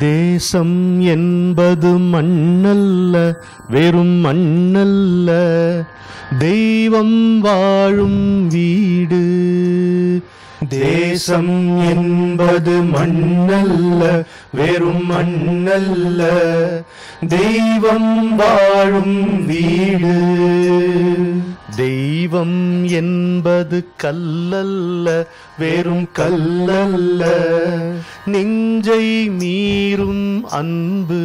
தேசம் என்பது மண்ணல்ல, வெறும் மண்ணல்ல, தெய்வம் வாழும் வீடு. தேசம் என்பது மண்ணல்ல, வெறும் மண்ணல்ல, தெய்வம் வாழும் வீடு. தெய்வம் என்பது கல்லல்ல, வெறும் கல்லல்ல, நெஞ்சை மீறும் அன்பு.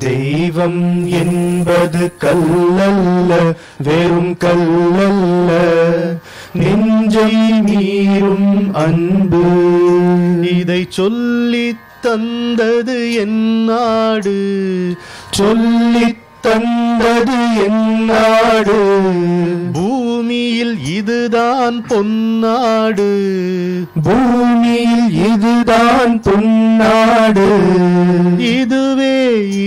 தெய்வம் என்பது கல்லல்ல, வெறும் கல்லல்ல, நெஞ்சை மீறும் அன்பு. இதை சொல்லித் தந்தது என் நாடு, சொல்லித் தந்தது என் நாடு. பூமியில் இதுதான் பொன்னாடு, பூமியில் இதுதான் பொன்னாடு. இதுவே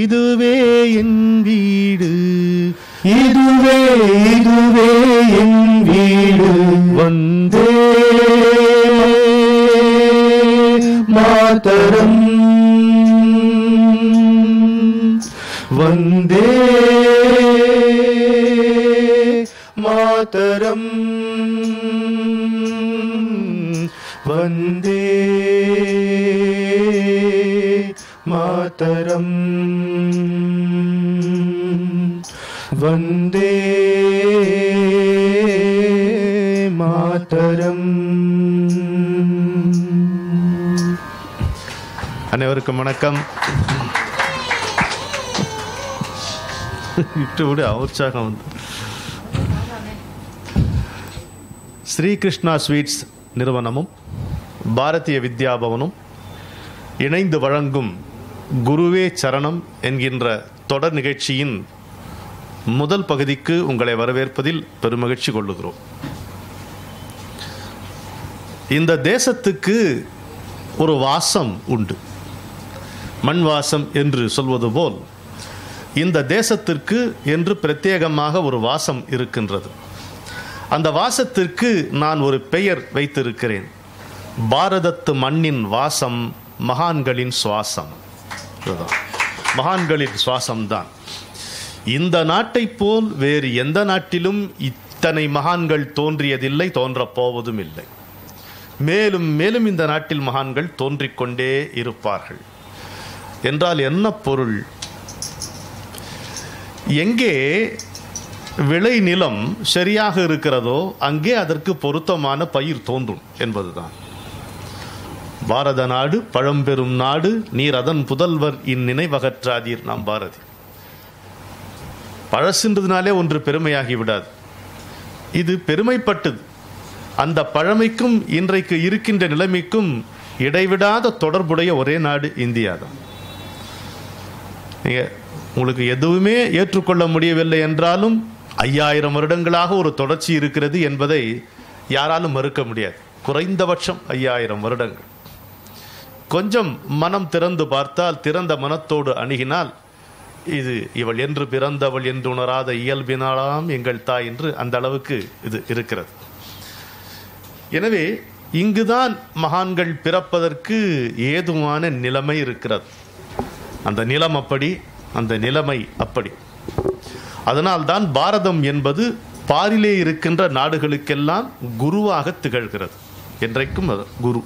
இதுவே என் வீடு, இதுவே இதுவே என் வீடு. வந்தே மாதரம், வந்தே மாதரம், வந்தே மாதரம், வந்தே மாதரம். அனைவருக்கும் வணக்கம். இட்டு உற்சாகம் வந்து ஸ்ரீகிருஷ்ணா ஸ்வீட்ஸ் நிறுவனமும் பாரதிய வித்யாபவனும் இணைந்து வழங்கும் குருவே சரணம் என்கின்ற தொடர் நிகழ்ச்சியின் முதல் பகுதிக்கு உங்களை வரவேற்பதில் பெருமகிழ்ச்சி கொள்ளுகிறோம். இந்த தேசத்துக்கு ஒரு வாசம் உண்டு. மண் வாசம் என்று சொல்வது போல் இந்த தேசத்திற்கு என்று பிரத்யேகமாக ஒரு வாசம் இருக்கின்றது. அந்த வாசத்திற்கு நான் ஒரு பெயர் வைத்திருக்கிறேன். பாரதத்து மண்ணின் வாசம் மகான்களின் சுவாசம். மகான்களின் சுவாசம்தான். இந்த நாட்டை போல் வேறு எந்த நாட்டிலும் இத்தனை மகான்கள் தோன்றியதில்லை, தோன்றப் போவதும் இல்லை. மேலும் மேலும் இந்த நாட்டில் மகான்கள் தோன்றிக்கொண்டே இருப்பார்கள். என்றால் என்ன பொருள்? எங்கே விளை நிலம் சரியாக இருக்கிறதோ அங்கே அதற்கு பொருத்தமான பயிர் தோன்றும் என்பதுதான். பாரத நாடு பழம்பெரும் நாடு, நீர் அதன் புதல்வர் இந்நினைவகற்றாதீர். நாம் பாரதி. பழசின்றதுனாலே ஒன்று பெருமையாகி விடாது. இது பெருமைப்பட்டது. அந்த பழமைக்கும் இன்றைக்கு இருக்கின்ற நிலைமைக்கும் இடைவிடாத தொடர்புடைய ஒரே நாடு இந்தியா தான். உங்களுக்கு எதுவுமே ஏற்றுக்கொள்ள முடியவில்லை என்றாலும் 5000 வருடங்களாக ஒரு தொடர்ச்சி இருக்கிறது என்பதை யாராலும் மறுக்க முடியாது. குறைந்தபட்சம் 5000 வருடங்கள். கொஞ்சம் மனம் திறந்து பார்த்தால், திறந்த மனத்தோடு அணுகினால், இது இவள் என்று பிறந்தவள் என்று உணராத இயல்பினாலாம் எங்கள் தாய் என்று அந்த அளவுக்கு இது இருக்கிறது. எனவே இங்குதான் மகான்கள் பிறப்பதற்கு ஏதுவான நிலைமை இருக்கிறது. அந்த நிலம் அப்படி, அந்த நிலைமை அப்படி. அதனால்தான் பாரதம் என்பது பாரிலே இருக்கின்ற நாடுகளுக்கெல்லாம் குருவாக திகழ்கிறது. என்றைக்கும் குரு.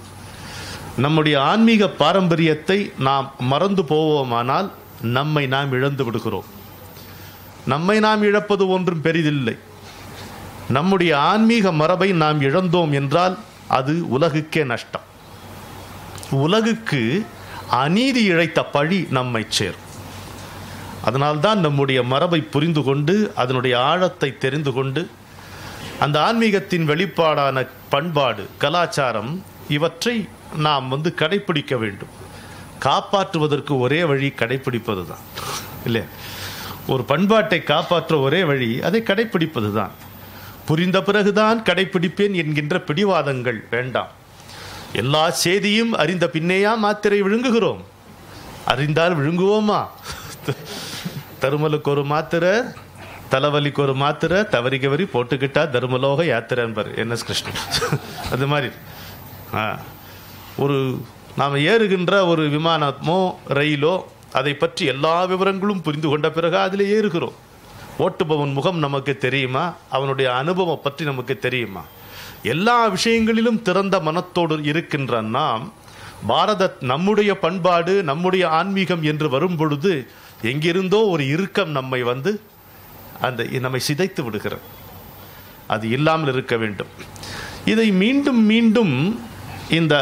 நம்முடைய ஆன்மீக பாரம்பரியத்தை நாம் மறந்து போவோமானால் நம்மை நாம் இழந்து விடுகிறோம். நம்மை நாம் இழப்பது ஒன்றும் பெரிதில்லை. நம்முடைய ஆன்மீக மரபை நாம் இழந்தோம் என்றால் அது உலகுக்கே நஷ்டம். உலகுக்கு அநீதி இழைத்த பழி நம்மை சேரும். அதனால்தான் நம்முடைய மரபை புரிந்து கொண்டு, அதனுடைய ஆழத்தை தெரிந்து கொண்டு, அந்த ஆன்மீகத்தின் வெளிப்பாடான பண்பாடு, கலாச்சாரம், இவற்றை நாம் கடைப்பிடிக்க வேண்டும். காப்பாற்றுவதற்கு ஒரே வழி கடைப்பிடிப்பது தான், இல்லை? ஒரு பண்பாட்டை காப்பாற்ற ஒரே வழி அதை கடைப்பிடிப்பது தான். புரிந்த பிறகுதான் கடைப்பிடிப்பேன் என்கின்ற பிடிவாதங்கள் வேண்டாம். எல்லா செய்தியும் அறிந்த பின்னேயா மாத்திரை விழுங்குகிறோம்? அறிந்தால் விழுங்குவோமா? தருமலுக்கு ஒரு மாத்திரை, தலைவலிக்கு ஒரு மாத்திரை, தவறிகவரி போட்டுக்கிட்டா தர்மலோக யாத்திரை என்பார் NS கிருஷ்ணன். அது மாதிரி ஒரு நாம் ஏறுகின்ற ஒரு விமானமோ ரயிலோ அதை பற்றி எல்லா விவரங்களும் புரிந்து கொண்ட பிறகு அதில் ஏறுகிறோம். ஓட்டுபவன் முகம் நமக்கு தெரியுமா? அவனுடைய அனுபவம் பற்றி நமக்கு தெரியுமா? எல்லா விஷயங்களிலும் திறந்த மனத்தோடு இருக்கின்ற நாம் நம்முடைய பண்பாடு, நம்முடைய ஆன்மீகம் என்று வரும் பொழுது எங்கிருந்தோ ஒரு இறுக்கம் நம்மை நம்மை சிதைத்து விடுகிறது. அது இல்லாமல் இருக்க வேண்டும். இதை மீண்டும் மீண்டும் இந்த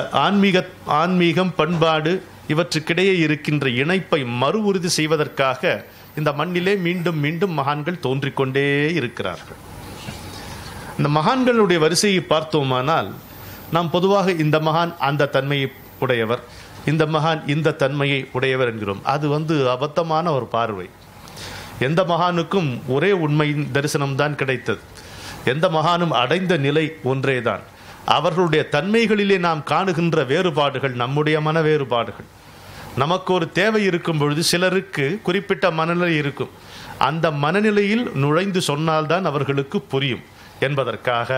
ஆன்மீகம், பண்பாடு இவற்றுக்கிடையே இருக்கின்ற இணைப்பை மறு உறுதி செய்வதற்காக இந்த மண்ணிலே மீண்டும் மீண்டும் மகான்கள் தோன்றிக்கொண்டே இருக்கிறார்கள். இந்த மகான்களுடைய வரிசையை பார்த்தோமானால் நாம் பொதுவாக இந்த மகான் அந்த தன்மையை உடையவர், இந்த மகான் இந்த தன்மையை உடையவர் என்கிறோம். அது அபத்தமான ஒரு பார்வை. எந்த மகானுக்கும் ஒரே உண்மையின் தரிசனம்தான் கிடைத்தது. எந்த மகானும் அடைந்த நிலை ஒன்றேதான். அவர்களுடைய தன்மைகளிலே நாம் காணுகின்ற வேறுபாடுகள் நம்முடைய மன வேறுபாடுகள். நமக்கு ஒரு தேவை இருக்கும் பொழுது சிலருக்கு குறிப்பிட்ட மனநிலை இருக்கும். அந்த மனநிலையில் நுழைந்து சொன்னால்தான் அவர்களுக்கு புரியும் என்பதற்காக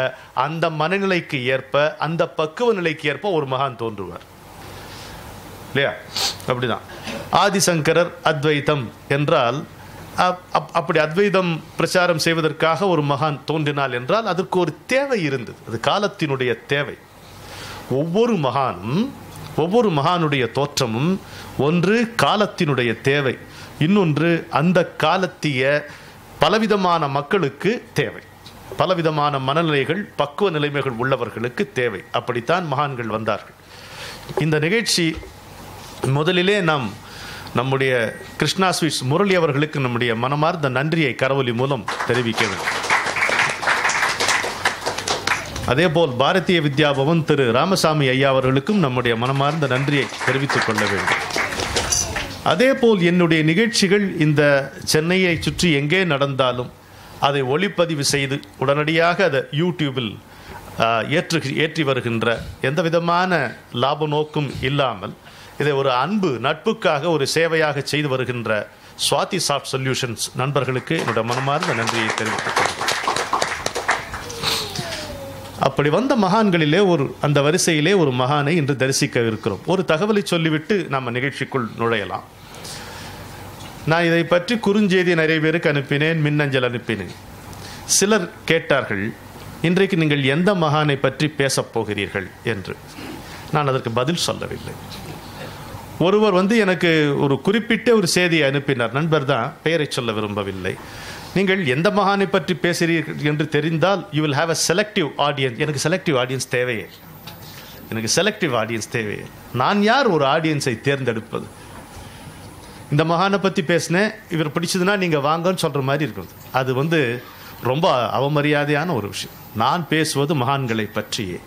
அந்த மனநிலைக்கு ஏற்ப, அந்த பக்குவ நிலைக்கு ஏற்ப ஒரு மகான் தோன்றுவார் இல்லையா? அப்படிதான் ஆதிசங்கரர் அத்வைதம் என்றால், அப்படி அத்வைதம் பிரச்சாரம் செய்வதற்காக ஒரு மகான் தோன்றினாள் என்றால் அதற்கு ஒரு தேவை இருந்தது. அது காலத்தினுடைய தேவை. ஒவ்வொரு மகானுடைய தோற்றமும் ஒன்று காலத்தினுடைய தேவை, இன்னொன்று அந்த காலத்திய பலவிதமான மக்களுக்கு தேவை, பலவிதமான மனநிலைகள், பக்குவ நிலைமைகள் உள்ளவர்களுக்கு தேவை. அப்படித்தான் மகான்கள் வந்தார்கள். இந்த நிகழ்ச்சி முதலிலே நம்முடைய கிருஷ்ணா ஸ்வீட்ஸ் முரளி அவர்களுக்கு நம்முடைய மனமார்ந்த நன்றியை கரவொலி மூலம் தெரிவிக்க வேண்டும். அதேபோல் பாரதிய வித்யா பவன் திரு ராமசாமி ஐயா அவர்களுக்கும் நம்முடைய மனமார்ந்த நன்றியை தெரிவித்துக் கொள்ள வேண்டும். அதேபோல் என்னுடைய நிகழ்ச்சிகள் இந்த சென்னையை சுற்றி எங்கே நடந்தாலும் அதை ஒளிப்பதிவு செய்து உடனடியாக அதை யூடியூபில் ஏற்றி வருகின்ற எந்த விதமான லாப நோக்கும் இல்லாமல் இதை ஒரு அன்பு நட்புக்காக ஒரு சேவையாக செய்து வருகின்ற சுவாதி சாஃப்ட் சொல்யூஷன்ஸ் நண்பர்களுக்கு என்னுடைய மனமார்ந்த நன்றியை தெரிவித்துக் கொள்கிறேன். அப்படி வந்த மகான்களிலே அந்த வரிசையிலே ஒரு மகானை இன்று தரிசிக்க இருக்கிறோம். ஒரு தகவலை சொல்லிவிட்டு நம்ம நிகழ்ச்சிக்குள் நுழையலாம். நான் இதை பற்றி குறுஞ்செய்தி நிறைய பேருக்கு அனுப்பினேன், மின்னஞ்சல் அனுப்பினேன். சிலர் கேட்டார்கள், இன்றைக்கு நீங்கள் எந்த மகானை பற்றி பேசப் போகிறீர்கள் என்று. நான் அதற்கு பதில் சொல்லவில்லை. ஒருவர் எனக்கு ஒரு குறிப்பிட்ட ஒரு செய்தியை அனுப்பினார். நண்பர் தான், பெயரை சொல்ல விரும்பவில்லை. நீங்கள் எந்த மகானை பற்றி பேசுகிறீர்கள் என்று தெரிந்தால் you will have a selective audience. எனக்கு செலக்டிவ் ஆடியன்ஸ் தேவையே. நான் யார் ஒரு ஆடியன்ஸை தேர்ந்தெடுப்பது? இந்த மகானை பற்றி பேசினேன், இவர் பிடிச்சதுன்னா நீங்கள் வாங்கன்னு சொல்கிற மாதிரி இருக்குது. அது ரொம்ப அவமரியாதையான ஒரு விஷயம். நான் பேசுவது மகான்களை பற்றியே.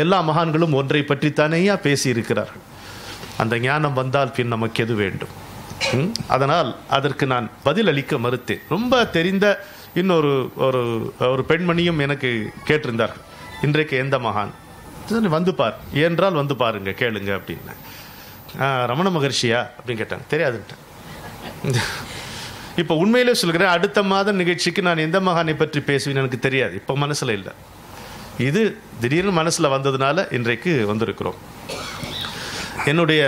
எல்லா மகான்களும் ஒன்றை பற்றித்தானேயா பேசி இருக்கிறார்கள். அந்த ஞானம் வந்தால் பின் நமக்கு எது வேண்டும்? அதனால் அதற்கு நான் பதில் அளிக்க மறுத்தேன். ரொம்ப தெரிந்த இன்னொரு ஒரு பெண்மணியும் எனக்கு கேட்டிருந்தார்கள், இன்றைக்கு எந்த மகான் வந்து பார் என்றால் வந்து பாருங்க, கேளுங்க அப்படின்னு. ரமண மகர்ஷியா அப்படின்னு கேட்டாங்க. தெரியாதுன்ட்டேன். இப்போ உண்மையிலே சொல்கிறேன், அடுத்த மாத நிகழ்ச்சிக்கு நான் எந்த மகானை பற்றி பேசுவேன் எனக்கு தெரியாது. இப்போ மனசுல இல்லை. இது திடீர்னு மனசுல வந்ததுனால இன்றைக்கு வந்திருக்கிறோம். என்னுடைய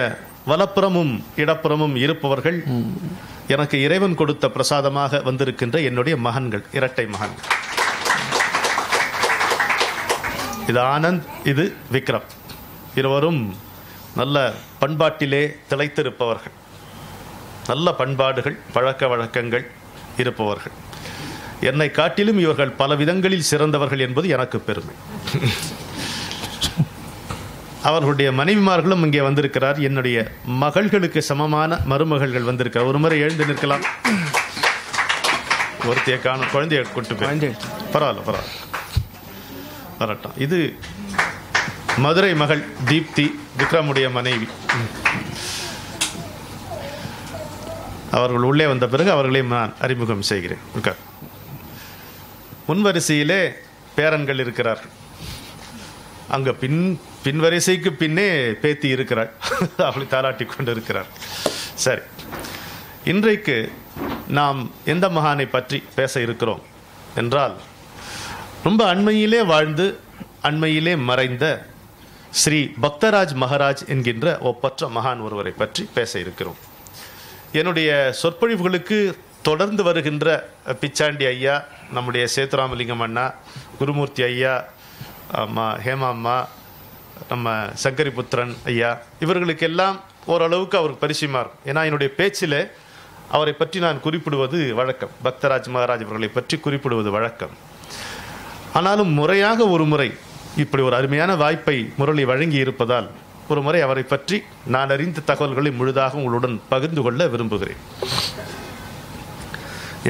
வலப்புறமும் இடப்புறமும் இருப்பவர்கள் எனக்கு இறைவன் கொடுத்த பிரசாதமாக வந்திருக்கின்ற என்னுடைய மகன்கள், இரட்டை மகன்கள். இது ஆனந்த், இது விக்ரம். இருவரும் நல்ல பண்பாட்டிலே திளைத்திருப்பவர்கள், நல்ல பண்பாடுகள், பழக்க வழக்கங்கள் இருப்பவர்கள். என்னை காட்டிலும் இவர்கள் பல விதங்களில் சிறந்தவர்கள் என்பது எனக்கு பெருமை. அவர்களுடைய மனைவிமார்களும் இங்கே வந்திருக்கிறார். என்னுடைய மகள்களுக்கு சமமான மருமகள்கள் வந்திருக்கிறார். ஒரு முறை எழுந்து நிற்கலாம். ஒருத்தைய காணும், குழந்தைய கொண்டு போய் பரவாயில்ல வரட்டும். இது மதுரை மகள் தீப்தி, விக்ரமுடைய மனைவி. அவர்கள் உள்ளே வந்த பிறகு அவர்களையும் நான் அறிமுகம் செய்கிறேன். முன்வரிசையிலே பேரன்கள் இருக்கிறார்கள். அங்க பின்வரிசைக்கு பின்னே பேத்தி இருக்கிறாள். அவளை தாளாட்டி கொண்டு இருக்கிறார். சரி, இன்றைக்கு நாம் எந்த மகானை பற்றி பேச இருக்கிறோம் என்றால், ரொம்ப அண்மையிலே வாழ்ந்து அண்மையிலே மறைந்த ஸ்ரீ பக்தராஜ் மகாராஜ் என்கின்ற ஒப்பற்ற மகான் ஒருவரை பற்றி பேச இருக்கிறோம். என்னுடைய சொற்பொழிவுகளுக்கு தொடர்ந்து வருகின்ற பிச்சாண்டி ஐயா, நம்முடைய சேத்துராமலிங்கம் அண்ணா, குருமூர்த்தி ஐயா, அம்மா ஹேமா அம்மா, நம்ம சங்கரிபுத்திரன் ஐயா, இவர்களுக்கெல்லாம் ஓரளவுக்கு அவருக்கு பரிசயமாக இருக்கும். ஏன்னா என்னுடைய பேச்சில் அவரை பற்றி நான் குறிப்பிடுவது வழக்கம், பக்தராஜ் மகாராஜ் அவர்களை பற்றி குறிப்பிடுவது வழக்கம். ஆனாலும் முறையாக ஒரு முறை இப்படி ஒரு அருமையான வாய்ப்பை முரளி வழங்கி இருப்பதால் ஒரு முறை அவரை பற்றி நான் அறிந்த தகவல்களை முழுதாக உங்களுடன் பகிர்ந்து கொள்ள விரும்புகிறேன்.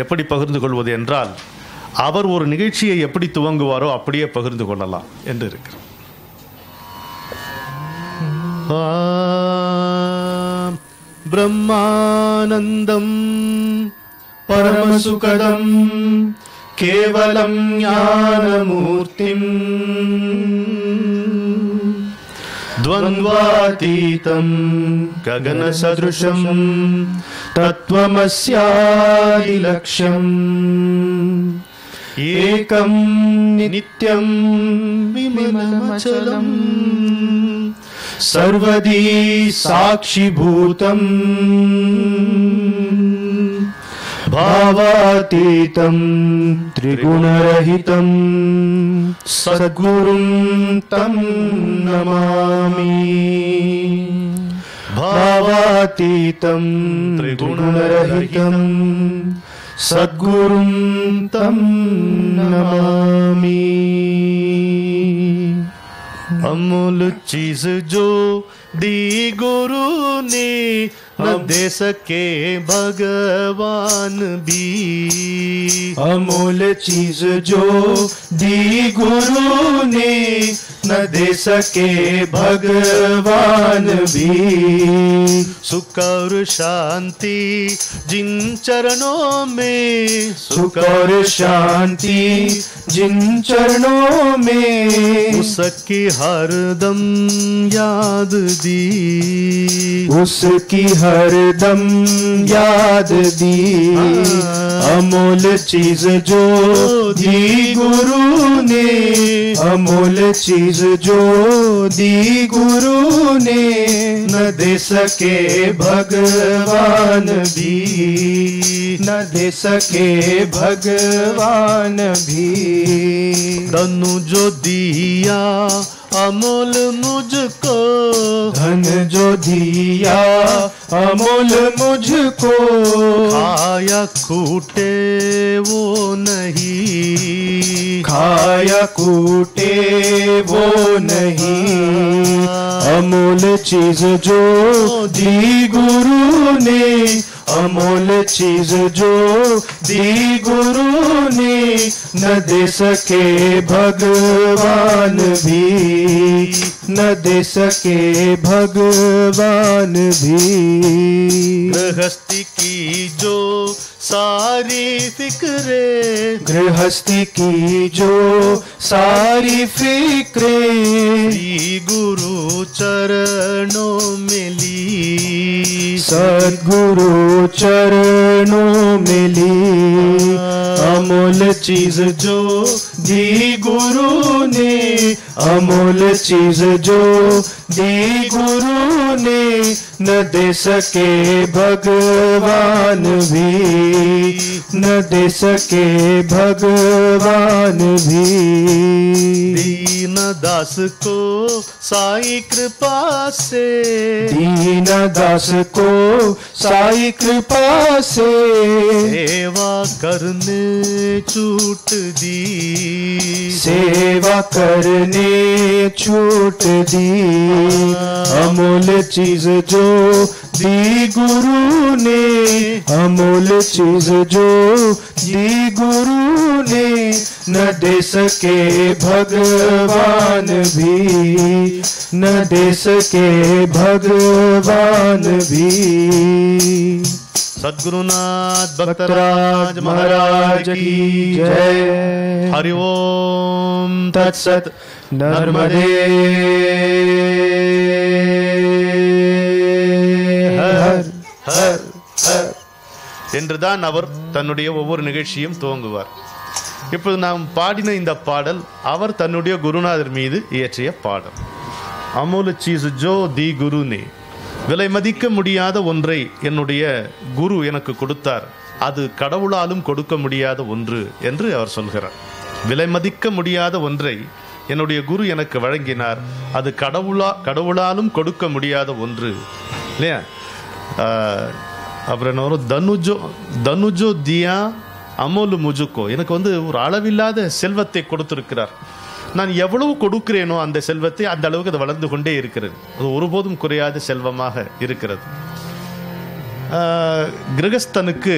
எப்படி பகிர்ந்து கொள்வது என்றால், அவர் ஒரு நிகழ்ச்சியை எப்படி துவங்குவாரோ அப்படியே பகிர்ந்து கொள்ளலாம் என்று இருக்கிறார். பிரம்மானந்தம் பரமசுகதம் கேவலம் ஞானமூர்த்திம் द्वन्द्वातीतं गगनसदृशं तत्त्वमस्यादिलक्ष्यम् एकं नित्यं विमलमचलं सर्वदी साक्षिभूतम् भावातीतं त्रिगुणरहितं सद्गुरुं तं नमामि। भावातीतं त्रिगुणरहितं सद्गुरुं तं नमामि। अमूल चीज जो दी गुरु ने न दे सके भगवान भी। अमूल चीज जो दी गुरु ने न दे सके भगवान भी। सुख और शांति जिन चरणों में, सुख और शांति जिन चरणों में, उसकी हरदम याद दी, उसकी हरदम याद दी। अमूल चीज जो दी गुरु ने, अमूल चीज जो दी गुरु ने, न दे सके भगवान भी, न दे सके भगवान भी। तनु जो दिया अमूल मुझको, धन जो दिया अमूल मुझको, खाया कूटे वो नहीं, खाया कूटे वो नहीं। अमूल चीज जो दी गुरु ने, अमूल चीज जो दी गुरु ने, न दे सके भगवान भी, न दे सके भगवान भी। गृहस्थी की जो सारी फिक्रे, गृहस्थी की जो सारी फिक्रे, गुरु चरणों में ली, सद्गुरु चरणों में ली। अमूल चीज जो दी गुरु ने, अमूल चीज जो दी गुरु ने, न दे सके भगवान भी, न दे सके भगवान भी। दीन दास को साई कृपा से, दीन दास को साई कृपा से, सेवा करने छूट दी, सेवा करने छूट दी। अमूल चीज जो दी गुरु ने, अमूल चीज जो दी गुरु ने, न दे सके भगवान भी, न दे सके भगवान भी। सद्गुरुनाथ भक्तराज महाराज की जय। हरि ओम तत्सत। नर्मदे हर हर हर என்றுதான் அவர் தன்னுடைய ஒவ்வொரு நிகழ்ச்சியும் துவங்குவார். இப்போது நாம் பாடின இந்த பாடல் அவர் தன்னுடைய குருநாதர் மீது இயற்றிய பாடல். அமூல் சீஸ் ஜோ தி குரு நே, விலை மதிக்க முடியாத ஒன்றை என்னுடைய குரு எனக்கு கொடுத்தார், அது கடவுளாலும் கொடுக்க முடியாத ஒன்று என்று அவர் சொல்கிறார். விலை மதிக்க முடியாத ஒன்றை என்னுடைய குரு எனக்கு வழங்கினார், அது கடவுளாலும் கொடுக்க முடியாத ஒன்று இல்லையா. அப்புறம் என்ன வரும், தனுஜோ தியா அமோலு முஜுக்கோ, எனக்கு ஒரு அளவில்லாத செல்வத்தை கொடுத்திருக்கிறார், நான் எவ்வளவு கொடுக்கிறேனோ அந்த செல்வத்தை அந்த அளவுக்கு அது வளர்ந்து கொண்டே இருக்கிறது, அது ஒருபோதும் குறையாத செல்வமாக இருக்கிறது. கிரகஸ்தனுக்கு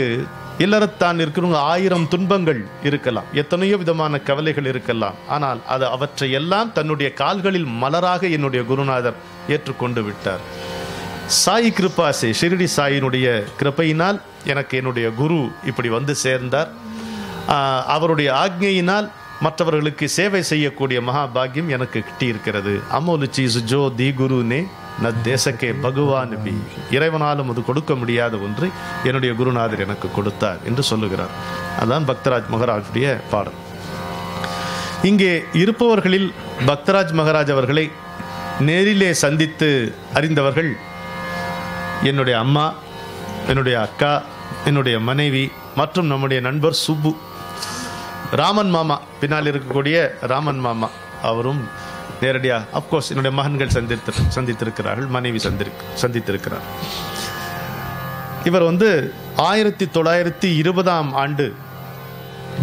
இல்லறத்தான் இருக்கிறவங்க 1000 துன்பங்கள் இருக்கலாம், எத்தனையோ விதமான கவலைகள் இருக்கலாம், ஆனால் அவற்றை எல்லாம் தன்னுடைய கால்களில் மலராக என்னுடைய குருநாதர் ஏற்றுக்கொண்டு விட்டார். சாயி கிருபாசே, ஷிரடி சாயினுடைய கிருபையினால் எனக்கு என்னுடைய குரு இப்படி வந்து சேர்ந்தார். அவருடைய ஆக்ஞையினால் மற்றவர்களுக்கு சேவை செய்யக்கூடிய மகாபாகியம் எனக்கு கிட்டி இருக்கிறது. அமோலு சீஸ் ஜோ தி குரு நே ந தேசக்கே பகவான் பி, இறைவனாலும் அது கொடுக்க முடியாத ஒன்று என்னுடைய குருநாதர் எனக்கு கொடுத்தார் என்று சொல்லுகிறார். அதான் பக்தராஜ் மகாராஜுடைய பாடல். இங்கே இருப்பவர்களில் பக்தராஜ் மகாராஜ் அவர்களை நேரிலே சந்தித்து அறிந்தவர்கள் என்னுடைய அம்மா, என்னுடைய அக்கா, என்னுடைய மனைவி மற்றும் நம்முடைய நண்பர் சுப்பு. ராமன் மாமா, பின்னால் இருக்கக்கூடிய ராமன் மாமா, அவரும் நேரடியாக அப்கோர்ஸ் என்னுடைய மகன்கள் சந்தித்திருக்கிறார்கள், மனைவி சந்தித்திருக்கிறார். இவர் 1920ஆம் ஆண்டு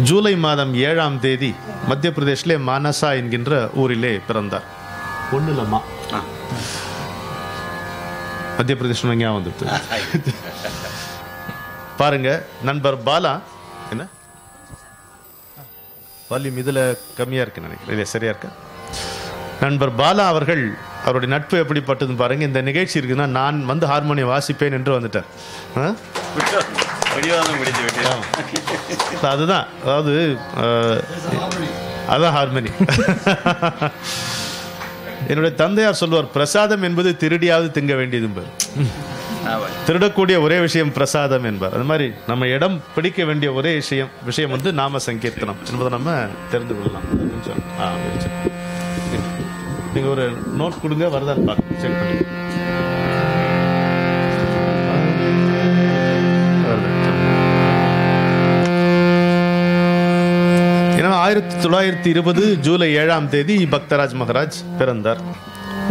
ஜூலை மாதம் 7ஆம் தேதி மத்திய பிரதேசிலே மானசா என்கின்ற ஊரிலே பிறந்தார். ஒண்ணுலமா மத்திய பிரதேசம் ஞாபகம் வந்துட்டு பாருங்க. நண்பர் பாலா, என்ன வால்யூம் இதுல கம்மியா இருக்கு நினைக்கிறேன், இல்லையா சரியா இருக்க? நண்பர் பாலா அவர்கள், அவருடைய நட்பு எப்படிப்பட்டதுன்னு பாருங்க. இந்த நிகழ்ச்சி இருக்குன்னா நான் ஹார்மோனியம் வாசிப்பேன் என்று வந்துட்டார். அதுதான், அதாவது அதான் ஹார்மோனி. என்னுடைய தந்தையார் சொல்லுவார், பிரசாதம் என்பது திருடியாவது திங்க வேண்டியது என்பார். திருடக்கூடிய ஒரே விஷயம் பிரசாதம் என்பார். அது மாதிரி நம்ம இடம் பிடிக்க வேண்டிய ஒரே விஷயம் நாம சங்கீர்த்தனம் என்பதை நம்ம தெரிந்து கொள்ளலாம். நீங்க ஒரு நோட் கொடுங்க, வருதான் பார்க்க செக் பண்ணி. ஏன்னா 1920 ஜூலை 7ஆம் தேதி பக்தராஜ் மகாராஜ் பிறந்தார்.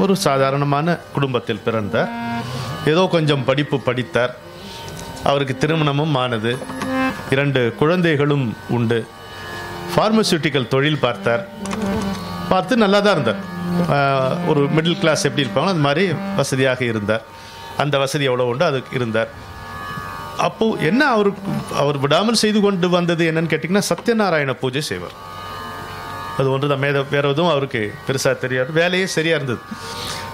ஒரு சாதாரணமான குடும்பத்தில் பிறந்தார். ஏதோ கொஞ்சம் படிப்பு படித்தார். அவருக்கு திருமணமும் ஆனது. 2 குழந்தைகளும் உண்டு. பார்மசூட்டிக்கல் தொழில் பார்த்து நல்லா தான் இருந்தார். ஒரு மிடில் கிளாஸ் எப்படி இருப்பாங்களோ அந்த மாதிரி வசதியாக இருந்தார். அந்த வசதி எவ்வளோ உண்டோ அதுக்கு இருந்தார். அப்போ என்ன அவர் விடாமல் செய்து கொண்டு வந்தது என்னன்னு கேட்டிங்கன்னா, சத்யநாராயண பூஜை செய்வார். அது ஒன்று தான். வேற எதுவும் அவருக்கு பெருசாக தெரியாது. வேலையே சரியாக இருந்தது.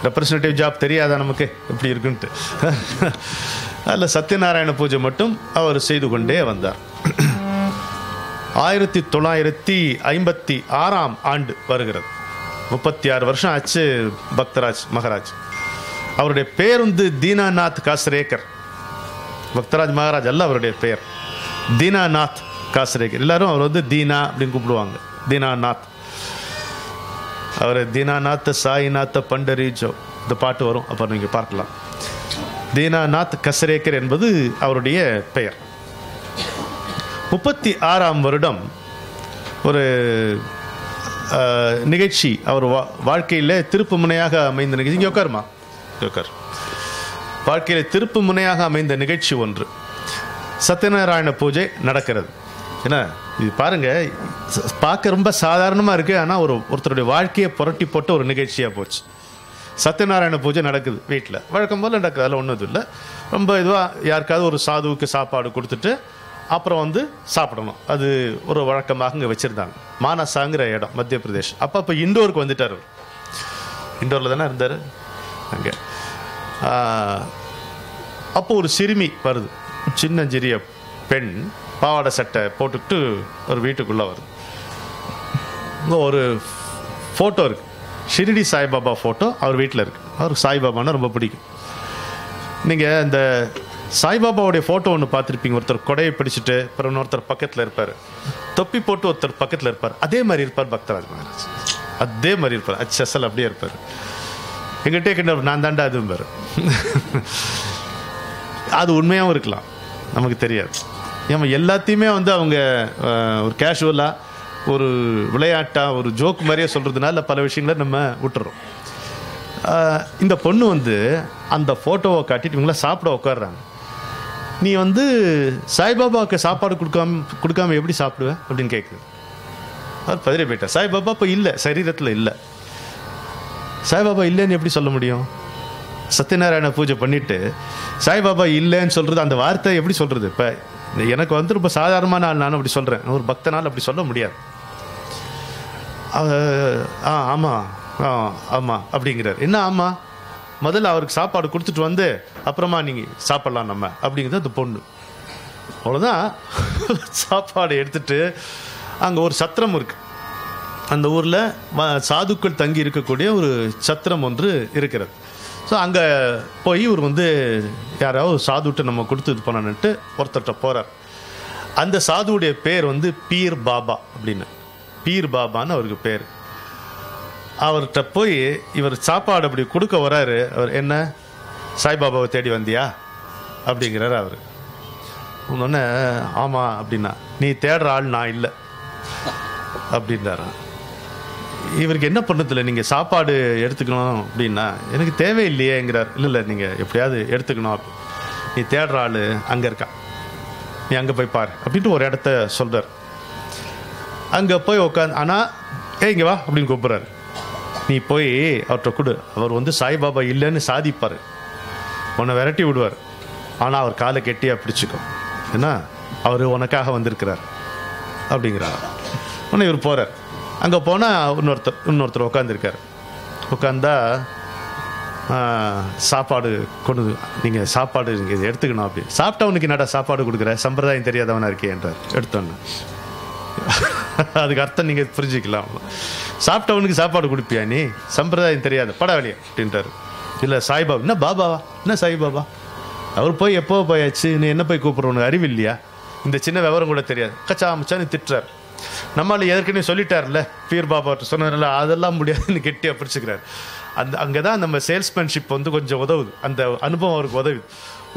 ரெப்ரசன்டேட்டிவ் ஜாப் தெரியாதா நமக்கு எப்படி இருக்குன்ட்டு. அதில் சத்யநாராயண பூஜை மட்டும் அவர் செய்து கொண்டே வந்தார். 1956ஆம் ஆண்டு வருகிறது. 36 வருஷம் ஆச்சு பக்தராஜ் மகாராஜ். அவருடைய பெயர் தீனாநாத் காசரேக்கர். பக்தராஜ் மகாராஜ் அல்ல அவருடைய பெயர், தீனாநாத் காசரேக்கர். எல்லாரும் அவர் தீனா அப்படின்னு கூப்பிடுவாங்க, தீனாநாத். அவர் தீனாநாத் சாயிநாத் பண்டரிஜோ, இந்த பாட்டு வரும், அப்போ நீங்கள் பார்க்கலாம். தீனாநாத் கசரேக்கர் என்பது அவருடைய பெயர். 36ஆம் வருடம் ஒரு நிகழ்ச்சி அவர் வாழ்க்கையில் திருப்பு முனையாக அமைந்த நிகழ்ச்சி. இங்கே உட்காருமா, உட்கார். வாழ்க்கையில் திருப்பு முனையாக அமைந்த நிகழ்ச்சி ஒன்று. சத்யநாராயண பூஜை நடக்கிறது. ஏன்னா இது பாருங்க, பார்க்க ரொம்ப சாதாரணமாக இருக்கு, ஆனால் ஒருத்தருடைய வாழ்க்கையை புரட்டி போட்ட ஒரு நிகழ்ச்சியாக போச்சு. சத்யநாராயண பூஜை நடக்குது வீட்டில், வழக்கம் போல் நடக்குது. அதில் ஒன்றும் இல்லை, ரொம்ப இதுவாக யாருக்காவது ஒரு சாதுவுக்கு சாப்பாடு கொடுத்துட்டு அப்புறம் சாப்பிடணும். அது ஒரு வழக்கமாக இங்கே வச்சுருந்தாங்க. மானசாங்கிற இடம், மத்திய பிரதேஷ். அப்போ இண்டோருக்கு வந்துட்டார். இண்டோரில் தானே இருந்தார் அங்கே. அப்போ ஒரு சிறுமி வருது, சின்னஞ்சிறிய பெண், பாவாடை சட்டை போட்டுக்கிட்டு ஒரு வீட்டுக்குள்ளே வருது. இங்கே ஒரு ஃபோட்டோ இருக்குது, ஷிரடி சாய்பாபா ஃபோட்டோ அவர் வீட்டில் இருக்குது. அவருக்கு சாய்பாபான்னா ரொம்ப பிடிக்கும். நீங்கள் இந்த சாய்பாபாவுடைய ஃபோட்டோ ஒன்று பார்த்துருப்பீங்க. ஒருத்தர் கொடையை பிடிச்சிட்டு அப்புறம் இன்னொருத்தர் பக்கத்தில் இருப்பார், தொப்பி போட்டு ஒருத்தர் பக்கத்தில் இருப்பார். அதே மாதிரி இருப்பார் பக்தராஜ் மகாராஜ், அதே மாதிரி இருப்பார். HSL அப்படியே இருப்பார். எங்கிட்டே கிட்ட நான் தாண்டா அதுவும் பாரு. அது உண்மையாகவும் இருக்கலாம், நமக்கு தெரியாது. ஏமா எல்லாத்தையுமே வந்து அவங்க ஒரு கேஷுவலாக ஒரு விளையாட்டாக ஒரு ஜோக் மாதிரியே சொல்கிறதுனால பல விஷயங்களை நம்ம விட்டுறோம். இந்த பொண்ணு வந்து அந்த ஃபோட்டோவை காட்டிட்டு இவங்களாம் சாப்பிட உட்காடுறாங்க. நீ வந்து சாய்பாபாவுக்கு சாப்பாடு கொடுக்காம எப்படி சாப்பிடுவ அப்படின்னு கேட்குது. அவர் பதறி போயிட்டார். சாய்பாபா இப்போ இல்லை, சரீரத்தில் இல்லை. சாய்பாபா இல்லைன்னு எப்படி சொல்ல முடியும்? சத்யநாராயண பூஜை பண்ணிட்டு சாய்பாபா இல்லைன்னு சொல்கிறது, அந்த வார்த்தை எப்படி சொல்கிறது? இப்போ எனக்கு வந்து ரொம்ப சாதாரணமான ஆள், நானும் அப்படி சொல்கிறேன். ஒரு பக்தனால் அப்படி சொல்ல முடியாது. ஆமாம் ஆமாம் அப்படிங்கிறார். என்ன ஆமாம்? முதல்ல அவருக்கு சாப்பாடு கொடுத்துட்டு வந்து அப்புறமா நீங்கள் சாப்பிட்லாம் நம்ம அப்படிங்கிறது அந்த பொண்ணு. அவ்வளோதான். சாப்பாடு எடுத்துட்டு அங்கே ஒரு சத்திரம் இருக்குது. அந்த ஊரில் சாதுக்கள் தங்கி இருக்கக்கூடிய ஒரு சத்திரம் ஒன்று இருக்கிறது. ஸோ அங்கே போய் இவர் வந்து யாராவது சாதுவிட்டு நம்ம கொடுத்து இது பண்ணணுன்ட்டு ஒருத்தர்கிட்ட போகிறார். அந்த சாதுவுடைய பேர் வந்து பீர் பாபா அப்படின்னு, பீர் பாபான்னு அவருக்கு பேர். அவர்கிட்ட போய் இவர் சாப்பாடு அப்படி கொடுக்க வராரு. அவர் என்ன சாய்பாபாவை தேடி வந்தியா அப்படிங்கிறார். அவர் ஒன்று ஆமாம் அப்படின்னா, நீ தேடுற ஆள் நான் இல்லை அப்படின்றாரு. இவருக்கு என்ன பண்ணதில்லை, நீங்கள் சாப்பாடு எடுத்துக்கணும் அப்படின்னா எனக்கு தேவையில்லையேங்கிறார். இல்லை நீங்கள் எப்படியாவது எடுத்துக்கணும், நீ தேடுற ஆள் அங்கே இருக்கா, நீ அங்கே போய் பாரு அப்படின்ட்டு ஒரு இடத்த சொல்கிறார். அங்கே போய் உட்காந்து, ஆனால் இங்கே வா அப்படின்னு கூப்பிட்றாரு. நீ போய் அவர்கிட்ட கொடு. அவர் வந்து சாய்பாபா இல்லைன்னு சாதிப்பார், உன்னை விரட்டி விடுவார். ஆனால் அவர் காலை கெட்டியாக பிடிச்சிக்கும், ஏன்னா அவர் உனக்காக வந்திருக்கிறார் அப்படிங்கிறார். உடனே இவர் போகிறார். அங்கே போனால் இன்னொருத்தர் உட்காந்துருக்கார். உட்காந்தா சாப்பாடு கொண்டு, நீங்கள் சாப்பாடு நீங்கள் இதை எடுத்துக்கணும் அப்படி. சாப்பிட்டவனுக்கு என்னடா சாப்பாடு கொடுக்குற, சம்பிரதாயம் தெரியாதவனா இருக்கே என்றார். எடுத்தோன்னு அதுக்கு அர்த்தம் நீங்கள் புரிஞ்சுக்கலாம். சாப்பிட்டவனுக்கு சாப்பாடு கொடுப்பியா நீ, சம்பிரதாயம் தெரியாத பட வழியா அப்படின்ட்டார். இல்லை சாய்பாபா, என்ன பாபாவா, என்ன சாய்பாபா, அவர் போய் எப்போ போயாச்சு, நீ என்ன போய் கூப்பிட்றவனுக்கு அறிவு இல்லையா, இந்த சின்ன விவரம் கூட தெரியாது, கச்சா மச்சான்னு திட்டுறார். நம்மளால ஏற்கனவே சொல்லிட்டார்ல பீர் பாபா சொன்னதுனால அதெல்லாம் முடியாதுன்னு கெட்டியாக பிடிச்சிக்கிறார். அங்கே தான் நம்ம சேல்ஸ்மேன்ஷிப் வந்து கொஞ்சம் உதவுது, அந்த அனுபவம் அவருக்கு உதவுது.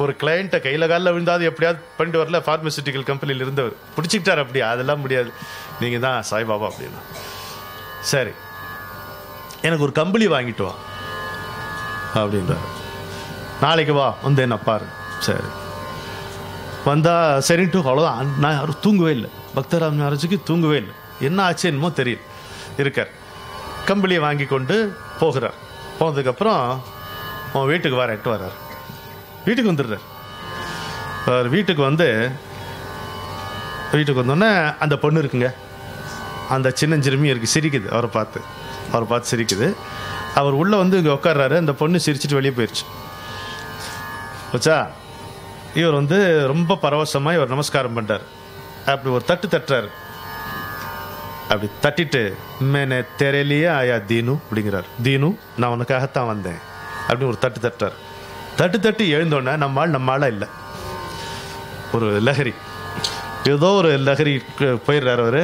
ஒரு கிளையண்ட்டை கையில் காலில் விழுந்தாது எப்படியாவது பண்ணிட்டு வரல, ஃபார்மசூட்டிக்கல் கம்பெனியில் இருந்தவர் பிடிச்சிக்கிட்டார். அப்படியா, அதெல்லாம் முடியாது, நீங்கள் தான் சாய்பாபா அப்படின்னா. சரி, எனக்கு ஒரு கம்பளி வாங்கிட்டு வா அப்படின்றார். நாளைக்கு வா வந்து என்ன பாரு. சரி வந்தா சரின்ட்டு அவ்வளோதான். நான் யாரும் தூங்கவே இல்லை, பக்தராம் மகாராஜுக்கு தூங்கவே இல்லை. என்ன ஆச்சு என்னமோ தெரியல, இருக்கார். கம்பளியை வாங்கி கொண்டு போகிறார். போனதுக்கப்புறம் அவன் வீட்டுக்கு வரட்டு வர்றார். வீட்டுக்கு வந்துடுறார். வீட்டுக்கு வந்தோடனே அந்த பொண்ணு இருக்குங்க, அந்த சின்னஞ்சிறுமி இருக்குது, சிரிக்குது. அவரை பார்த்து சிரிக்குது. அவர் உள்ளே வந்து இங்கே உட்கார்றாரு. அந்த பொண்ணு சிரிச்சிட்டு வெளியே போயிடுச்சு. வச்சா இவர் வந்து ரொம்ப பரவசமாக இவர் நமஸ்காரம் பண்ணுறார். அப்படி ஒரு தட்டுறாரு. அப்படி தட்டிட்டு மேனே தெரியலையே ஆயா தீனு அப்படிங்கிறார். தீனு, நான் உனக்காகத்தான் வந்தேன் அப்படின்னு ஒரு தட்டுறார். தட்டி எழுந்தோடனே நம்மளால இல்லை, ஒரு லஹரி, ஏதோ ஒரு லஹரி போயிடுறாரு. அவர்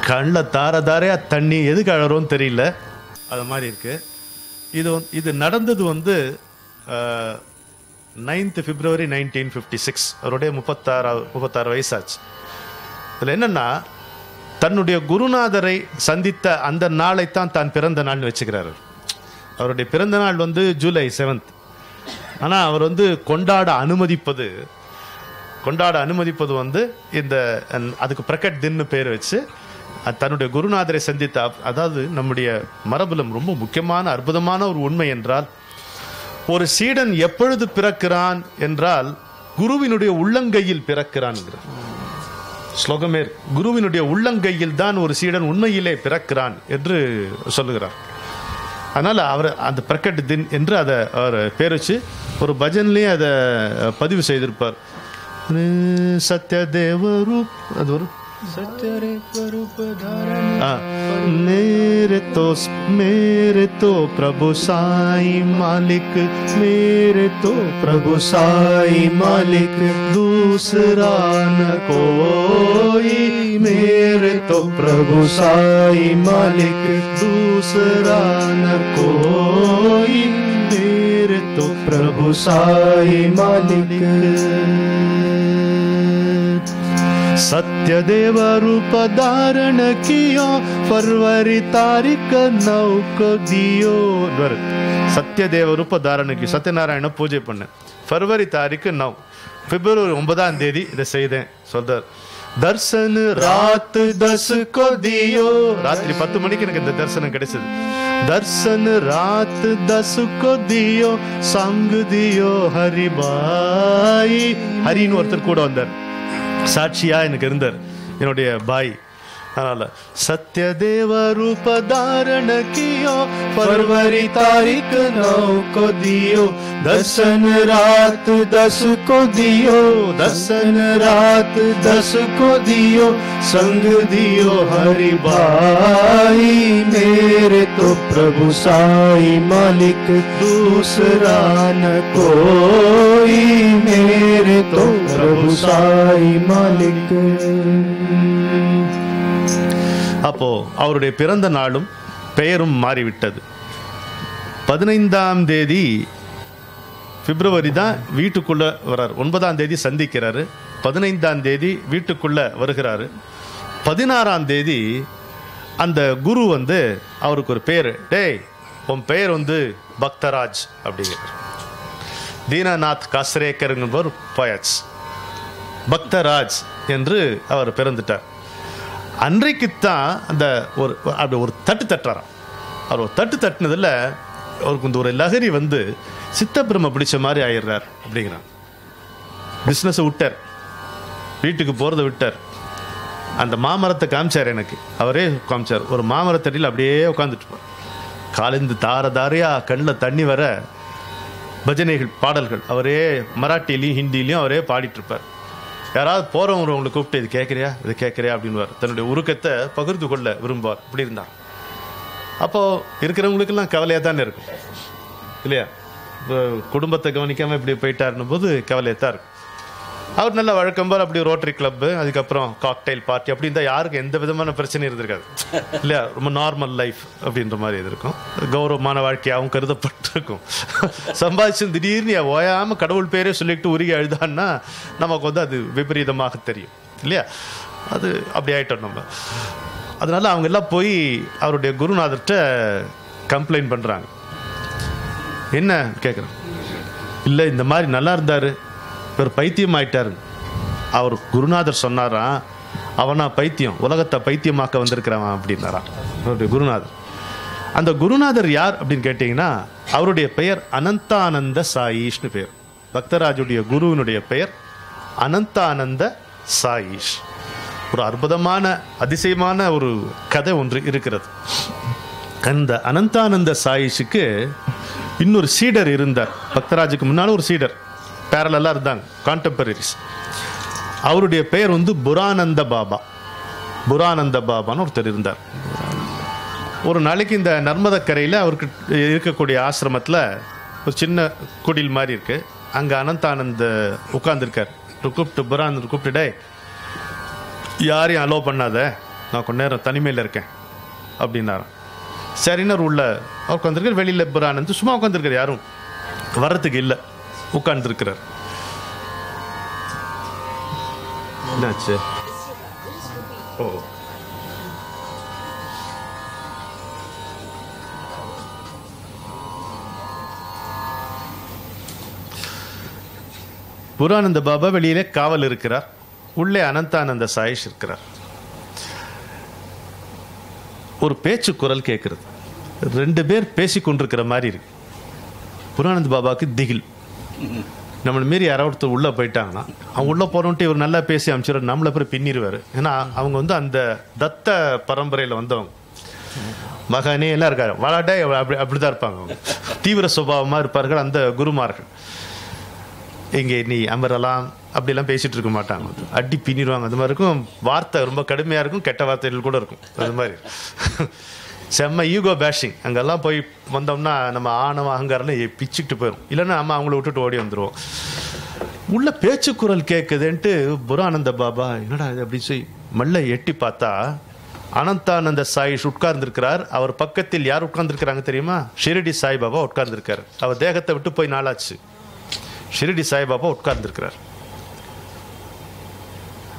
கண்ணில் தாரையா தண்ணி, எதுக்கு அழறோன்னு தெரியல, அது மாதிரி இருக்கு. இது நடந்தது வந்து 9th February 1956. அவருடைய 36 வயசாச்சு. இதில் என்னன்னா, தன்னுடைய குருநாதரை சந்தித்த அந்த நாளைத்தான் தான் பிறந்த நாள்னு வச்சுக்கிறாரு. அவருடைய பிறந்த நாள் வந்து July 7th. ஆனால் அவர் வந்து கொண்டாட அனுமதிப்பது வந்து இந்த அதுக்கு பிரகட் தின்னு பேர் வச்சு தன்னுடைய குருநாதரை சந்தித்த, அதாவது நம்முடைய மரபுலம் ரொம்ப முக்கியமான அற்புதமான ஒரு உண்மை என்றால், ஒரு சீடன் எப்பொழுது பிறக்கிறான் என்றால் குருவினுடைய உள்ளங்கையில் பிறக்கிறான். ஸ்லோகமே குருவினுடைய உள்ளங்கையில் தான் ஒரு சீடன் உண்மையிலே பிறக்கிறான் என்று சொல்லுகிறார். அதனால அவர் அந்த பிரகட் தின் என்று அதை அவர் பேர் வச்சு ஒரு பஜன்லேயே அதை பதிவு செய்திருப்பார். சத்யதேவ ரூப், அது ஒரு मेरे तो प्रभु साई मालिक, मेरे तो प्रभु साई मालिक, दूसरा न कोई, मेरे तो प्रभु साई मालिक, दूसरा न कोई, मेरे तो प्रभु साई मालिक। सत्यदेव रूप धारण कियो, फरवरी तारीख 9 को दियो। सत्यदेव रूप धारण की सत्यनारायण பூஜை பண்ண फरवरी तारीख 9 பிப்ரவரி 9ஆம் தேதி இதை செய்தேன் சொல்றார். दर्शन रात 10 को दियो, ராத்திரி 10 மணிக்கு எனக்கு இந்த தரிசனம் கிடைச்சது. दर्शन रात 10 को दियो, संग दियो हरि भाई, ஹரின்னு ஒருத்தர் கூட வந்தார், சாட்சியா எனக்கு இருந்தார், என்னுடைய பாய். அதனால सत्यदेव रूप धारण कियो, फरवरी तारीख 9 को दियो, दर्शन रात 10 को दियो, दर्शन रात 10 को दियो, संग दियो हरि भाई, मेरे तो प्रभु साई मालिक, दूसरा न कोई, मेरे तो प्रभु साई मालिक. அப்போ அவருடைய பிறந்த நாளும் பெயரும் மாறிவிட்டது. 15ஆம் தேதி பிப்ரவரி தான் வீட்டுக்குள்ள வர்றார். 9ஆம் தேதி சந்திக்கிறாரு, 15ஆம் தேதி வீட்டுக்குள்ள வருகிறாரு. 16ஆம் தேதி அந்த குரு வந்து அவருக்கு ஒரு பேர், டேய் உன் பெயர் வந்து பக்தராஜ் அப்படிங்கிறார். தீனநாத் காஸ்ரேக்கருங்கிற போயாச்சு, பக்தராஜ் என்று அவர் பிறந்துட்டார். அன்றைக்குத்தான் அந்த ஒரு தட்டு தட்டுறாராம். அவர் ஒரு தட்டு தட்டுனதில் அவருக்கு இந்த ஒரு லகரி வந்து சித்தப்பிரம பிடிச்ச மாதிரி ஆயிடுறார் அப்படிங்கிறான். பிஸ்னஸை விட்டார், வீட்டுக்கு போகிறத விட்டார். அந்த மாமரத்தை காமிச்சார், எனக்கு அவரே காமிச்சார். ஒரு மாமரத்தடியில் அப்படியே உட்காந்துட்டு காலேந்து தார தாரையாக கண்ணில் தண்ணி வர பஜனைகள் பாடல்கள் அவரே மராட்டிலையும் ஹிந்திலையும் அவரே பாடிட்டுருப்பார். யாராவது போகிறவங்களை கூப்பிட்டு இது கேட்குறியா இது கேட்குறியா அப்படின்வார். தன்னுடைய உருக்கத்தை பகிர்ந்து கொள்ள விரும்புவார். இப்படி இருந்தார். அப்போது இருக்கிறவங்களுக்கெல்லாம் கவலையாக தானே இருக்கும் இல்லையா? இப்போ குடும்பத்தை கவனிக்காமல் இப்படி போயிட்டாருன்னும் போது கவலையாக தான் இருக்கும். அவர் நல்ல வழக்கம் போல் அப்படி ரோட்டரி கிளப்பு, அதுக்கப்புறம் காக்டைல் பார்ட்டி அப்படி இருந்தால் யாருக்கும் எந்த விதமான பிரச்சனையும் இருந்திருக்காது இல்லையா? ரொம்ப நார்மல் லைஃப் அப்படின்ற மாதிரி இது இருக்கும். கௌரவமான வாழ்க்கையாகவும் கருதப்பட்டிருக்கும். சம்பாதிச்சு திடீர்னு ஓயாமல் கடவுள் பேரே சொல்லிட்டு உருகி அழுதான்னா நமக்கு வந்து அது விபரீதமாக தெரியும் இல்லையா? அது அப்படி ஆகிட்டோம் நம்ம. அதனால அவங்க எல்லாம் போய் அவருடைய குருநாதர்கிட்ட கம்ப்ளைண்ட் பண்ணுறாங்க. என்ன கேட்குறேன், இல்லை இந்த மாதிரி நல்லா இருந்தார், இவர் பைத்தியம் ஆயிட்டாரு. அவர் குருநாதர் சொன்னாராம், அவனா பைத்தியம், உலகத்தை பைத்தியமாக்க வந்திருக்கிறவன் அப்படின்னாராம் அவருடைய குருநாதர். அந்த குருநாதர் யார் அப்படின்னு கேட்டீங்கன்னா அவருடைய பெயர் அனந்தானந்த சாயீஷ்னு பேர். பக்தராஜுடைய குருவினுடைய பெயர் அனந்தானந்த சாயீஷ். ஒரு அற்புதமான அதிசயமான ஒரு கதை ஒன்று இருக்கிறது. அந்த அனந்தானந்த சாயீஷுக்கு இன்னொரு சீடர் இருந்தார். பக்தராஜுக்கு முன்னால் ஒரு சீடர் பேரலெல்லாம் இருந்தாங்க, கான்டெம்பரரிஸ். அவருடைய பெயர் வந்து புரானந்த பாபா. புரானந்த பாபான்னு ஒருத்தர் இருந்தார். ஒரு நாளைக்கு இந்த நர்மதக்கரையில் அவருக்கு இருக்கக்கூடிய ஆசிரமத்தில் ஒரு சின்ன குடில் மாதிரி இருக்கு. அங்கே அனந்தானந்த உட்கார்ந்துருக்கார். கூப்பிட்டு புரானந்த கூப்பிட்டுடே, யாரையும் அலோவ் பண்ணாத, நான் கொஞ்ச நேரம் தனிமையில் இருக்கேன் அப்படின்னாராம். சரின்னு உள்ள உட்காந்துருக்கார். வெளியில் புரானந்த் சும்மா உட்காந்துருக்கார், யாரும் வர்றதுக்கு இல்லை, உட்கார்ந்துருக்கிறார். என்னாச்சு? ஓ, புரானந்த பாபா வெளியிலே காவல் இருக்கிறார், உள்ளே அனந்தானந்த சாயிஷ் இருக்கிறார். ஒரு பேச்சு குரல் கேட்கிறது. 2 பேர் பேசிக்கொண்டிருக்கிற மாதிரி இருக்கு. புரானந்த பாபாவுக்கு திகில். நம்மளை மீறி யாராவது உள்ளே போயிட்டாங்கன்னா அவங்க உள்ளே போகிறோன்ட்டு இவர் நல்லா பேசி அமைச்சிடுவார், நம்மளை அப்புறம் பின்னிடுவார். ஏன்னா அவங்க வந்து அந்த தத்த பரம்பரையில் வந்தவங்க. மகனே எல்லாம் இருக்காரு, வாழாட்டே அப்படிதான் இருப்பாங்க. அவங்க தீவிர சுபாவமாக இருப்பார்கள் அந்த குருமார்கள். இங்கே நீ அமரலாம் அப்படிலாம் பேசிகிட்டு இருக்க மாட்டாங்க. அடி பின்னிடுவாங்க. அது மாதிரி இருக்கும். வார்த்தை ரொம்ப கடுமையாக இருக்கும், கெட்ட வார்த்தைகள் கூட இருக்கும். அது மாதிரி செம்ம ஈகோ பேஷிங். அங்கெல்லாம் போய் வந்தோம்னா நம்ம ஆணவ அகங்காரம் பிச்சுக்கிட்டு போயிடும். இல்லைன்னா நம்ம அவங்கள விட்டுட்டு ஓடி வந்துடுவோம். உள்ள பேச்சு குரல் கேட்குதுன்ட்டு புரானந்த பாபா என்னடா இது அப்படி சொல்லி மல்ல எட்டி பார்த்தா அனந்தானந்த சாய் உட்கார்ந்துருக்கிறார். அவர் பக்கத்தில் யார் உட்கார்ந்துருக்கிறாங்க தெரியுமா? ஷிரடி சாய்பாபா உட்கார்ந்துருக்காரு. அவர் தேகத்தை விட்டு போய் நாளாச்சு. ஷிரடி சாய்பாபா உட்கார்ந்துருக்கிறார்.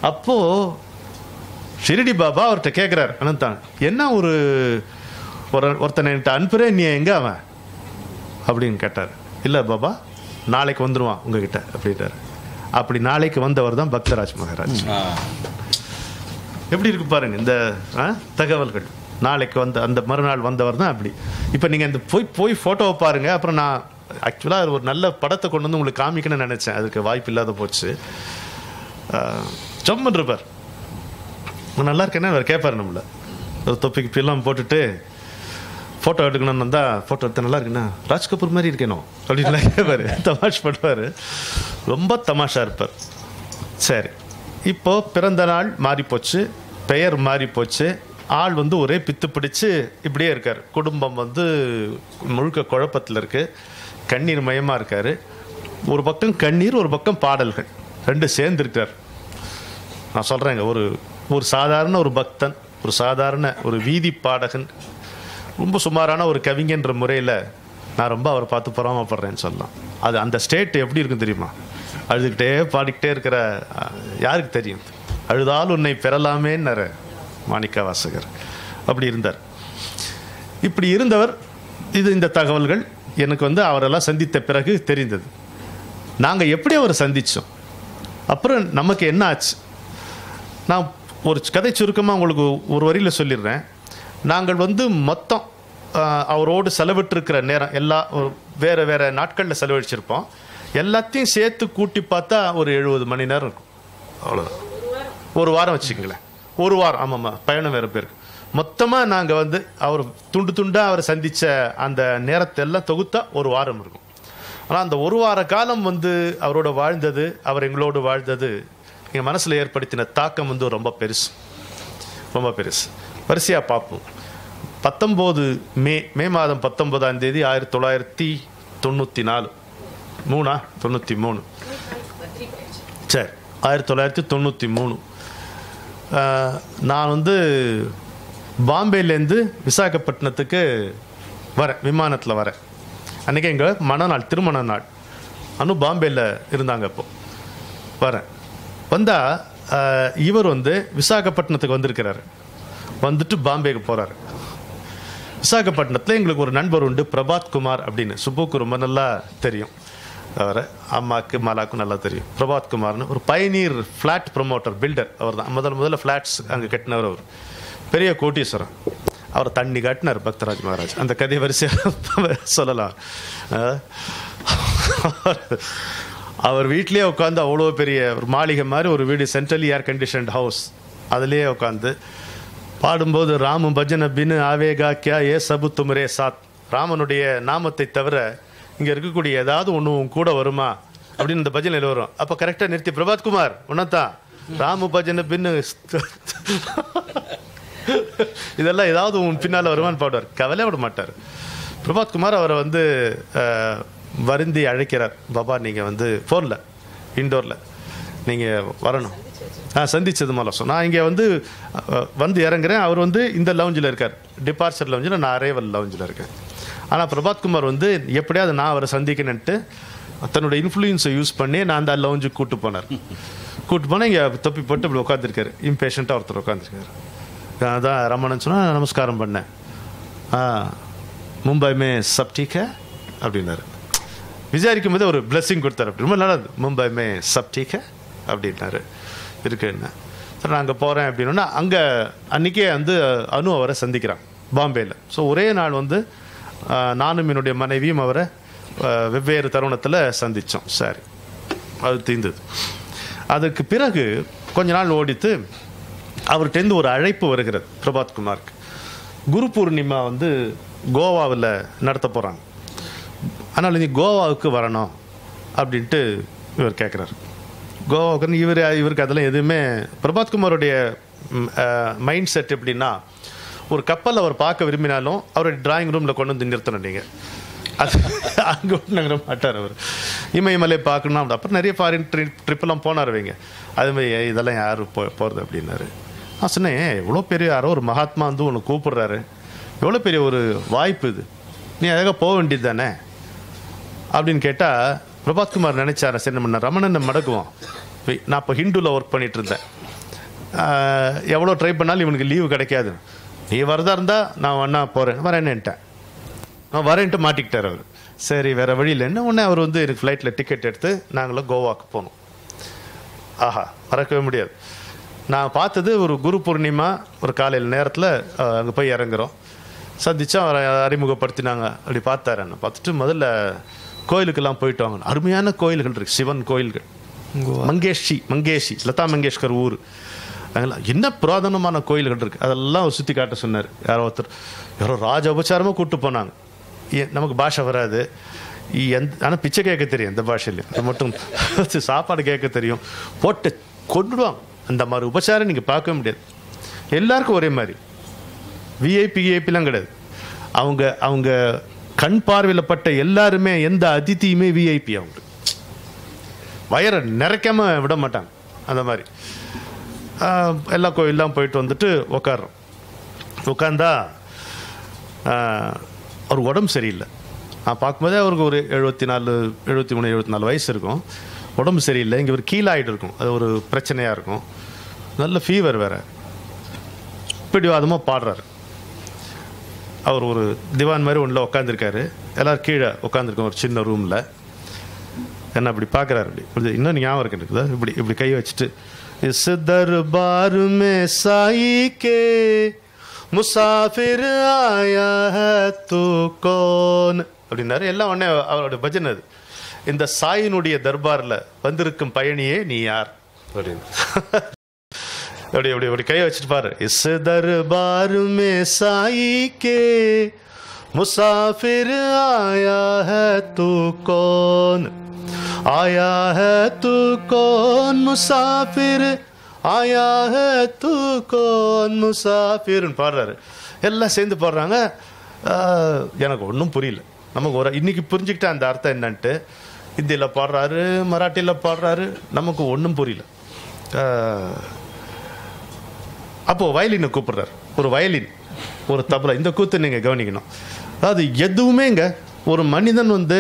அப்போ ஷிரடி பாபா அவர்கிட்ட கேட்கிறார், அனந்தான் என்ன ஒருத்தனை அனுப்புறே, நீ எங்க அவன் அப்படின்னு கேட்டார். இல்லை பாபா, நாளைக்கு வந்துடுவான் உங்ககிட்ட அப்படின்ட்டார். அப்படி நாளைக்கு வந்தவர் தான் பக்தராஜ் மகாராஜ். எப்படி இருக்கு பாருங்க இந்த தகவல்கள். நாளைக்கு வந்த அந்த மறுநாள் வந்தவர் தான் அப்படி. இப்போ நீங்கள் இந்த போய் ஃபோட்டோவை பாருங்க. அப்புறம் நான் ஆக்சுவலாக ஒரு நல்ல படத்தை கொண்டு வந்து உங்களுக்கு காமிக்கணும்னு நினச்சேன். அதுக்கு வாய்ப்பு இல்லாத போச்சு. ஜம்மன் இருப்பார். நல்லா இருக்கேன்னா அவர் கேட்பார் நம்மள. ஒரு தொப்பிக்கு பில்லாம் போட்டுட்டு ஃபோட்டோ எடுக்கணும்னு வந்தால் ஃபோட்டோ எடுத்து நல்லா இருக்குண்ணா, ராஜ் கபூர் மாதிரி இருக்கணும் அப்படின்லாம் கேட்பார். தமாஷ் பண்ணுவார். ரொம்ப தமாஷா இருப்பார். சரி, இப்போது பிறந்த நாள் மாறிப்போச்சு, பெயர் மாறிப்போச்சு, ஆள் ஒரே பித்து பிடிச்சு இப்படியே இருக்கார். குடும்பம் முழுக்க குழப்பத்தில் இருக்குது. கண்ணீர் மயமாக இருக்கார். ஒரு பக்கம் கண்ணீர், ஒரு பக்கம் பாடல்கள், ரெண்டு சேர்ந்துருக்கார். நான் சொல்கிறேங்க, ஒரு சாதாரண ஒரு பக்தன், ஒரு சாதாரண ஒரு வீதி பாடகன், ரொம்ப சுமாரான ஒரு கவிஞன்ற முறையில் நான் ரொம்ப அவரை பார்த்து பொறாமப்படுறேன்னு சொல்லலாம். அது அந்த ஸ்டேட் எப்படி இருக்கும் தெரியுமா? அழுதுகிட்டே பாடிக்கிட்டே இருக்கிற, யாருக்கு தெரியும்? அழுதால் உன்னை பெறலாமேன்னு மாணிக்க வாசகர் அப்படி இருந்தார். இப்படி இருந்தவர். இந்த தகவல்கள் எனக்கு அவரெல்லாம் சந்தித்த பிறகு தெரிந்தது. நாங்கள் எப்படி அவரை சந்தித்தோம், அப்புறம் நமக்கு என்ன ஆச்சு. நான் ஒரு கதை சுருக்கமாக உங்களுக்கு ஒரு வரியில் சொல்லிடுறேன். நாங்கள் மொத்தம் அவரோடு செலவிட்டிருக்கிற நேரம் எல்லாம் வேறு வேறு நாட்களில் செலவழிச்சிருப்போம். எல்லாத்தையும் சேர்த்து கூட்டி பார்த்தா ஒரு 70 மணி நேரம் இருக்கும். அவ்வளோதான். ஒரு வாரம் வச்சுக்கங்களேன். ஒரு வாரம். ஆமாம்மா, பயணம் வேறு பேருக்கு. மொத்தமாக நாங்கள் அவர் துண்டு துண்டாக அவரை சந்தித்த அந்த நேரத்தை எல்லாம் தொகுத்தா ஒரு வாரம் இருக்கும். ஆனால் அந்த ஒரு வார காலம் அவரோட வாழ்ந்தது, அவர் எங்களோடு வாழ்ந்தது எங்கள் மனசில் ஏற்படுத்தின தாக்கம் ரொம்ப பெருசு, ரொம்ப பெருசு. வரிசையாக பார்ப்போம். 19 மே மாதம் 19ஆம் தேதி 1994 93 சரி 1993 நான் பாம்பேலேருந்து விசாகப்பட்டினத்துக்கு வரேன், விமானத்தில் வரேன். அன்றைக்கி எங்கள் மணநாள், திருமண நாள். பாம்பேயில் இருந்தாங்க. அப்போ வரேன். வந்தால் இவர் விசாகப்பட்டினத்துக்கு வந்திருக்கிறாரு. வந்துட்டு பாம்பேக்கு போகிறாரு. விசாகப்பட்டினத்தில் எங்களுக்கு ஒரு நண்பர் உண்டு, பிரபாத் குமார் அப்படின்னு. சுப்புக்கு ரொம்ப நல்லா தெரியும். அவரை அம்மாவுக்கு மாலாவுக்கும் நல்லா தெரியும். பிரபாத் குமார்னு ஒரு பயனீர் ஃப்ளாட் ப்ரொமோட்டர், பில்டர். அவர் தான் முதல்ல ஃப்ளாட்ஸ் அங்கே கட்டினவர். அவர் பெரிய கோட்டீஸ்வரன். அவரை தண்ணி காட்டினார் பக்தராஜ் மகாராஜ். அந்த கதை வரிசையாக சொல்லலாம். அவர் வீட்லேயே உட்காந்து அவ்வளோ பெரிய ஒரு மாளிகை மாதிரி ஒரு வீடு, சென்ட்ரலி ஏர் கண்டிஷன்ட் ஹவுஸ், அதுலேயே உட்காந்து பாடும்போது ராமு பஜன் பின்னு ஆவேகா கியா ஏ சபு துமரே சாத், ராமனுடைய நாமத்தை தவிர இங்கே இருக்கக்கூடிய ஏதாவது ஒன்று கூட வருமா அப்படின்னு இந்த பஜனில் வரும். அப்போ கரெக்டாக நிறுத்தி, பிரபாத் குமார் உன்னதான் ராமு பஜன் பின்னு இதெல்லாம் ஏதாவது உன் பின்னால் வருமானு பாடுவார். கவலை விட மாட்டார். பிரபாத் குமார் அவரை வருந்தி அழைக்கிறார். பாபா நீங்கள் ஃபோனில் இண்டோரில் நீங்கள் வரணும். சந்திச்சது மூலம் நான் இங்கே இறங்குறேன். அவர் இந்த லவுஞ்சில் இருக்கார், டிபார்ச்சர் லவுஞ்சில். நான் அரைவல் லவுஞ்சில் இருக்கேன். ஆனால் பிரபாத் குமார் எப்படியாவது நான் அவரை சந்திக்கணுன்ட்டு தன்னோட இன்ஃப்ளூயன்ஸை யூஸ் பண்ணி நான் அந்த லவுஞ்சுக்கு கூப்பிட்டு போனார். கூப்பிட்டு போனால் இங்கே தொப்பி போட்டு இப்படி உட்காந்துருக்காரு. இம்பேஷண்ட்டாக ஒருத்தர் உட்காந்துருக்காரு. அதான் ரமணன் சொன்னால் நமஸ்காரம் பண்ணேன். மும்பைமே சப் டீக் ஹை அப்படின்னாரு. விசாரிக்கும் போது ஒரு பிளெஸிங் கொடுத்தாரு. அப்படி ரொம்ப நல்லது. மும்பைமே சப் டீக் ஹை அப்படின்னாரு. இருக்குன்னு சரி நான் அங்கே போகிறேன் அப்படின்னா அங்கே அன்றைக்கே அனு அவரை சந்திக்கிறான் பாம்பேயில். ஸோ ஒரே நாள் நானும் என்னுடைய மனைவியும் அவரை வெவ்வேறு தருணத்தில் சந்தித்தோம். சரி, அது தீர்ந்தது. அதுக்கு பிறகு கொஞ்ச நாள் ஓடித்து அவர்கிட்டேருந்து ஒரு அழைப்பு வருகிறது பிரபாத் குமாருக்கு. குரு பூர்ணிமா கோவாவில் நடத்த போகிறாங்க. ஆனால் நீ கோவாவுக்கு வரணும் அப்படின்ட்டு இவர் கேட்குறாரு. கோவாவுக்கு இவருக்கு அதெல்லாம் எதுவுமே. பிரபாத்குமாரோடைய மைண்ட் செட் எப்படின்னா, ஒரு கப்பல் அவர் பார்க்க விரும்பினாலும் அவருடைய டிராயிங் ரூமில் கொண்டு வந்து நிறுத்தணும் நீங்கள். அது அங்கே நகர மாட்டார் அவர். இமயமலை பார்க்கணும். அப்புறம் நிறைய ஃபாரின் ட்ரிப்பெல்லாம் போனார் வைங்க. அதுமாதிரி இதெல்லாம் யார் போகிறது அப்படின்னாரு. நான் சொன்னேன், எவ்வளோ பெரிய யாரோ ஒரு மகாத்மா வந்து ஒன்று கூப்பிடுறாரு, எவ்வளோ பெரிய ஒரு வாய்ப்பு இது, நீ அழகாக போக வேண்டியது தானே அப்படின்னு கேட்டால், பிரபாத்குமார் நினைச்சார, சரி நம்ம ரமணனை மடக்குவோம். நான் இப்போ ஹிந்துவில் ஒர்க் பண்ணிட்டு இருந்தேன், எவ்வளோ ட்ரை பண்ணாலும் இவனுக்கு லீவு கிடைக்காது, நீ வரதா இருந்தால் நான் ஒன்றா போகிறேன், வரேன்னுட்டேன். நான் வரேன்ட்டு மாட்டிக்கிட்டார் அவர். சரி வேறு வழியில் என்ன ஒன்று, அவர் வந்து எனக்கு ஃப்ளைட்டில் டிக்கெட் எடுத்து நாங்களும் கோவாவுக்கு போனோம். ஆஹா, மறக்கவே முடியாது. நான் பார்த்தது ஒரு குரு பூர்ணிமா ஒரு காலையில் நேரத்தில் அங்கே போய் இறங்குறோம். சந்திச்சா அவரை அறிமுகப்படுத்தினாங்க. அப்படி பார்த்தாரு. என்ன பார்த்துட்டு முதல்ல கோயிலுக்கெல்லாம் போயிட்டு வாங்க. அருமையான கோயில்கள் இருக்குது, சிவன் கோயில்கள். மங்கேஷி லதா மங்கேஷ்கர் ஊர். அதெல்லாம் என்ன புராதனமான கோயில்கள் இருக்குது, அதெல்லாம் ஒரு சுற்றி காட்ட சொன்னார். யாரோ ராஜ உபச்சாரமாக கூப்பிட்டு போனாங்க. நமக்கு பாஷை வராது, ஆனால் பிச்சை கேட்க தெரியும் எந்த பாஷையிலையும், அது மட்டும் சாப்பாடு கேட்க தெரியும். போட்டு கொண்டுடுவாங்க. அந்த மாதிரி உபச்சாரம் நீங்கள் பார்க்கவே முடியாது. எல்லாருக்கும் ஒரே மாதிரி, விஐபிலாம் கிடையாது. அவங்க கண் பார்வையில் பட்ட எல்லாருமே, எந்த அதிதியுமே விஐபி. அவங்க வயரை நிறைக்காம விட மாட்டாங்க. அந்த மாதிரி எல்லா கோயிலெலாம் போயிட்டு வந்துட்டு உட்காடுறோம். உட்காந்தா அவர் உடம்பு சரியில்லை. நான் பார்க்கும்போதே அவருக்கு ஒரு 73-74 வயசு இருக்கும். உடம்பு சரியில்லை. இங்கே ஒரு கீழாயிட்டு இருக்கும், அது ஒரு பிரச்சனையாக இருக்கும். நல்ல ஃபீவர் வேறு. பிடிவாதமாக பாடுறாரு. அவர் ஒரு திவான் மாதிரி ஒன்றில் உட்காந்துருக்காரு. எல்லோரும் கீழே உட்காந்துருக்கோம் ஒரு சின்ன ரூமில். என்ன அப்படி பார்க்குறாரு. அப்படி இன்னும் ஞாபகம் இருக்குதா, இப்படி கை வச்சுட்டு, is Darbar May Sai K Musafir ஆயா ஹை தூ கோன் அப்படின்னாரு. எல்லாம் உடனே அவருடைய பஜன் அது. இந்த சாயினுடைய தர்பாரில் வந்திருக்கும் பயணியே நீ யார் அப்படின்னு. அப்படி கை வச்சுட்டு பாரு. Is Darbar May Sai K Musafir ஆயா ஹை தூ கோன், ஆயா ஹை தூ கோன் முசாஃபிர், ஆயா ஹை தூ கோன் முசாஃபிர்னு பாடுறாரு. எல்லாம் சேர்ந்து பாடுறாங்க. எனக்கு ஒன்றும் புரியல. நமக்கு இன்னைக்கு புரிஞ்சுக்கிட்ட அந்த அர்த்தம் என்னன்ட்டு. ஹிந்தியில் பாடுறாரு, மராட்டியில் பாடுறாரு, நமக்கு ஒன்றும் புரியல. அப்போது வயலினை கூப்பிடுறாரு. ஒரு வயலின், ஒரு தபலா. இந்த கூத்து நீங்கள் கவனிக்கணும். அதாவது எதுவுமேங்க ஒரு மனிதன் வந்து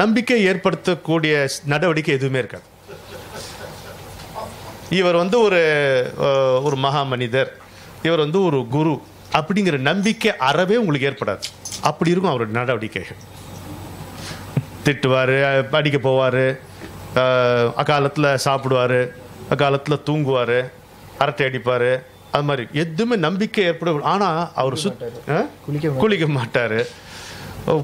நம்பிக்கை ஏற்படுத்தக்கூடிய நடவடிக்கை எதுவுமே இருக்காது. இவர் வந்து ஒரு மகா மனிதர், இவர் வந்து ஒரு குரு அப்படிங்கிற நம்பிக்கை அறவே உங்களுக்கு ஏற்படாது. அப்படி இருக்கும் அவருடைய நடவடிக்கைகள். திட்டுவார், அடிக்க போவார், அக்காலத்தில் சாப்பிடுவார், அக்காலத்தில் தூங்குவார், அரட்டை அடிப்பார். அது மாதிரி எதுவுமே நம்பிக்கை ஏற்படும். ஆனால் அவர் குளிக்க மாட்டார்.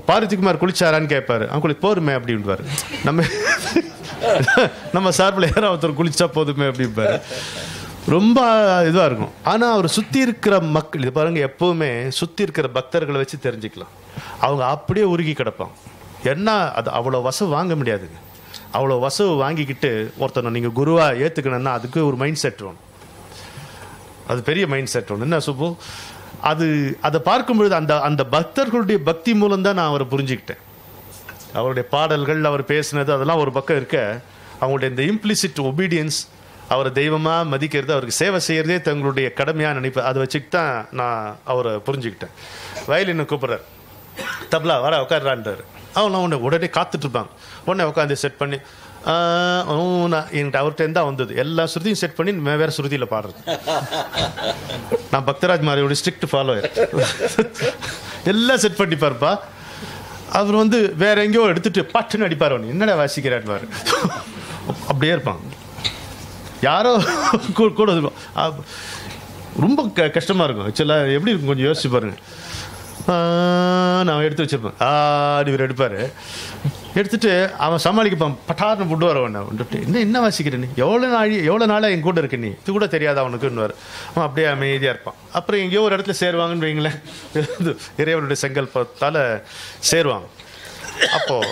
பாரதிக்குமார் குளிச்சாரான்னு கேட்பாரு. அவங்களுக்கு போருமே அப்படின்பாரு. நம்ம சார்பில் யாராவது ஒருத்தர் குளிச்சா போதுமே அப்படின்பாரு. ரொம்ப இதுவாக இருக்கும். ஆனால் அவர் சுற்றி இருக்கிற மக்கள், இது பாருங்க, எப்பவுமே சுற்றி இருக்கிற பக்தர்களை வச்சு தெரிஞ்சுக்கலாம். அவங்க அப்படியே உருகி கிடப்பாங்க. என்ன அது அவ்வளோ வசவு வாங்க முடியாதுங்க. அவ்வளோ வசவு வாங்கிக்கிட்டு ஒருத்தனை நீங்கள் குருவாக ஏற்றுக்கணும்னா அதுக்கு ஒரு மைண்ட் செட் வேணும். அது பெரிய மைண்ட் செட் வேணும். என்ன சுப்பு, அதை பார்க்கும் பொழுது அந்த பக்தர்களுடைய பக்தி மூலம்தான் நான் அவரை புரிஞ்சுக்கிட்டேன். அவருடைய பாடல்கள், அவர் பேசினது, அதெல்லாம் ஒரு பக்கம் இருக்க, அவங்களுடைய இந்த இம்ப்ளிசிட் ஒபீடியன்ஸ், அவரை தெய்வமாக மதிக்கிறது, அவருக்கு சேவை செய்கிறதே தங்களுடைய கடமையாக நினைப்பேன். அதை வச்சுக்கிட்டு தான் நான் அவரை புரிஞ்சுக்கிட்டேன். வயலின்னு கூப்பிட்றாரு, தபலா வர உட்காடுறான்றாரு. அவன் உடனே காத்துட்டு இருப்பாங்க. உடனே உட்காந்து செட் பண்ணி என்கிட்ட அவர்கிட்ட தான் வந்தது. எல்லா ஸ்ருதியும் செட் பண்ணி வேற ஸ்ருதியில் பாடுறது. நான் பக்தராஜ் மாதிரியோட ஸ்ட்ரிக்ட் ஃபாலோயர். எல்லாம் செட் பண்ணி பாருப்பா. அவர் வந்து வேற எங்கேயோ எடுத்துட்டு பட்டுன்னு அடிப்பார். என்னடா வாசிக்கிறார் அப்படியே இருப்பாங்க. யாரோ கூட ரொம்ப கஷ்டமா இருக்கும். ஆக்சுவலாக எப்படி இருக்கும் கொஞ்சம் யோசிச்சு பாருங்க. நான் எடுத்து வச்சிருப்பேன். இவர் எடுப்பார். எடுத்துட்டு அவன் சமாளிக்கப்பான். பட்டார்னு போட்டு வரவன் வந்துட்டு, என்ன வாசிக்கிறேன்னு, எவ்வளோ நாளாக என் கூட இருக்கு, நீ இது கூட தெரியாத அவனுக்குன்னு. அவன் அப்படியே அமைதியாக இருப்பான். அப்புறம் எங்கேயோ ஒரு இடத்துல சேருவாங்கன்னு வைங்களேன். இறைவனுடைய செங்கல்பத்தால் சேருவாங்க. அப்போது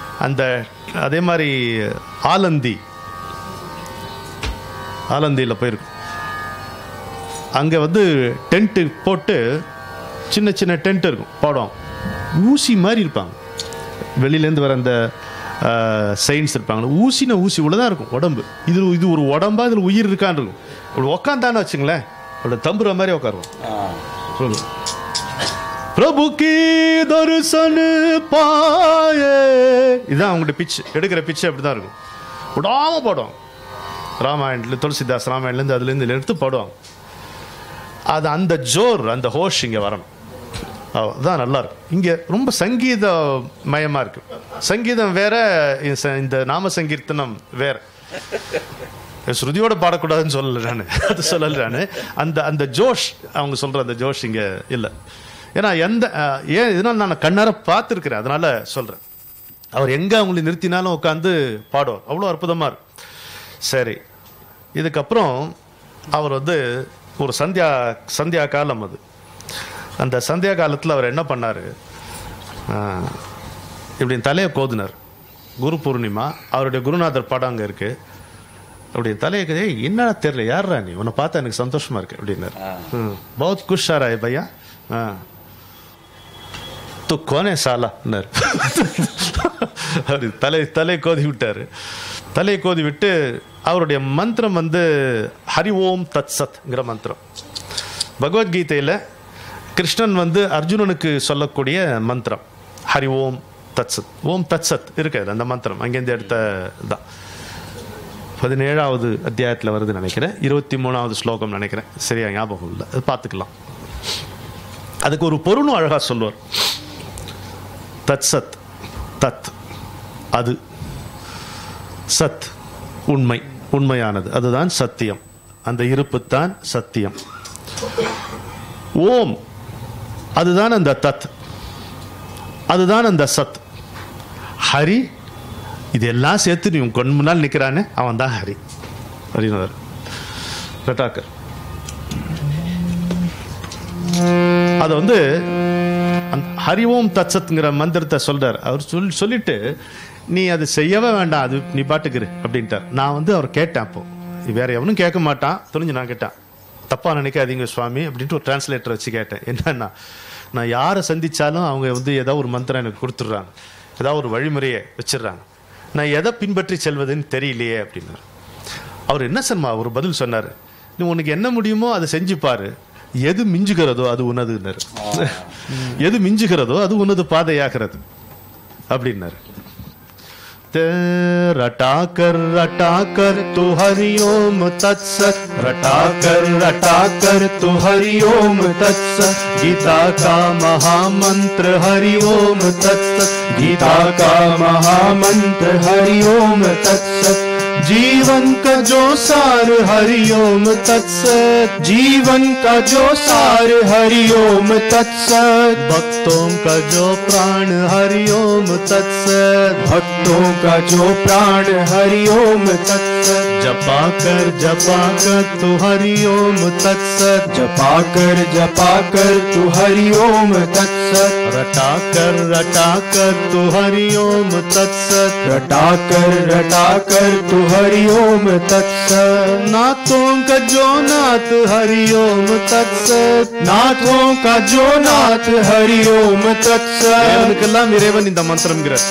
அந்த அதே மாதிரி ஆலந்தியில் போயிருக்கும். அங்கே வந்து டென்ட்டு போட்டு சின்ன சின்ன டென்ட் இருக்கும், பாடுவாங்க. ஊசி மாதிரி இருப்பாங்க, வெளியிலேருந்து வர அந்த சயின்ஸ் இருப்பாங்க. ஊசினா ஊசி உள்ளதான் இருக்கும் உடம்பு. இது ஒரு உடம்பா, இதில் உயிர் இருக்கான்னு இருக்கும். அப்படி உக்காந்தான்னு வச்சுங்களேன், அவளோட தம்புற மாதிரி உட்காருவோம். சொல்லுங்க, பிரபு கி தரிசன பாயே. இதுதான் அவங்களுடைய பிச்சு, எடுக்கிற பிச்சு அப்படிதான் இருக்கும். விடாம பாடுவாங்க. ராமாயணத்துல துளசிதாஸ் ராமாயணலேருந்து அதுலேருந்து எடுத்து பாடுவாங்க. அது அந்த ஜோர், அந்த ஹோஷ் இங்கே வரணும். அதுதான் நல்லா இருக்கும். இங்கே ரொம்ப சங்கீத மயமாக இருக்கு. சங்கீதம் வேற, இந்த நாம சங்கீர்த்தனம் வேற. ஸ்ருதியோட பாடக்கூடாதுன்னு சொல்லலை நான், அது சொல்லலை நான். அந்த ஜோஷ், அவங்க சொல்கிற அந்த ஜோஷ் இங்கே இல்லை. ஏன்னா இதனால் நான் கண்ணார பார்த்துருக்கிறேன், அதனால சொல்கிறேன். அவர் எங்கே அவங்களை நிறுத்தினாலும் உட்காந்து பாடுவார், அவ்வளோ அற்புதமாக இருக்கும். சரி, இதுக்கப்புறம் அவர் வந்து ஒரு சந்தியா காலம். அது அந்த சந்தியா காலத்தில் அவர் என்ன பண்ணார், இப்படி தலையை கோதினார். குரு பூர்ணிமா, அவருடைய குருநாதர் படம் அங்கே இருக்குது. அப்படி தலையை என்ன தெரியல, யாரா நீ, உன்னை பார்த்தா எனக்கு சந்தோஷமா இருக்கு அப்படின்னாரு. பௌத் குஷ் ஆ பையா, து கோனே சாலான்னாரு. அப்படி தலை கோதி விட்டாரு. தலையை கோதி விட்டு அவருடைய மந்திரம் வந்து ஹரி ஓம் தத் சத்ங்கிற மந்திரம். பகவத்கீதையில் கிருஷ்ணன் வந்து அர்ஜுனனுக்கு சொல்லக்கூடிய மந்திரம் ஹரி ஓம் தத் சத். ஓம் தத் சத் இருக்காது அந்த மந்திரம், அங்கேருந்து எடுத்த தான். 17வது அத்தியாயத்தில் வருது நினைக்கிறேன், 23வது ஸ்லோகம் நினைக்கிறேன், சரியா ஞாபகம் இல்லை, அது பார்த்துக்கலாம். அதுக்கு ஒரு பொருளும் அழகாக சொல்லுவார். தத் சத், தத் அது, சத் உண்மை, உண்மையானது, அதுதான் சத்தியம், அந்த இருப்பு தான் சத்தியம். ஓம் அதுதான் அந்த தத், அதுதான் அந்த சத். ஹரி இதெல்லாம் சேர்த்து நீ உன் கண் முன்னால் நிற்கிறானே, அவன் தான் ஹரி அப்படின்னு ரட்டாக்கர். அதை வந்து ஹரி ஓம் தத் சத்ங்கிற மந்திரத்தை சொல்றார். அவர் சொல்லிட்டு நீ அது செய்யவே வேண்டாம், அது நீ பாட்டுக்குரு அப்படின்ட்டார். நான் வந்து அவர் கேட்டேன், அப்போ வேற எவனும் கேட்க மாட்டான் தெரிஞ்சு நான் கேட்டேன். தப்பா நினைக்காதீங்க சுவாமி அப்படின்ட்டு ஒரு டிரான்ஸ்லேட்டர் வச்சு கேட்டேன். என்னன்னா, நான் யாரை சந்திச்சாலும் அவங்க வந்து ஏதாவது ஒரு மந்திரம் எனக்கு கொடுத்துட்றாங்க, ஏதாவது ஒரு வழிமுறையை வச்சிடுறாங்க, நான் எதை பின்பற்றி செல்வதுன்னு தெரியலையே அப்படின்னாரு. அவர் என்ன சர்மா ஒரு பதில் சொன்னார், நீ உனக்கு என்ன முடியுமோ அதை செஞ்சு பாரு, எது மிஞ்சுகிறதோ அது உனதுன்னாரு. எது மிஞ்சுகிறதோ அது உனது பாதையாகிறது அப்படின்னாரு. रटाकर रटाकर तू हरिओम तत्सत, रटाकर तू हरिओम तत्सत, गीता का महामंत्र हरिओम तत्सत, गीता का महामंत्र हरिओम तत्सत, जीवन का जो सार हरिओम तत्सत, जीवन का जो सार हरिओम तत्सत, भक्तों का जो प्राण हरिओम तत्सत, भक्तों का जो प्राण हरिओम तत्सत, जपा कर तू हरिओम तत्सत, जपा कर तू हरिओम तत्सत, रटा कर तू हरिओम तत्सत, रटा कर तू हरिओम तत्सत, नाथों का जो नाथ हरिओम तत्सत, नाथों का जो नाथ हरिओम तत्सत, எனக்கெல்லாம் இறைவன் இந்த மந்திரம்ங்கிறார்.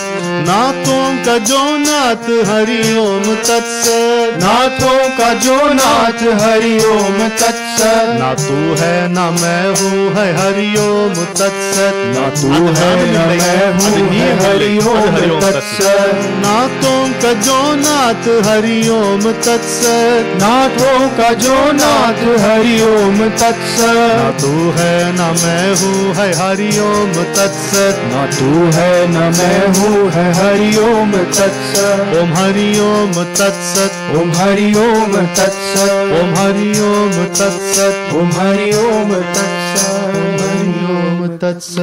नाथों का जो नाथ हरिओम तत्सत, नाथों का जो नाथ हरिओम तत्सत, ना तू है ना मैं हूँ है हरिओम तत्सत, ना तू है ना मैं हूँ है हरिओम तत्सत, नाथों का जो नाथ हरिओम तत्सत, नाथों का जो नाथ हरिओम तत्सत, ना तू है ना मैं हूँ है हरिओम तत्सत, ना तू है ना मैं हूँ है हरिओम तत्सत, ओम हरिओम तत्सत, ओम हरिओम तत्सत, ओम हरिओम तत्सत, ओम हरिओम तत्सत, ओम हरिओम तत्सत।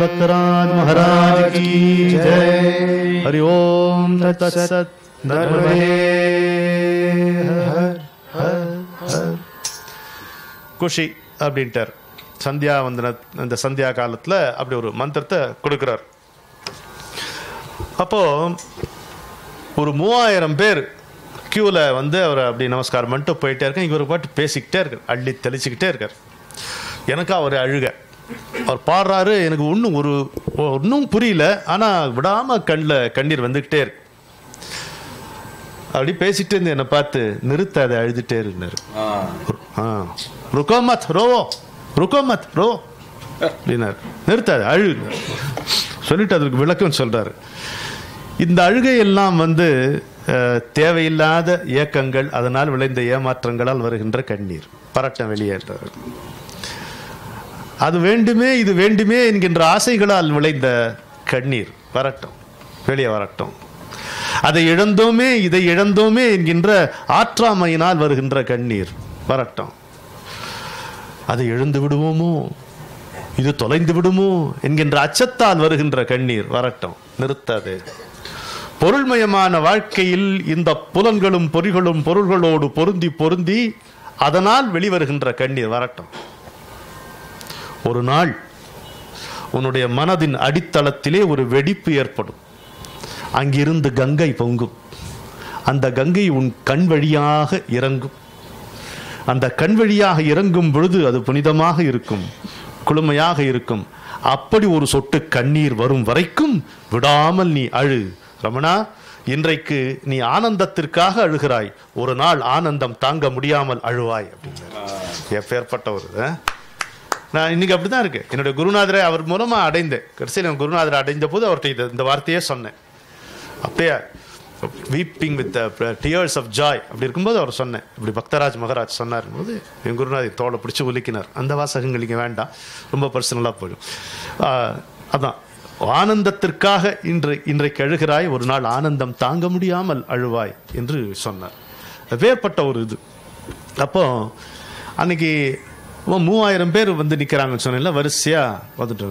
भक्तराज महाराज की जय। हरिओम तत्सत। नर्मदे हर हर हर। குஷி அப்படின்ட்டார். சந்தியா வந்தன அந்த சந்தியா காலத்தில் அப்படி ஒரு மந்திரத்தை கொடுக்குறார். அப்போ ஒரு 3000 பேர் கியூவில் வந்து அவர் அப்படி நமஸ்காரம் பண்ணிட்டு போயிட்டே இருக்கேன். இவர் பாட்டு பேசிக்கிட்டே இருக்கார், அள்ளி தெளிச்சுக்கிட்டே இருக்கார். எனக்கு அவர் அழுக, அவர் பாடுறாரு, எனக்கு ஒன்றும் புரியல, ஆனால் விடாமல் கண்ணீர் வந்துக்கிட்டே இருக்கு. அப்படி பேசிட்டு இருந்து என்னை பார்த்து நிறுத்த, அதை அழுதுட்டே இருந்தார். ருக்கோமத் ரோவோ, ருக்கோமத் ரோ அப்படின்னாரு, நிறுத்தாது அழு சொல்லிட்டு அதுக்கு விளக்கம் சொல்றாரு. இந்த அழுகையெல்லாம் வந்து தேவையில்லாத ஏக்கங்கள், அதனால் விளைந்த ஏமாற்றங்களால் வருகின்ற கண்ணீர், பரட்டம் வெளியேற்றார். அது வேண்டுமே இது வேண்டுமே என்கின்ற ஆசைகளால் விளைந்த கண்ணீர் வரட்டும், வெளியே வரட்டும். அதை இழந்தோமே இதை இழந்தோமே என்கின்ற ஆற்றாமையினால் வருகின்ற கண்ணீர் வரட்டும். அதை இழந்து விடுவோமோ, இது தொலைந்து விடுமோ என்கின்ற அச்சத்தால் வருகின்ற கண்ணீர் வரட்டும், நிறுத்தாது. பொருள்மயமான வாழ்க்கையில் இந்த புலன்களும் பொறிகளும் பொருள்களோடு பொருந்தி பொருந்தி அதனால் வெளிவருகின்ற கண்ணீர் வரட்டும். ஒரு நாள் உன்னுடைய மனதின் அடித்தளத்திலே ஒரு வெடிப்பு ஏற்படும். அங்கிருந்து கங்கை பொங்கும். அந்த கங்கை உன் கண் வழியாக இறங்கும். அந்த கண் வழியாக இறங்கும் பொழுது அது புனிதமாக இருக்கும், குளுமையாக இருக்கும். அப்படி ஒரு சொட்டு கண்ணீர் வரும் வரைக்கும் விடாமல் நீ அழு. ரமணா, இன்றைக்கு நீ ஆனந்தத்திற்காக அழுகிறாய், ஒரு நாள் ஆனந்தம் தாங்க முடியாமல் அழுவாய் அப்படிங்கிற எப்பேற்பட்ட ஒரு நான் இன்னைக்கு அப்படிதான் இருக்கு. என்னுடைய குருநாதரை அவர் மூலமா அடைந்தேன். கடைசியில் என் குருநாதரை அடைந்த போது அவர்கிட்ட இந்த வார்த்தையே சொன்னேன். அப்படியே weeping with tears of joy அப்படி இருக்கும்போது அவர் சொன்னேன். இப்படி பக்தராஜ் மகராஜ் சொன்னார் போது என் குருநாதர் தோலை பிடிச்சி உலுக்கினார். அந்த வாசகங்கள் இங்கே வேண்டாம், ரொம்ப பர்சனலாக போயிடும். அதான் ஆனந்தத்திற்காக இன்றைக்கு அழுகிறாய், ஒரு நாள் ஆனந்தம் தாங்க முடியாமல் அழுவாய் என்று சொன்னார். வேறுபட்ட ஒரு இது. அப்போ அன்னைக்கு 3000 பேர் வந்து நிற்கிறாங்கன்னு சொன்னேன்ல, வரிசையா வந்துட்டு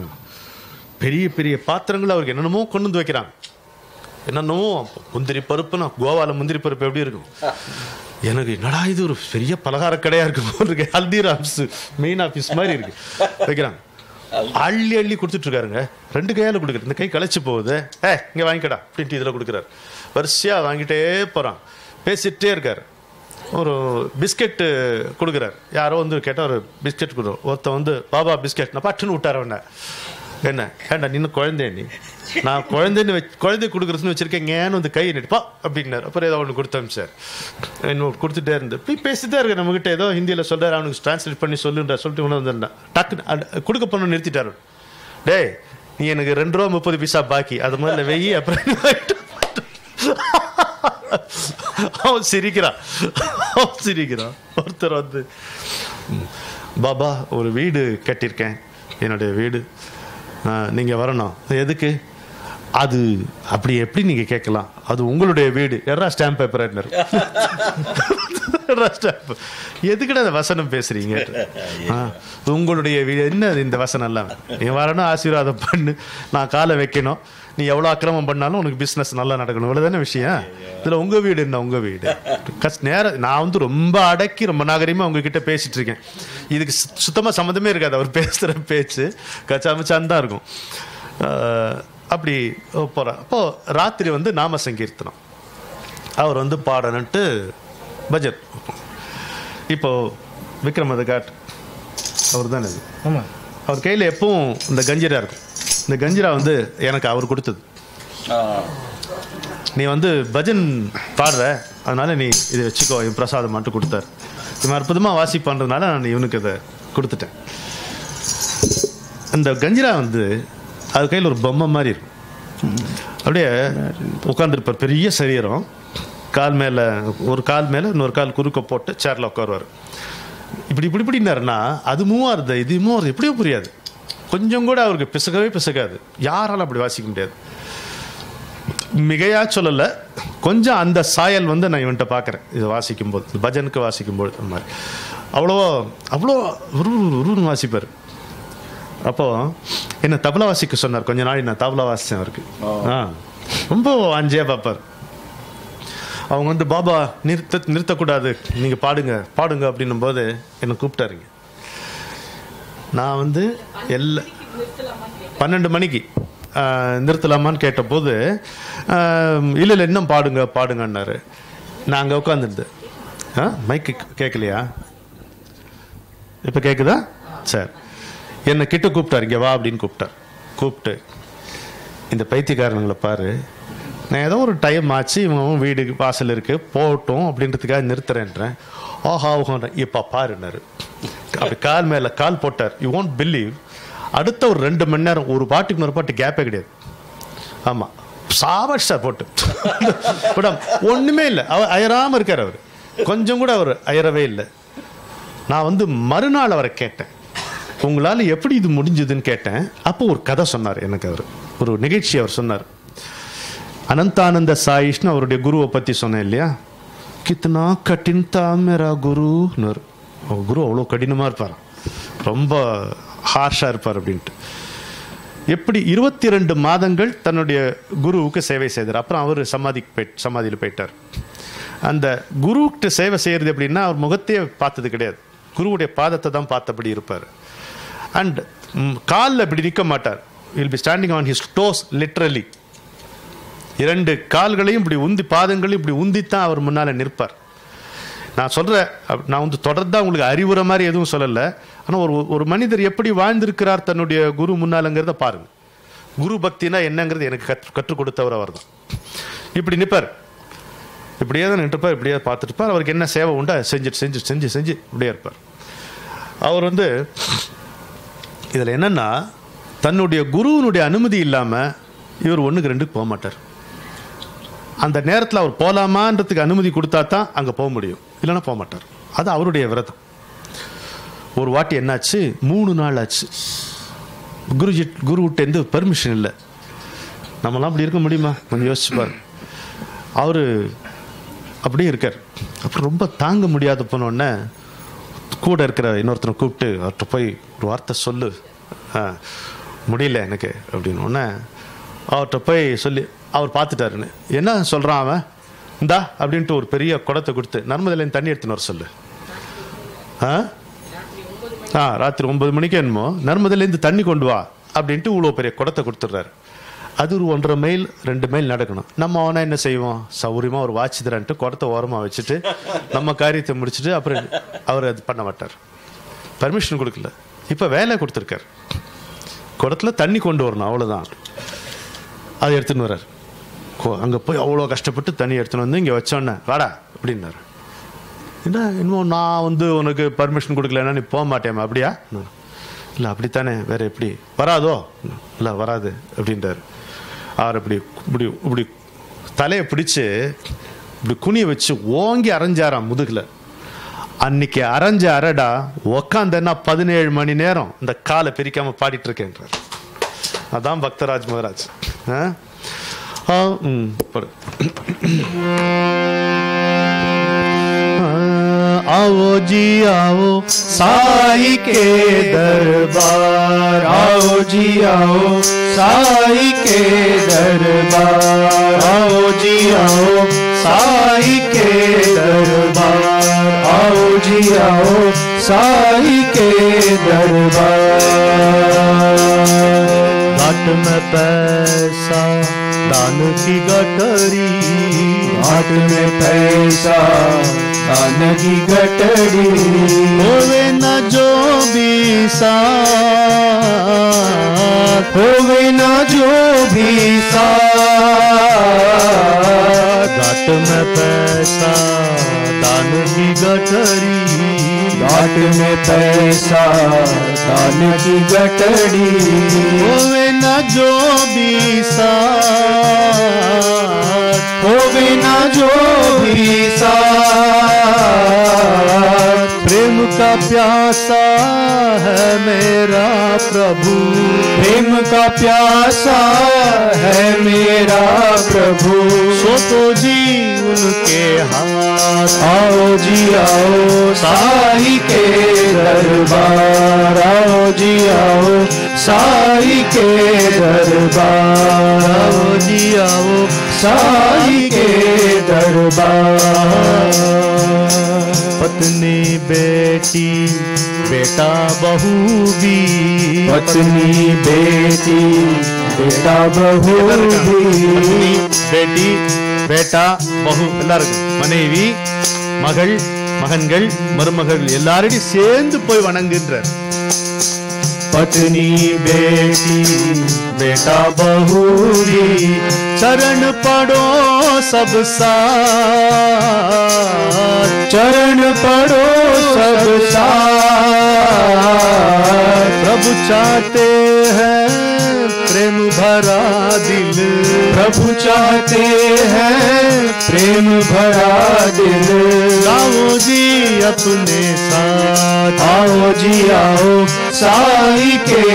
பெரிய பெரிய பாத்திரங்கள் அவருக்கு என்னென்னமோ கொண்டு வந்து வைக்கிறாங்க. என்னென்னமோ முந்திரி பருப்புனா, கோவாவில் முந்திரி பருப்பு எப்படி இருக்கும், எனக்கு என்னடா இது ஒரு பெரிய பலகார கடையா இருக்கு, ஹல்திராம்ஸ் மெயின் ஆஃபீஸ் மாதிரி இருக்கு, வைக்கிறாங்க. அள்ளி அள்ளி கொடுத்துட்டு இருக்காருங்க. 2 கையால கொடுக்குறது, இந்த கை களைச்சு போகுது, இங்க வாங்கிக்கடா அப்படின்ட்டு இதில் கொடுக்குறாரு. வரிசையா வாங்கிட்டே போறான், பேசிட்டே இருக்காரு. ஒரு பிஸ்கெட்டு கொடுக்குறாரு. யாரோ வந்து கேட்டால் ஒரு பிஸ்கெட் கொடுக்குறோம். ஒருத்தன் வந்து பாபா பிஸ்கெட், நான் பட்டுன்னு விட்டார். அவனை என்ன ஏண்டா நின்று குழந்தை, நீ நான் குழந்தை கொடுக்குறதுன்னு வச்சிருக்கேன், ஏன்னு வந்து கை நடிப்பா அப்படின்னாரு. அப்புறம் ஏதோ ஒன்று கொடுத்தோம் சார், இன்னும் கொடுத்துட்டே இருந்து இப்படி பேசிட்டே இருக்க. நம்மகிட்ட ஏதோ ஹிந்தியில் சொல்கிறார், அவனுக்கு டிரான்ஸ்லேட் பண்ணி சொல்லுன்ற சொல்லிட்டு உணவு வந்தேன். டக்குன்னு கொடுக்க பண்ண நிறுத்திட்டாரு. டேய், நீ எனக்கு 2 ரூபா 30 பைசா பாக்கி, அது முதல்ல வெயி. அப்புறம் அவன் சிரிக்கிறான். ஒருத்தர் வந்து, பாபா ஒரு வீடு கட்டியிருக்கேன், என்னுடைய வீடு, நீங்கள் வரணும். எதுக்கு? அது அப்படி எப்படி நீங்கள் கேட்கலாம், அது உங்களுடைய வீடு. எறா ஸ்டாம்ப் பேப்பர் ஸ்டாம்ப். எதுக்கிட்ட அந்த வசனம் பேசுறீங்க? உங்களுடைய வீடு என்ன இந்த வசனம் எல்லாம்? நீ வரணும், ஆசீர்வாதம் பண்ணு, நான் காலை வைக்கணும், நீ எவ்வளோ அக்கிரமம் பண்ணாலும் உனக்கு பிஸ்னஸ் நல்லா நடக்கணும், இவ்வளோதானே விஷயம். இதில் உங்கள் வீடு என்ன? உங்கள் வீடு நேரம் நான் வந்து ரொம்ப அடக்கி ரொம்ப நாகரிகமாக உங்ககிட்ட பேசிட்டு இருக்கேன். இதுக்கு சுத்தமாக சம்மந்தமே இருக்காது. அவர் பேசுகிற பேச்சு கச்சாமச்சான் தான் இருக்கும். அப்படி போகிறார். அப்போது ராத்திரி வந்து நாம சங்கீர்த்தனம் அவர் வந்து பாடணுன்ட்டு பஜட். இப்போது விக்ரமத காட் அவர் தானே, அவர் கையில் எப்பவும் இந்த கஞ்சிரா இருக்கும். இந்த கஞ்சிரா வந்து எனக்கு அவர் கொடுத்தது. நீ வந்து பஜன் பாடுற, அதனால நீ இதை வச்சுக்கோ, என் பிரசாதம் மட்டும் கொடுத்தாரு. இவன் அற்புதமாக வாசிப்பான்றதுனால நான் இவனுக்கு இதை கொடுத்துட்டேன். இந்த கஞ்சிரா வந்து அது கையில் ஒரு பொம்மை மாதிரி இருக்கும். அப்படியே உட்காந்துருப்பார், பெரிய சரீரம், கால் மேலே ஒரு கால் மேலே இன்னொரு கால் குறுக்க போட்டு சேரில் உட்காருவார். இப்படின்னாருன்னா அது மூவாருது, இது மூவாருது, எப்படியோ புரியாது. கொஞ்சம் கூட அவருக்கு பிசகாது. யாராலும் அப்படி வாசிக்க முடியாது. மிகையா சொல்லலை, கொஞ்சம் அந்த சாயல் வந்து நான் இவன்கிட்ட பார்க்குறேன். இதை வாசிக்கும்போது, பஜனுக்கு வாசிக்கும்போது அந்த மாதிரி அவ்வளோ உருன்னு வாசிப்பார். அப்போது என்ன தபலா வாசிக்க சொன்னார். கொஞ்ச நாள் நான் தபலா வாசித்தேன் அவருக்கு. ரொம்ப அஞ்சையாக பார்ப்பார். அவங்க வந்து பாபா நிறுத்தக்கூடாது, நீங்கள் பாடுங்க அப்படின்னும் போது என்னை கூப்பிட்டாருங்க. நான் வந்து 12 மணிக்கு நிறுத்தலாமான்னு கேட்டபோது இல்லை இல்லை இன்னும் பாடுங்கன்னாரு. நான் அங்கே உட்காந்துருந்தேன். மைக்கு கேட்கலையா? இப்போ கேட்குதா? சரி. என்னை கிட்ட கூப்பிட்டார், இங்கே வா அப்படின்னு கூப்பிட்டு இந்த பைத்தியக்காரனுங்களை பாரு, நான் ஏதோ ஒரு டைம் ஆச்சு, இவங்க வீடு வாசல் இருக்கு போகட்டும் அப்படின்றதுக்காக நிறுத்துறேன்றேன். ஓஹா இப்போ பாருன்னாரு. அப்படி கால் மேலே கால் போட்டார். யூ ஒன்ட் பிலீவ், அடுத்த ஒரு 2 மணி நேரம் ஒரு பாட்டுக்கு இன்னொரு பாட்டு கேப்பே கிடையாது. ஆமாம், சாவட்ஸா போட்டு ஒன்றுமே இல்லை. அவர் அயராமல் இருக்கார். அவர் கொஞ்சம் கூட அவர் அயரவே இல்லை. நான் மறுநாள் அவரை கேட்டேன், உங்களால் எப்படி இது முடிஞ்சதுன்னு கேட்டேன். அப்போ ஒரு கதை சொன்னார் எனக்கு. அவர் ஒரு நிகழ்ச்சி அவர் சொன்னார். அனந்தானந்த சாயிஷ்னு அவருடைய குருவை பற்றி சொன்னேன் இல்லையா? கித்னா கட்டின் தா மேரா குருன்னு. குரு அவ்வளோ கடினமாக இருப்பார், ரொம்ப ஹார்ஷாக இருப்பார் அப்படின்ட்டு. எப்படி 22 மாதங்கள் தன்னுடைய குருவுக்கு சேவை செய்தார். அப்புறம் அவர் சமாதியில் போயிட்டார். அந்த குருக்கிட்ட சேவை செய்கிறது எப்படின்னா, அவர் முகத்தையே பார்த்தது கிடையாது, குருவுடைய பாதத்தை தான் பார்த்தபடி இருப்பார். அண்ட் காலில் இப்படி நிற்க மாட்டார். Will be standing on his dose literally. 2 கால்களையும் இப்படி உந்தி, பாதங்களையும் இப்படி உந்தித்தான் அவர் முன்னால் நிற்பார். நான் சொல்கிறேன், நான் தொடர்ந்து உங்களுக்கு அறிவுரை மாதிரி எதுவும் சொல்லலை. ஆனால் ஒரு மனிதர் எப்படி வாழ்ந்திருக்கிறார் தன்னுடைய குரு முன்னாலங்கிறத பாருங்க. குரு பக்தினா என்னங்கிறது எனக்கு கற்றுக் கொடுத்தவர் அவர் தான். இப்படி நிற்பார், இப்படியே தான் நின்றுப்பார், இப்படியே பார்த்துட்டுப்பார். அவருக்கு என்ன சேவை உண்டா செஞ்சு இப்படியே இருப்பார். அவர் இதில் என்னன்னா, தன்னுடைய குருவினுடைய அனுமதி இல்லாமல் இவர் 1க்கு 2க்கு போக மாட்டார். அந்த நேரத்தில் அவர் போகலாமான்றதுக்கு அனுமதி கொடுத்தா தான் அங்கே போக முடியும், இல்லைன்னா போக மாட்டார். அது அவருடைய விரதம். ஒரு வாட்டி என்னாச்சு, 3 நாள் ஆச்சு. குருவிட்டேருந்து பெர்மிஷன் இல்லை. நம்மளாம் அப்படி இருக்க முடியுமா? கொஞ்சம் யோசிச்சுப்பார். அவர் அப்படியே இருக்கார். அப்புறம் ரொம்ப தாங்க முடியாத போனோடனே கூட இருக்கிற இன்னொருத்தனை கூப்பிட்டு அவர்கிட்ட போய் ஒரு வார்த்தை சொல்லு, முடியல எனக்கு அப்படின்னோடனே அவர்கிட்ட போய் சொல்லி, அவர் பார்த்துட்டாருன்னு. என்ன சொல்கிறான் அவன், இந்தா அப்படின்ட்டு ஒரு பெரிய குடத்தை கொடுத்து, நர்மதிலேருந்து தண்ணி எடுத்துன்னு வர சொல்லு. ராத்திரி 9 மணிக்கு என்னமோ நர்மதிலேருந்து தண்ணி கொண்டு வா அப்படின்ட்டு இவ்வளோ பெரிய குடத்தை கொடுத்துட்றாரு. அது ஒரு 1.5 மைல் 2 மைல் நடக்கணும். நம்ம அவனை என்ன செய்வோம், சௌரியமாக ஒரு வாட்ச் தரான்ட்டு குடத்தை ஓரமாக வச்சுட்டு நம்ம காரியத்தை முடிச்சுட்டு அப்புறம் அவர் அது பண்ண மாட்டார். பர்மிஷன் கொடுக்கல. இப்போ வேலை கொடுத்துருக்கார், குடத்தில் தண்ணி கொண்டு வரணும், அவ்வளோதான். அதை எடுத்துன்னு வர்றார். அங்கே போய் அவ்வளோ கஷ்டப்பட்டு தண்ணி எடுத்துன்னு வந்து இங்கே வச்சோன்னே வாடா அப்படின்னாரு. என்ன இன்னும் நான் உனக்கு பர்மிஷன் கொடுக்கலன்னா நீ போக மாட்டேன் அப்படியா? இல்லை அப்படித்தானே, வேற எப்படி வராதோ? இல்லை வராது அப்படின்றார். அவர் இப்படி இப்படி இப்படி தலையை பிடிச்சு இப்படி குனிய வச்சு ஓங்கி அரைஞ்சாராம் முதுகில். அன்னைக்கு அரைஞ்ச அரடா உக்காந்தன்னா 17 மணி நேரம் இந்த காலை பிரிக்காம பாடிட்டு இருக்கேன்றார். அதான் பக்தராஜ் மகராஜ். आओ जी आओ साई के दरबार, आओ जी आओ साई के दरबार, आओ जी आओ साई के दरबार, आओ जी आओ साई के दरबार। घाट में पैसा दान की गठरी, घाट में पैसा दान की गठरी, होवे न जो भी साथ, होवे न जो भी साथ। घाट में पैसा दान की गठरी, घाट में पैसा दान की गठरी, होवे न जो भी साथ, होवे न जो भी साथ। प्रेम का प्यासा है मेरा प्रभु, प्रेम का प्यासा है मेरा प्रभु, सो तो जी उनके हाथ। आओ जी आओ साई के दरबार, आओ जी आओ साई के दरबार, आओ जी आओ साई के दरबार। पत्नी बेटी बेटा बहू भी, पत्नी बेटी बेटा बहू भी, पत्नी बेटी बेटा பஹு எல்லாரும் மனைவி மகள் மகன்கள் மருமகள் எல்லாரையும் சேர்ந்து போய் வணங்குன்றார். पत्नी बेटी बेटा बहू भी, चरण पड़ो सब साथ, चरण पड़ो सब साथ, प्रभु चाहते हैं प्रेम भरा दिल, प्रभु चाहते हैं प्रेम भरा दिल। आओ जी अपने साथ, आओ जी आओ साई के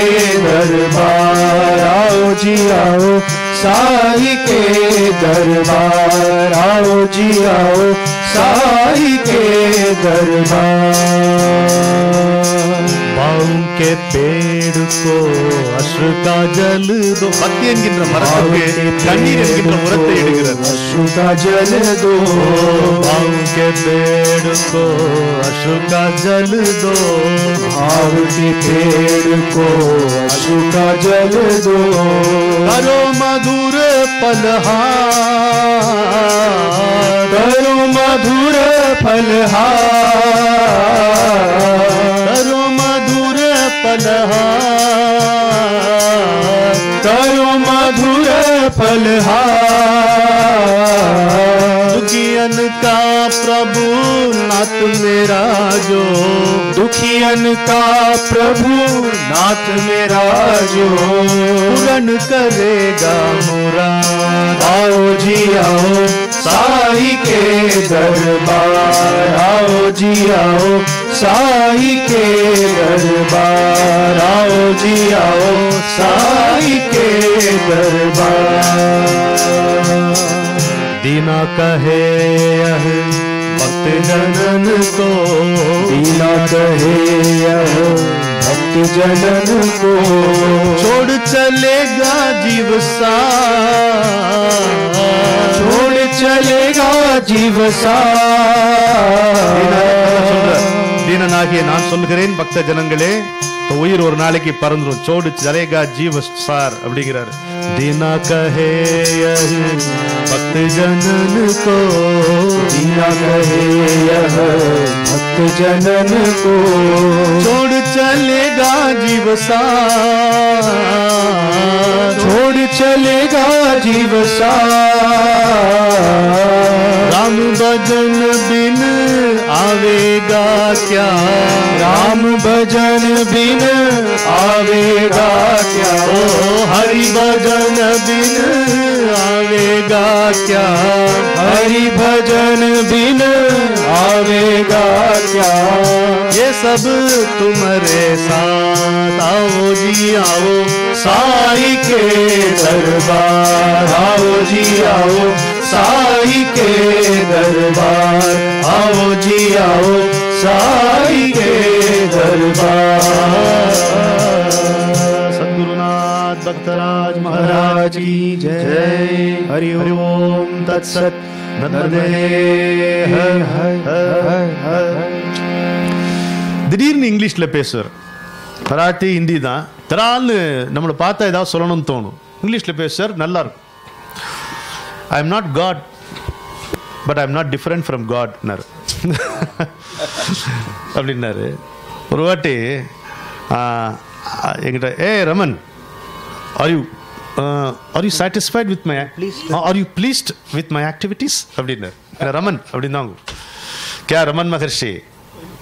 दरबार, आओ जी आओ साई के दरबार, आओ जी आओ साई के दरबार। बाऊ के पेड़ को अश्रु का जल दो, பக்தி என்கின்ற மரத்துக்கு கண்ணீர் என்கின்ற உரத்தை எடுக்கிறது. अश्रु का जल दो, बाऊ के पेड़ को अश्रु का जल दो, भाव के पेड़ को अश्रु का जल दो। करो मधुर फलहार, करो मधुर फलहार, करो मधुर फलहार, करो मधुर फलहार। दुखियन का प्रभु नाथ मेरा जो, दुखियन का प्रभु नाथ मेरा जो, पूर्ण करेगा मुराद। आओ जी आओ साई के दरबार, आओ जी आओ साई के दरबार, आओ जी आओ साई के दरबार। दीना कहे यह भक्त जनन को, दीना कहे यह भक्त जनन को, छोड़ चलेगा जीव साथ, छोड़ चलेगा जीव साथ। தீனனாகிய நான் சொல்கிறேன் பக்த ஜனங்களே, உயிர் ஒரு நாளைக்கு பறந்துரும். சோடு चलेगा जीव सार அப்படிங்கிறாரு. दीना कहे यह भक्त जनन को, दीना कहे यह भक्त जनन को, छोड़ चलेगा जीव सार, छोड़ चलेगा जीव साथ। राम भजन बिन आवेगा क्या, राम भजन बिन आवेगा क्या, ओ हरि भजन बिन आवेगा क्या, हरि भजन बिन आवेगा क्या। ये सब तुम्हारे साथ, आओ जी आओ साई के दरबार, आओ जी आओ साई के दरबार, आओ जी आओ साई के दरबार। सद्गुरुनाथ भक्तराज महाराज की जय। हरि ओम तत्सत। नर्मदे हर हर हर हर। திடீர்னு இங்கிலீஷ்ல பேசுவார். மராட்டி ஹிந்தி தான். திரால்னு நம்மளை பார்த்தா ஏதாவது சொல்லணும்னு தோணும். இங்கிலீஷ்ல பேசுவார், நல்லா இருக்கும். I am not God but I am not different from காட்னாரு அப்படின்னாரு. ஒரு வாட்டி என்கிட்ட, ஏ Raman, are you satisfied with my, are you pleased with my activities அப்படின்னாரு. ரமன் அப்படின்னு தான், क्या रमन महर्षि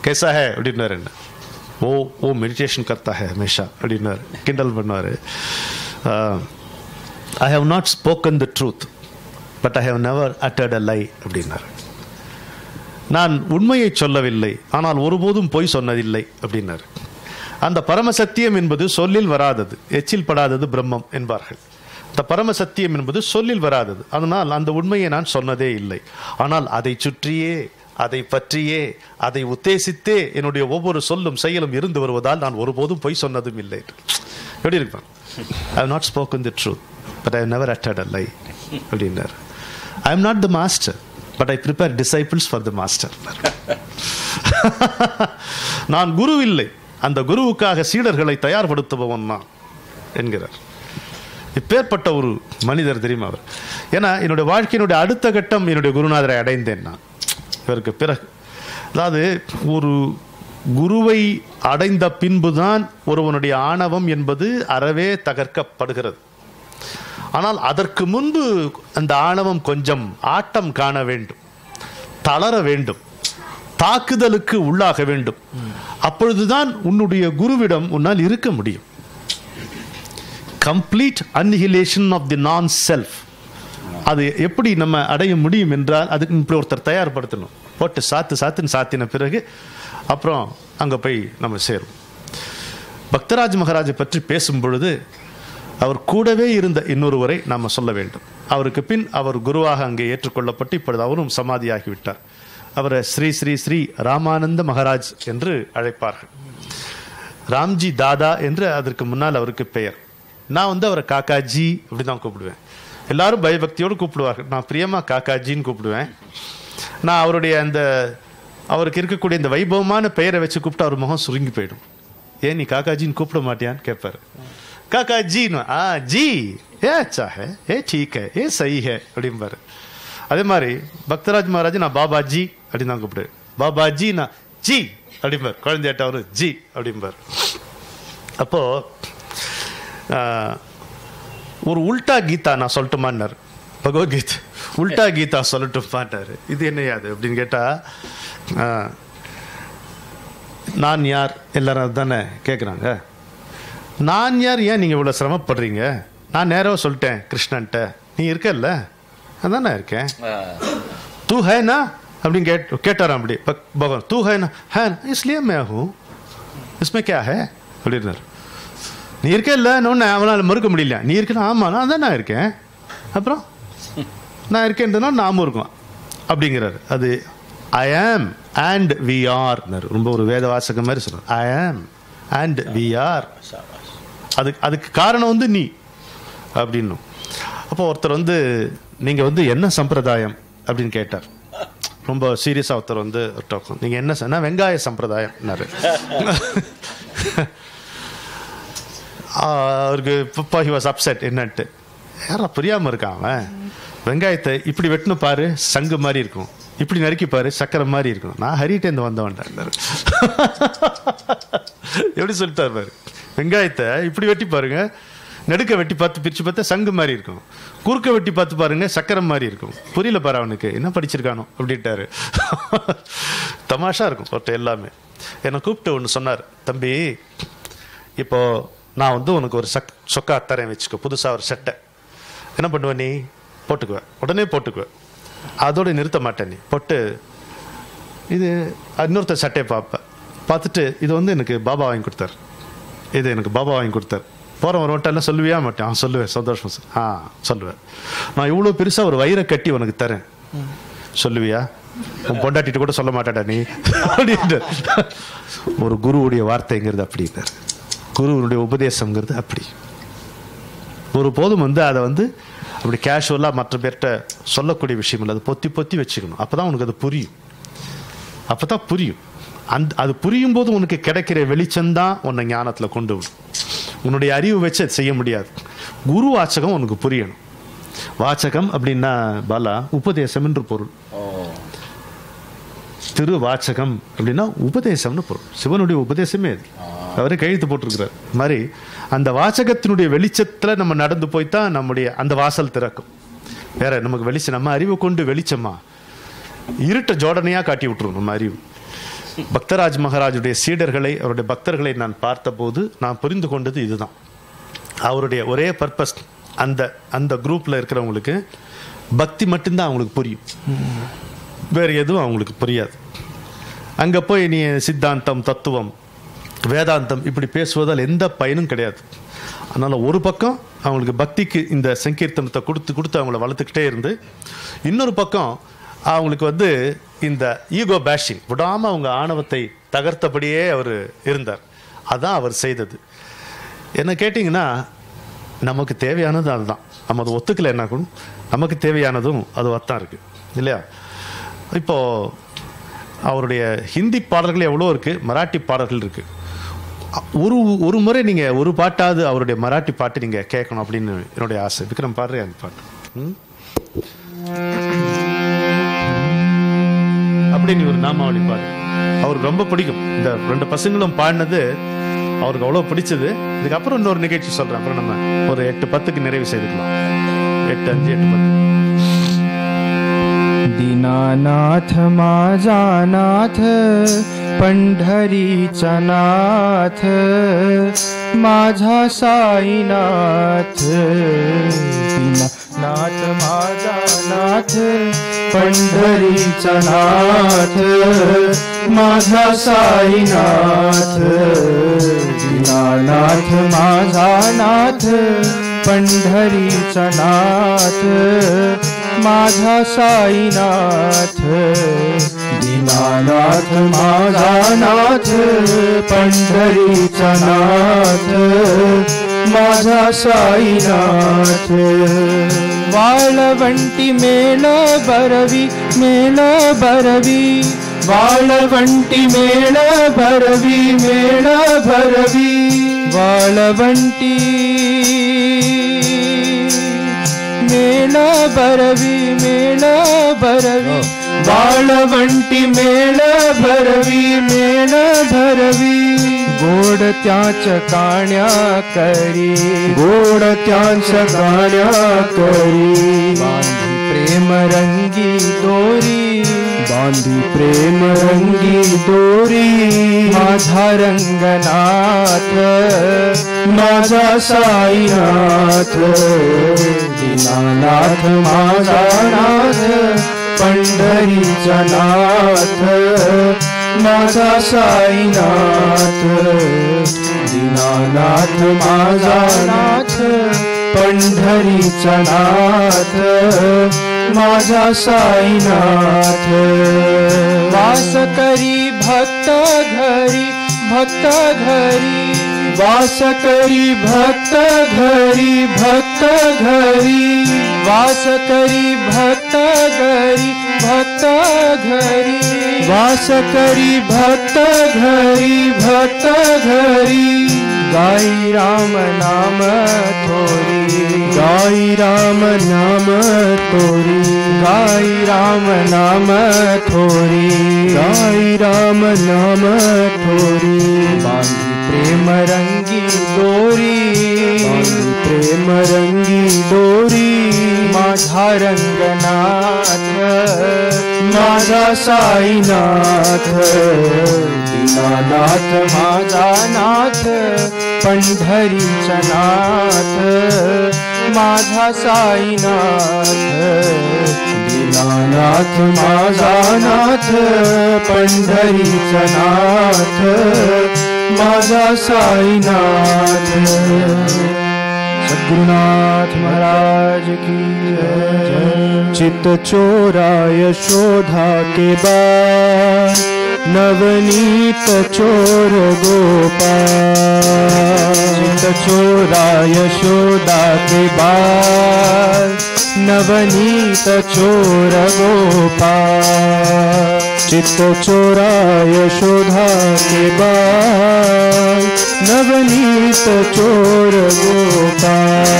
कैसा है அப்படின்னாரு. என்ன वो मेडिटेशन करता है हमेशा அப்படின்னாரு. கிண்டல் பண்ணாரு. I have not spoken the truth but I have never uttered a lie அப்படின்னாரு. நான் உண்மையை சொல்லவில்லை, ஆனால் ஒருபோதும் பொய் சொன்னதில்லை அப்படின்னாரு. அந்த பரமசத்தியம் என்பது சொல்லில் வராதது, எச்சில் படாதது பிரம்மம் என்பார்கள். அந்த பரமசத்தியம் என்பது சொல்லில் வராதது, அதனால் அந்த உண்மையை நான் சொன்னதே இல்லை. ஆனால் அதை சுற்றியே, அதை பற்றியே, அதை உத்தேசித்தே என்னுடைய ஒவ்வொரு சொல்லும் செயலும் இருந்து வருவதால் நான் ஒருபோதும் பொய் சொன்னதும் இல்லை. எப்படி இருப்பான்? I have not spoken the truth but I have never uttered a lie அப்படின்னாரு. I am not the master but I prepare disciples for the master. நான் குரு இல்லை, அந்த குருவுக்காக சீடர்களை தயார்படுத்துபவன் நான் என்கிறார். இப்பேற்பட்ட ஒரு மனிதர் தெரியுமா அவர். ஏன்னா என்னுடைய வாழ்க்கையினுடைய அடுத்த கட்டம் என்னுடைய குருநாதரை அடைந்தேன் நான் இவருக்கு பிறகு. அதாவது ஒரு குருவை அடைந்த பின்புதான் ஒருவனுடைய ஆணவம் என்பது அறவே தகர்க்கப்படுகிறது. ஆனால் அதற்கு முன்பு அந்த ஆணவம் கொஞ்சம் ஆட்டம் காண வேண்டும், தளர வேண்டும், தாக்குதலுக்கு உள்ளாக வேண்டும். அப்பொழுதுதான் உன்னுடைய குருவிடம் உன்னால் இருக்க முடியும். கம்ப்ளீட் அன்ஹிலேஷன் ஆஃப் தி நான் செல்ஃப். அது எப்படி நம்ம அடைய முடியும் என்றால் அதுக்கு இப்படி ஒருத்தர் தயார்படுத்தணும். போட்டு சாத்துன்னு சாத்தின பிறகு அப்புறம் அங்கே போய் நம்ம சேரும். பக்தராஜ் மகாராஜை பற்றி பேசும் பொழுது அவர் கூடவே இருந்த இன்னொருவரை நாம் சொல்ல வேண்டும். அவருக்கு பின் அவர் குருவாக அங்கே ஏற்றுக்கொள்ளப்பட்டு இப்பொழுது அவரும் சமாதியாகிவிட்டார். அவரை ஸ்ரீ ஸ்ரீ ஸ்ரீ ராமானந்த மகாராஜ் என்று அழைப்பார்கள். ராம்ஜி தாதா என்று அதற்கு முன்னால் அவருக்கு பெயர். நான் அவரை காக்காஜி அப்படி தான் கூப்பிடுவேன். எல்லாரும் பயபக்தியோடு கூப்பிடுவார்கள். நான் பிரியமா காக்காஜின்னு கூப்பிடுவேன். நான் அவருடைய அவருக்கு இருக்கக்கூடிய இந்த வைபவமான பெயரை வச்சு கூப்பிட்டு அவர் முகம் சுருங்கி போயிடும். ஏன் நீ காக்காஜின்னு கூப்பிட மாட்டியான்னு கேட்பாரு. காக்காஜின்னு ஜி ஏ அச்சா ஹே, ஏ டீக் ஹே, ஏ சஹி ஹே அப்படிம்பாரு. அதே மாதிரி பக்தராஜ் மகாராஜ் நான் பாபாஜி அப்படின்னு தான் கூப்பிடுவேன். பாபாஜி நான் ஜி அப்படிம்பார். குழந்தையாட்ட அவரு ஜி அப்படிம்பார். அப்போ ஒரு உல்டா கீதா நான் சொல்லட்டுமான்னார். பகவத்கீதை உல்டா கீதா சொல்லட்டுமாட்டாரு. இது என்னையாது அப்படின்னு கேட்டா, நான் யார் எல்லாரும் தானே கேட்குறாங்க. நான் யார், ஏன் நீங்கள் இவ்வளோ சிரமப்படுறீங்க? நான் நேராக சொல்லிட்டேன் கிருஷ்ணன்ட்ட, நீ இருக்கல்ல அதான் நான் இருக்கேன். தூ ஹேனா அப்படின்னு கேட்டாராம். அப்படி பகவான் தூ ஹேனா ஹே இஸ்லியே மே ஹூ இஸ்மே கியா ஹே அப்படின்னாரு. நீ இருக்க இல்லை ஒன்று அவனால் மறுக்க முடியல. நீ இருக்கணும். ஆமாம் நான் தான் நான் இருக்கேன். அப்புறம் நான் இருக்கேன்றதுனா நாமும் இருக்கோம் அப்படிங்கிறாரு. அது ஐ ஆம் அண்ட் வி ஆர். ரொம்ப ஒரு வேத வாசகம் மாதிரி சொல்றாரு. ஐ ஆம் அண்ட் வி ஆர். அதுக்கு காரணம் நீ அப்படின்னும். அப்போ ஒருத்தர் நீங்கள் என்ன சம்பிரதாயம் அப்படின்னு கேட்டார். ரொம்ப சீரியஸாக ஒருத்தர் நீங்கள் என்ன சொன்னா வெங்காய சம்பிரதாயம்னாரு. அவருக்கு பப்பா ஹி வாஸ் அப்செட். என்னன்ட்டு யாரா புரியாமல் இருக்கான் அவன். வெங்காயத்தை இப்படி வெட்டினு பாரு சங்கு மாதிரி இருக்கும், இப்படி நறுக்கி பாரு சக்கரை மாதிரி இருக்கும். நான் ஹரிட்டேந்து வந்தவன்டார். எப்படி சொல்லிட்டார் பாரு. வெங்காயத்தை இப்படி வெட்டி பாருங்க, நெடுக்க வெட்டி பார்த்து பிரித்து பார்த்தா சங்கு மாதிரி இருக்கும், குறுக்க வெட்டி பார்த்து பாருங்க சக்கரை மாதிரி இருக்கும். புரியல பாரு அவனுக்கு, என்ன படிச்சிருக்கானோ அப்படின்ட்டாரு. தமாஷா இருக்கும் ஒருத்தர் எல்லாமே. என்னை கூப்பிட்டு ஒன்று சொன்னார். தம்பி, இப்போ நான் உனக்கு ஒரு சொக்கா தரேன் வச்சுக்கோ, புதுசாக ஒரு சட்டை. என்ன பண்ணுவேன் நீ? போட்டுக்குவேன், உடனே போட்டுக்குவேன், அதோடு நிறுத்த மாட்டேன். நீ போட்டு இது இன்னொருத்தர் சட்டையை பார்ப்பேன். பார்த்துட்டு இது எனக்கு பாபா வாங்கி கொடுத்தார், இது எனக்கு பாபா வாங்கி கொடுத்தார். போகிற ஒரு வட்டெல்லாம் சொல்லுவியா மாட்டேன்? சொல்லுவேன். சந்தோஷம் சார். சொல்லுவேன். நான் இவ்வளோ பெருசாக ஒரு வயிறை கட்டி உனக்கு தரேன், சொல்லுவியா? உன் பொண்டாட்டிட்டு கூட சொல்ல மாட்டாடா நீ அப்படின்ட்டு. ஒரு குருவுடைய வார்த்தைங்கிறது அப்படின்னார். குருவனுடைய உபதேசங்கிறது அப்படி ஒரு போதும் அதை அப்படி கேஷுவலாக மற்ற பேர்கிட்ட சொல்லக்கூடிய விஷயம் இல்லை. அது பொத்தி பொத்தி வச்சுக்கணும். அப்போ தான் உனக்கு அது புரியும். அப்போ தான் புரியும். அது புரியும் போது உனக்கு கிடைக்கிற வெளிச்சம்தான் உன்னை ஞானத்தில் கொண்டு விடும். உன்னுடைய அறிவு வச்சு அது செய்ய முடியாது. குரு வாச்சகம் உனக்கு புரியணும். வாச்சகம் அப்படின்னா பாலா உபதேசம் என்று பொருள். திரு வாச்சகம் அப்படின்னா உபதேசம்னு பொருள். சிவனுடைய உபதேசமே அது. அவரே கையெழுத்து போட்டிருக்கிறார். மாதிரி அந்த வாசகத்தினுடைய வெளிச்சத்தில் நம்ம நடந்து போய்தான் நம்முடைய அந்த வாசல் திறக்கும். வேற நமக்கு வெளிச்சம் நம்ம அறிவை கொண்டு வெளிச்சமா இருட்ட ஜோடனையா காட்டி விட்டுரும் நம்ம அறிவு. பக்தராஜ் மகாராஜுடைய சீடர்களை, அவருடைய பக்தர்களை நான் பார்த்தபோது நான் புரிந்து கொண்டது இதுதான். அவருடைய ஒரே பர்பஸ், அந்த குரூப்ல இருக்கிறவங்களுக்கு பக்தி மட்டும்தான் அவங்களுக்கு புரியும், வேறு எதுவும் அவங்களுக்கு புரியாது. அங்க போய் நீ சித்தாந்தம், தத்துவம், வேதாந்தம் இப்படி பேசுவதால் எந்த பயனும் கிடையாது. அதனால ஒரு பக்கம் அவங்களுக்கு பக்திக்கு இந்த சங்கீர்த்தனத்தை கொடுத்து அவங்கள வளர்த்துக்கிட்டே இருந்து, இன்னொரு பக்கம் அவங்களுக்கு இந்த ஈகோ பேஷிங் விடாமல் அவங்க ஆணவத்தை தகர்த்தபடியே அவர் இருந்தார். அதான் அவர் செய்தது. என்ன கேட்டிங்கன்னா, நமக்கு தேவையானது அதுதான். நம்ம அதை ஒத்துக்கலை என்ன நமக்கு தேவையானதும் அதுவாக தான் இருக்குது இல்லையா? இப்போது அவருடைய ஹிந்தி பாடல்கள் எவ்வளோ இருக்குது, மராட்டி பாடல்கள் இருக்குது. ஒரு முறை நீங்கள் ஒரு பாட்டாவது அவருடைய மராட்டி பாட்டு நீங்கள் கேட்கணும் அப்படின்னு என்னுடைய ஆசை. விக்ரம் பாடுறேன் அந்த பாட்டு. அப்படி நீ ஒரு நாமாவளி பாடு. அவருக்கு ரொம்ப பிடிக்கும். இந்த 2 பசங்களும் பாடினது அவருக்கு அவ்வளோ பிடிச்சது. இதுக்கப்புறம் இன்னொரு நிகழ்ச்சி சொல்கிறேன். அப்புறம் நம்ம ஒரு 8:10 நிறைவு செய்துக்கலாம். 8:05 8:10. दीनानाथ माझानाथ पंढरीचा नाथ माझा साईनाथ. दीनानाथ माझानाथ पंढरीचा नाथ माझा साईनाथ. दीनानाथ माझानाथ पंढरीचा नाथ माझा साईनाथ. दीनानाथ माझा नाथ पंढरीचा नाथ माझा साईनाथ. वाळवंटी मेळ बरवी मेळ बरवी वाळवंटी मेळ बरवी मेळ बरवी वाळवंटी मेळ बरवी मेळ बरवी वाळवंटी मेळ बरवी मेळ भरवी. गोड त्याच काण्या करी गोड त्याच काण्या करी बांधी प्रेम रंगी दोरी बांधी प्रेम रंगी दोरी. माझा रंगनाथ माझा साईनाथ. दीनानाथ माझा नाथ पंढरीचा नाथ माझा साईनाथ. दीनानाथ माझा नाथ पंढरीचा नाथ माझा साईनाथ. वास करी भक्त घरी भक्त घरी वास करी भक्त घरी भक्त घरी वास करी भक्त घरी भक्त घरी वास करी भक्त घरी भक्त घरी. गाई राम नाम थोरी गाई राम नाम थोरी गाई राम नाम थोरी गाई राम नाम थोरी. बांधी प्रेम रंगी दोरी बांधी प्रेम रंगी दोरी. माझा रंगनाथ माझा साईनाथ. दीनानाथ माझा नाथ पंढरीचा नाथ माझा साईनाथ. दीनानाथ माझा नाथ पंढरीचा नाथ माझा साईनाथ. सद्गुरुनाथ महाराज की जय. चित चोरा यशोधा के बाद नवनीत चोर गोपाल. चित चोरा यशोदा के बाद नवनीत चोर गोपाल. चित चोरा यशोदा के बाद नवनीत चोर गोपाल.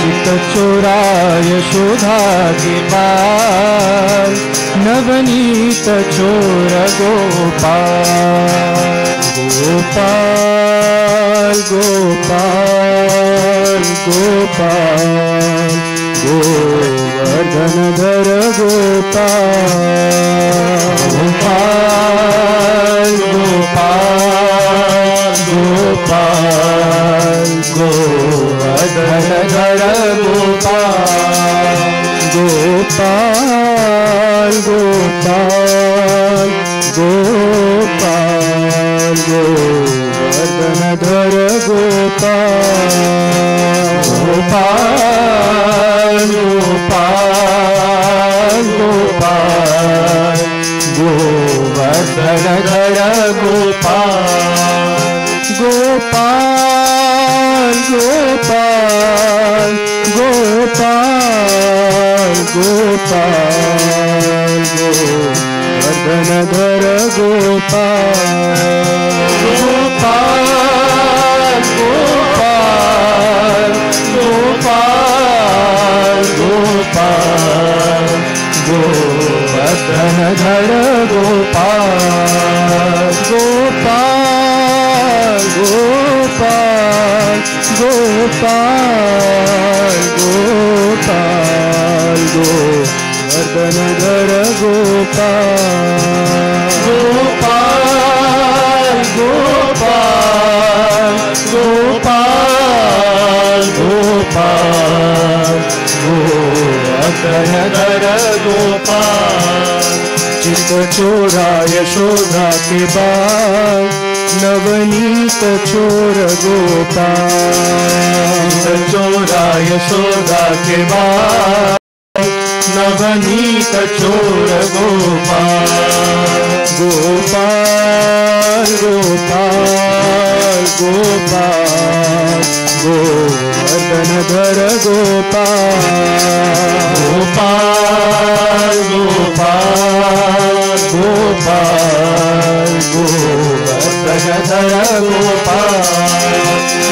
चित चोरा यशोदा के बाद नवनीत चोर गोपाल. गोपाल गोपाल गोपाल गोवर्धनधर गोपाल. गोपाल गोपाल गोपाल गोवर्धनधर गोपाल. गोपाल गोपाल गोपाल गोवर्धनधर गोपाल. गोपाल गोपाल गोपाल गोवर्धनधर गोपाल. गोपाल गोपाल गोपाल गोपाल वर्धनधर गोपाल गोपाल गोपाल गोपाल गोपाल गोवर्धनधर गोपाल गोपाल गोपाल गोपाल गोपाल गोवर्धनधर गोपाल गोपाल गोपाल गोपाल गोपाल गोवर्धनधर गोपाल चित चोरा यशोदा के बाल नवनीत चोर गोपाल चोरा यशोदा के बाल नवनीत चोर गोपाल गोपाल गोपाल गोपाल गोवर्धनधर गोपाल गोपाल गोपाल गोपाल गोवर्धनधर गोपाल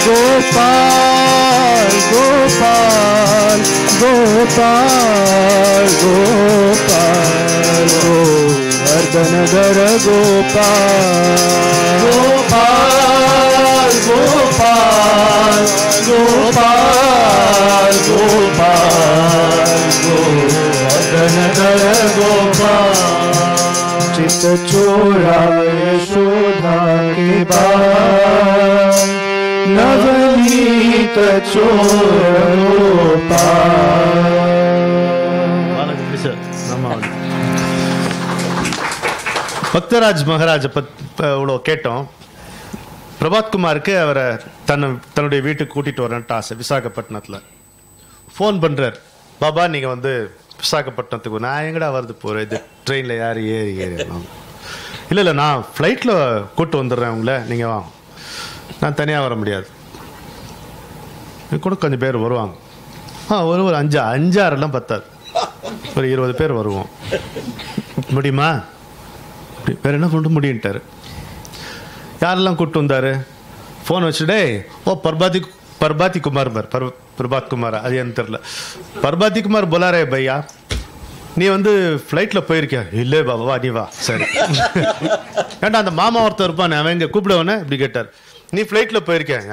गोपाल गोपाल गोपाल गोपाल गोवर्धनधर गोपाल गोपाल गोपाल गोपाल गोपाल गोवर्धनधर गोपाल चित चोरा यशोदा के बाल नवनीत चोर गोपाल பக்தராஜ் மகாராஜ இவ்வளோ கேட்டோம். பிரபாத் குமாருக்கு அவரை தன்னுடைய வீட்டுக்கு கூட்டிட்டு வரேன்ட்டு ஆசை. விசாகப்பட்டினத்தில் ஃபோன் பண்றார். பாபா நீங்க வந்து விசாகப்பட்டினத்துக்கு. நான் எங்கடா வருது போறேன், இது ட்ரெயின்ல யார் ஏறி இல்லை நான் ஃப்ளைட்ல கூட்டு வந்துடுறேன் உங்களை, நீங்க வாங்க. நான் தனியாக வர முடியாது, கூட கொஞ்சம் பேர் வருவாங்க. ஒரு 5-6 பத்தாது, ஒரு 20 பேர் வருவோம். முடியுமா? வேற என்ன கொண்டு முடியுன்ட்டாரு. யாரெல்லாம் கூப்பிட்டு வந்தாரு? ஃபோன் வச்சுடே ஓ பர்பாதி குமார் பிரபாத் குமாரா அது எனக்கு தெரியல. பர்பாதி குமார் போலாரே பையா, நீ வந்து ஃப்ளைட்ல போயிருக்கியா? இல்லை பாபா நீ வா. சரி ஏன்டா அந்த மாமா ஒருத்தர் இருப்பான் அவன் இங்கே கூப்பிடுவனே இப்படி கேட்டார். நீ ஃப்ளைட்ல போயிருக்கேன்,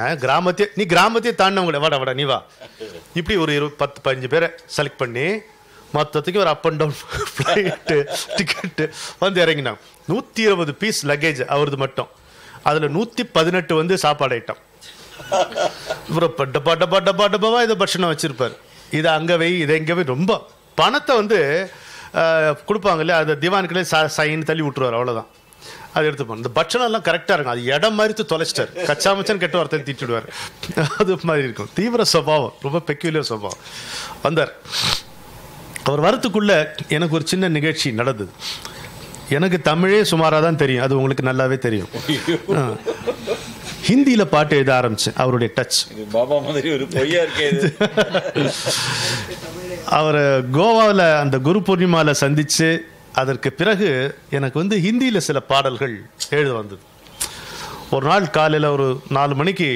கிராமத்தையே தாண்டினவங்களே, வாடா நீ வா. இப்படி ஒரு 10-15 பேரை செலக்ட் பண்ணி மொத்தத்துக்கு ஒரு up and down flight ticket வந்து இறங்கினாங்க. 120 பீஸ் லக்கேஜ் அவரது மட்டும். அதில் 118 வந்து சாப்பாடு ஐட்டம். இவரை டப்பா இதை பட்சணம் வச்சிருப்பார். இதை அங்கே வை, இதை எங்கே வை. ரொம்ப பணத்தை வந்து கொடுப்பாங்க இல்லையா, அதை திவான்களே சைன் தள்ளி விட்டுருவார், அவ்வளோதான். அது எடுத்துப்போம். இந்த பட்சணம் எல்லாம் கரெக்டாக இருக்கும். அது இடம் மாதிரி தொலைச்சிட்டார். கச்சாமச்சான்னு கெட்ட வார்த்தை திட்டுடுவார். அது மாதிரி இருக்கும். தீவிர சுபாவம், ரொம்ப பெக்யூலியர் சுபாவம். வந்தார். அவர் வரத்துக்குள்ள எனக்கு ஒரு சின்ன நிகழ்ச்சி நடந்தது. எனக்கு தமிழே சுமாராக தான் தெரியும், அது உங்களுக்கு நல்லாவே தெரியும். ஹிந்தியில பாட்டு எழுத ஆரம்பிச்சேன். அவருடைய டச் பாபா மாதிரி ஒரு பொய்யா இருக்கே. அவர் கோவாவில் அந்த குரு பூர்ணிமால சந்திச்சு அதற்கு பிறகு எனக்கு வந்து ஹிந்தியில சில பாடல்கள் எழுத வந்தது. ஒரு நாள் காலையில் ஒரு 4 மணிக்கு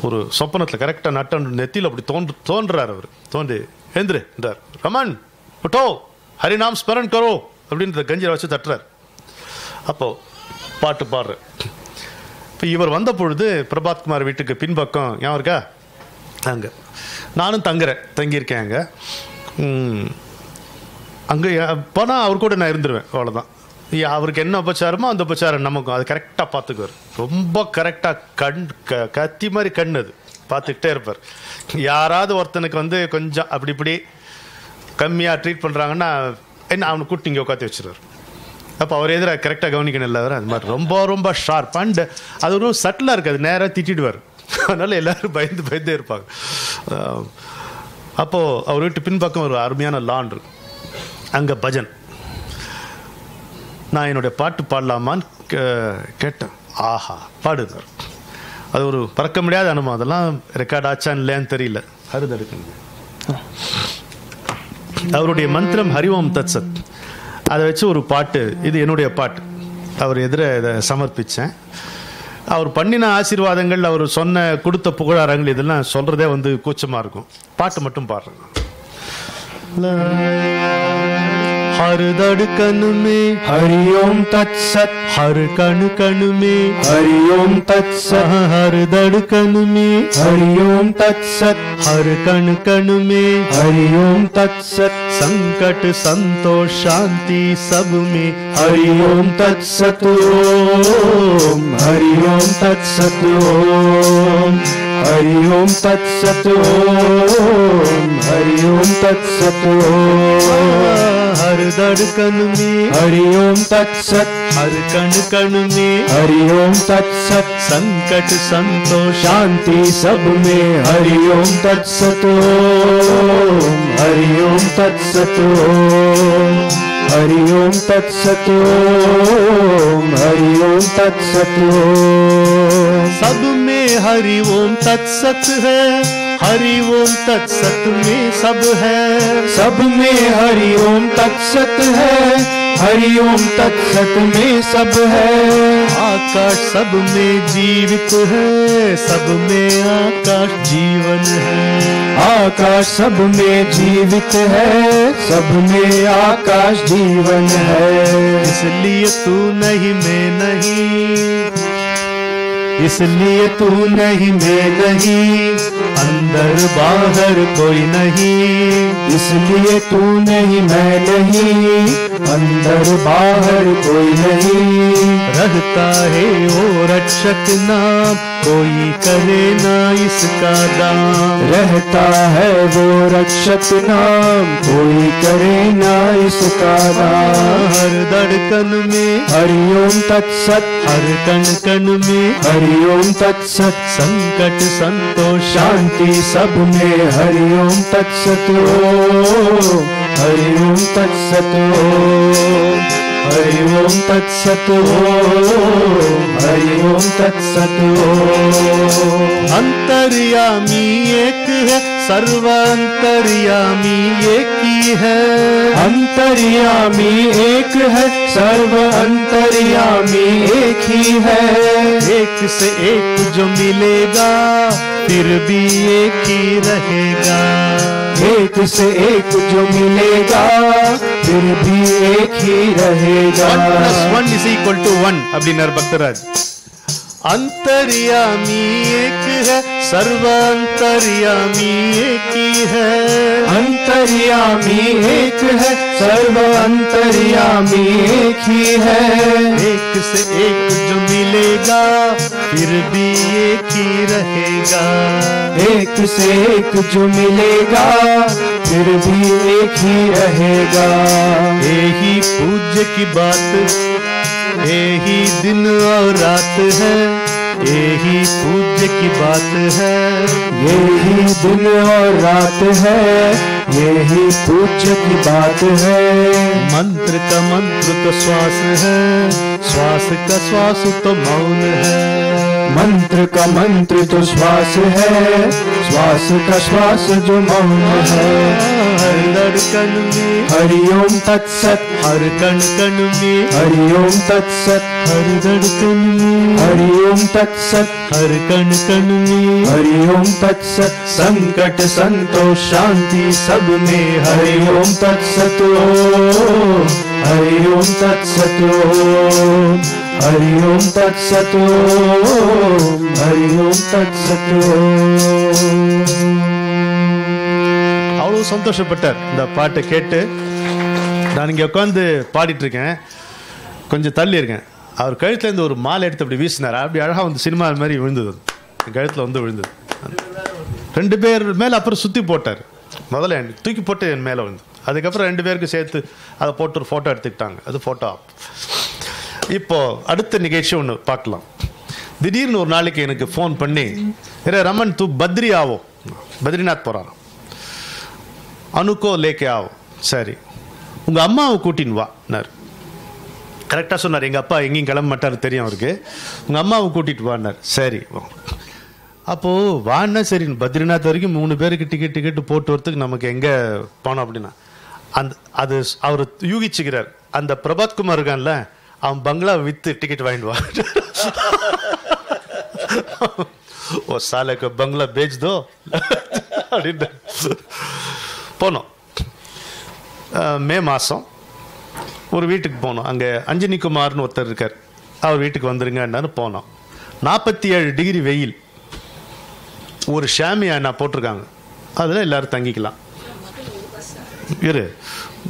ஒரு சொப்பனத்தில் கரெக்டாக நெத்தியில் அப்படி தோன்றார். அவர் தோன்றி எழுந்துரு என்றார். ரமன் உட்டோ ஹரிநாம் ஸ்மரன் கரோ அப்படின்ற கஞ்சியை வச்சு தட்டுறார். அப்போ பாட்டு பாடுற. இப்போ இவர் வந்த பொழுது பிரபாத் குமார் வீட்டுக்கு பின்பக்கம் ஞாபகம் இருக்கா, அங்கே நானும் தங்கியிருக்கேன். அங்கே போனால் அவர் கூட நான் இருந்துருவேன், அவ்வளோதான். அவருக்கு என்ன உபச்சாரமோ அந்த உபச்சாரம் நமக்கும் அது கரெக்டாக பார்த்துக்குவார். ரொம்ப கரெக்டாக கத்தி மாதிரி கண் அது பார்த்துக்கிட்டே இருப்பார். யாராவது ஒருத்தனுக்கு வந்து கொஞ்சம் அப்படி இப்படி கம்மியாக ட்ரீட் பண்ணுறாங்கன்னா என்ன அவனை கூட்டி இங்கே உட்காந்து வச்சுருவார். அப்போ அவர் எதிராக கரெக்டாக கவனிக்கணும் இல்லை, அது மாதிரி ரொம்ப ஷார்ப். அண்ட் அது ஒரு சட்டிலாக இருக்காது, நேராக திட்டிடுவார். அதனால எல்லாரும் பயந்தே இருப்பாங்க. அப்போது அவர் வீட்டு பின்பக்கம் ஒரு அருமையான லான் இருக்கு, அங்கே பஜன். நான் என்னுடைய பாட்டு பாடலாமான்னு கேட்டேன். ஆஹா பாடுதார். அது ஒரு பறக்க முடியாத அனுபவம். அதெல்லாம் ரெக்கார்ட் ஆச்சான்னு இல்லையான்னு தெரியல. அருதடுக்குங்க. அவருடைய மந்திரம் ஹரி ஓம் தத் சத். அதை வச்சு ஒரு பாட்டு, இது என்னுடைய பாட்டு, அவர் எதிர இதை சமர்ப்பித்தேன். அவர் பண்ணின ஆசீர்வாதங்கள், அவர் சொன்ன கொடுத்த புகழாரங்கள், இதெல்லாம் சொல்கிறதே வந்து கூச்சமாக இருக்கும். பாட்டு மட்டும் பாடுறேன். हर धड़कन में हरिओम तत्सत, हर कण कण में हरिओम तत्सत, हर धड़कन में हरिओम तत्सत, हर कण कण में हरिओम तत्सत, संकट संतोष शांति सब में हरिओम तत्सत ओम, हरिओम तत्सत ओम, हरिओम तत्सत ओम, हरिओम तत्सत ओम। हर धड़कन में हरिओम तत्सत, हर कण कण में हरिओम तत्सत, संकट संतोष शांति सब में हरिओम तत्सत ओम, हरिओम तत्सत ओम, हरिओम तत्सत ओम, हरिओम तत्सत ओम। सब में हरि ओम तत्सत है, हरि ओम तत्सत में सब है। सब में हरिओम तत्सत है, हरिओम तत्सत में सब है। आकाश सब में जीवित है, सब में आकाश जीवन है। आकाश सब में जीवित है, सब में आकाश जीवन है। इसलिए तू नहीं मैं नहीं, इसलिए तू नहीं मैं नहीं, अंदर बाहर कोई नहीं। इसलिए तू नहीं मैं नहीं, अंदर बाहर कोई नहीं। रहता है वो रक्षक नाम, कोई करे ना इसका दाम। रहता है वो रक्षक नाम, कोई करे ना इसका नाम। हर धड़कन में हरिओम तत्सत, हर कण कण में हरिओम तत्सत, संकट संतोष शांति सब में हरिओम तत्सत ओम, हरिओम तत्सत ओम, हरिओम तत्सत ओम, हरिओम तत्सत ओम। अंतर्यामी एक है, सर्व अंतर्यामी एक ही है। अंतर्यामी एक है, सर्व अंतर्यामी एक ही है। एक से एक जो मिलेगा फिर भी एक ही रहेगा। एक से एक जो मिलेगा फिर भी एक ही रहेगा। 1 + 1 = 1 அப்படின்னார் பக்தராஜ். अंतर्यामी एक है, सर्व अंतर्यामी एक ही है। अंतर्यामी एक है, सर्व अंतर्यामी एक ही है। एक से एक जो मिलेगा फिर भी एक ही रहेगा। एक से एक जो मिलेगा फिर भी एक ही रहेगा। यही पूज्य की बात, यही दिन और रात है, यही पूज्य की बात है। यही दिन और रात है, यही पूज्य की बात है। मंत्र का मंत्र तो श्वास है, श्वास का श्वास तो मौन है। मंत्र का मंत्र तो श्वास है, श्वास का श्वास जो मौन है। हर धड़कन में हरिओम तत्सत, हर कण कण में हरिओम तत्सत, हर धड़कन में हरिओम तत्सत, हर कण कण में हरिओम तत्सत, संकट संतोष शांति सब में हरिओम तत्सत ओम, हरिओम तत्सत ओम, हरिओम तत्सत ओम, हरिओम तत्सत ओम। அவ்வளவு சந்தோஷப்பட்டார் இந்த பாட்டை கேட்டு. நான் இங்கே உட்காந்து பாடிட்டு இருக்கேன், கொஞ்சம் தள்ளி இருக்கேன். அவர் கழுத்துலேருந்து ஒரு மாலை எடுத்து அப்படி வீசினார். அப்படி அழகாக வந்து சினிமா மாதிரி விழுந்தது, கழுத்தில் வந்து விழுந்தது. 2 பேர் மேலே அப்புறம் சுற்றி போட்டார். முதல்ல தூக்கி போட்டு என் மேலே வந்து, அதுக்கப்புறம் 2 பேருக்கு சேர்த்து அதை போட்டு ஒரு ஃபோட்டோ எடுத்துக்கிட்டாங்க. அது ஃபோட்டோ ஆப். இப்போ அடுத்த நிகழ்ச்சி ஒன்று பார்க்கலாம். திடீர்னு ஒரு நாளைக்கு எனக்கு ஃபோன் பண்ணி, ரமன் தூ பத்ரி ஆவோ, பத்ரிநாத் போகிறாராம், அனுக்கோ லேக்கே ஆவோ. சரி, உங்கள் அம்மாவை கூட்டின்னு வான்னார். கரெக்டாக சொன்னார். எங்கள் அப்பா எங்கேயும் கிளம்ப மாட்டார் தெரியும் அவருக்கு. உங்கள் அம்மாவை கூட்டிகிட்டு வான்னார். சரி, அப்போது வான்னா சரி, பத்ரிநாத் வரைக்கும் 3 பேருக்கு டிக்கெட்டு போட்டு வரத்துக்கு நமக்கு எங்கே போனோம் அப்படின்னா, அது அவர் யூகிச்சுக்கிறார். அந்த பிரபாத் குமார் இருக்கான்ல, அவன் பங்களா வித்து டிக்கெட் வாங்கிட்டு வா. ஓ சாலைக்கு பங்களா பேஜ் தோ அப்படின்னு போனோம். மே மாதம் ஒரு வீட்டுக்கு போனோம். அங்கே அஞ்சனி குமார்னு ஒருத்தர் இருக்கார், அவர் வீட்டுக்கு வந்துருங்கன்னு போனோம். 47 டிகிரி வெயில், ஒரு ஷாமியானா போட்டிருக்காங்க, அதில் எல்லாரும் தங்கிக்கலாம்.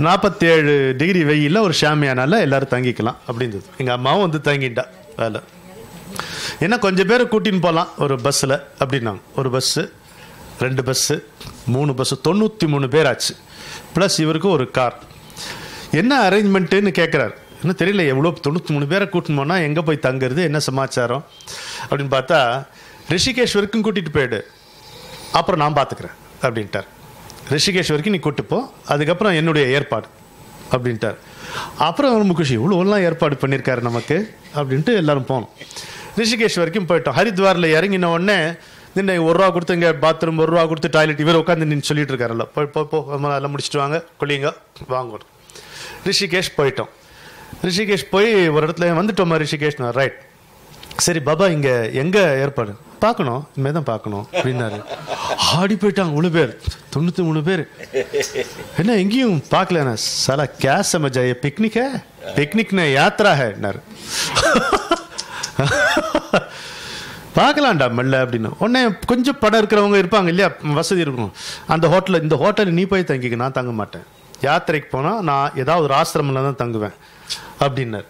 47 டிகிரி வெயிலில் ஒரு ஷாமியானால எல்லாரும் தங்கிக்கலாம் அப்படின்றது. எங்கள் அம்மாவும் வந்து தங்கிட்டா வேலை. ஏன்னா கொஞ்சம் பேரை கூட்டின்னு போகலாம் ஒரு பஸ்ஸில் அப்படின்னாங்க. ஒரு பஸ்ஸு, 2 பஸ்ஸு, 3 பஸ்ஸு, 93 பேர் ஆச்சு. ப்ளஸ் இவருக்கு ஒரு கார். என்ன அரேஞ்ச்மெண்ட்டுன்னு கேட்குறாரு. இன்னும் தெரியல, எவ்வளோ 93 பேரை கூட்டின்னு போனால் எங்கே போய் தங்குறது, என்ன சமாச்சாரம் அப்படின்னு பார்த்தா, ரிஷிகேஷ் வரைக்கும் கூட்டிகிட்டு போயிடு, அப்புறம் நான் பார்த்துக்கிறேன் அப்படின்ட்டார். ரிஷிகேஷ் வரைக்கும் நீ கூட்டுப்போ, அதுக்கப்புறம் என்னுடைய ஏற்பாடு அப்படின்ட்டார். அப்புறம் ரொம்ப குஷி, இவ்வளோலாம் ஏற்பாடு பண்ணியிருக்காரு நமக்கு அப்படின்ட்டு எல்லாரும் போனோம். ரிஷிகேஷ் வரைக்கும் போயிட்டோம். ஹரித்வாரில் இறங்கின உடனே நின்று 1 ரூபா கொடுத்து இங்கே பாத்ரூம், 1 ரூபா கொடுத்து டாய்லெட், இவர் உட்காந்து நின்று சொல்லிட்டு இருக்காருல்ல, போ எல்லாம் முடிச்சுட்டு வாங்க, கொள்ளிங்க வாங்கணும். ரிஷிகேஷ் போயிட்டோம். ரிஷிகேஷ் போய் ஒரு இடத்துல வந்துட்டோமா, ரிஷிகேஷ் ரைட், சரி பாபா இங்கே எங்கே ஏற்பாடு பார்க்கணும், இனிமே தான் பார்க்கணும் அப்படின்னாரு. ஆடி போயிட்டாங்க. 3 பேர், 93 பேர். என்ன எங்கேயும் பார்க்கலண்ணா. சாலா கே சமஜ் ஆயே, பிக்னிக் ஹே, பிக்னிக் நே யாத்ரா ஹேன்னாரு. பார்க்கலாம்டா மெல்ல அப்படின்னு. உடனே கொஞ்சம் படம் இருக்கிறவங்க இருப்பாங்க இல்லையா, வசதி இருக்கணும். அந்த ஹோட்டலில், இந்த ஹோட்டலில் நீ போய் தங்கிக்க, நான் தங்க மாட்டேன், யாத்திரைக்கு போனால் நான் ஏதாவது ஒரு ஆசிரமில் தான் தங்குவேன் அப்படின்னாரு.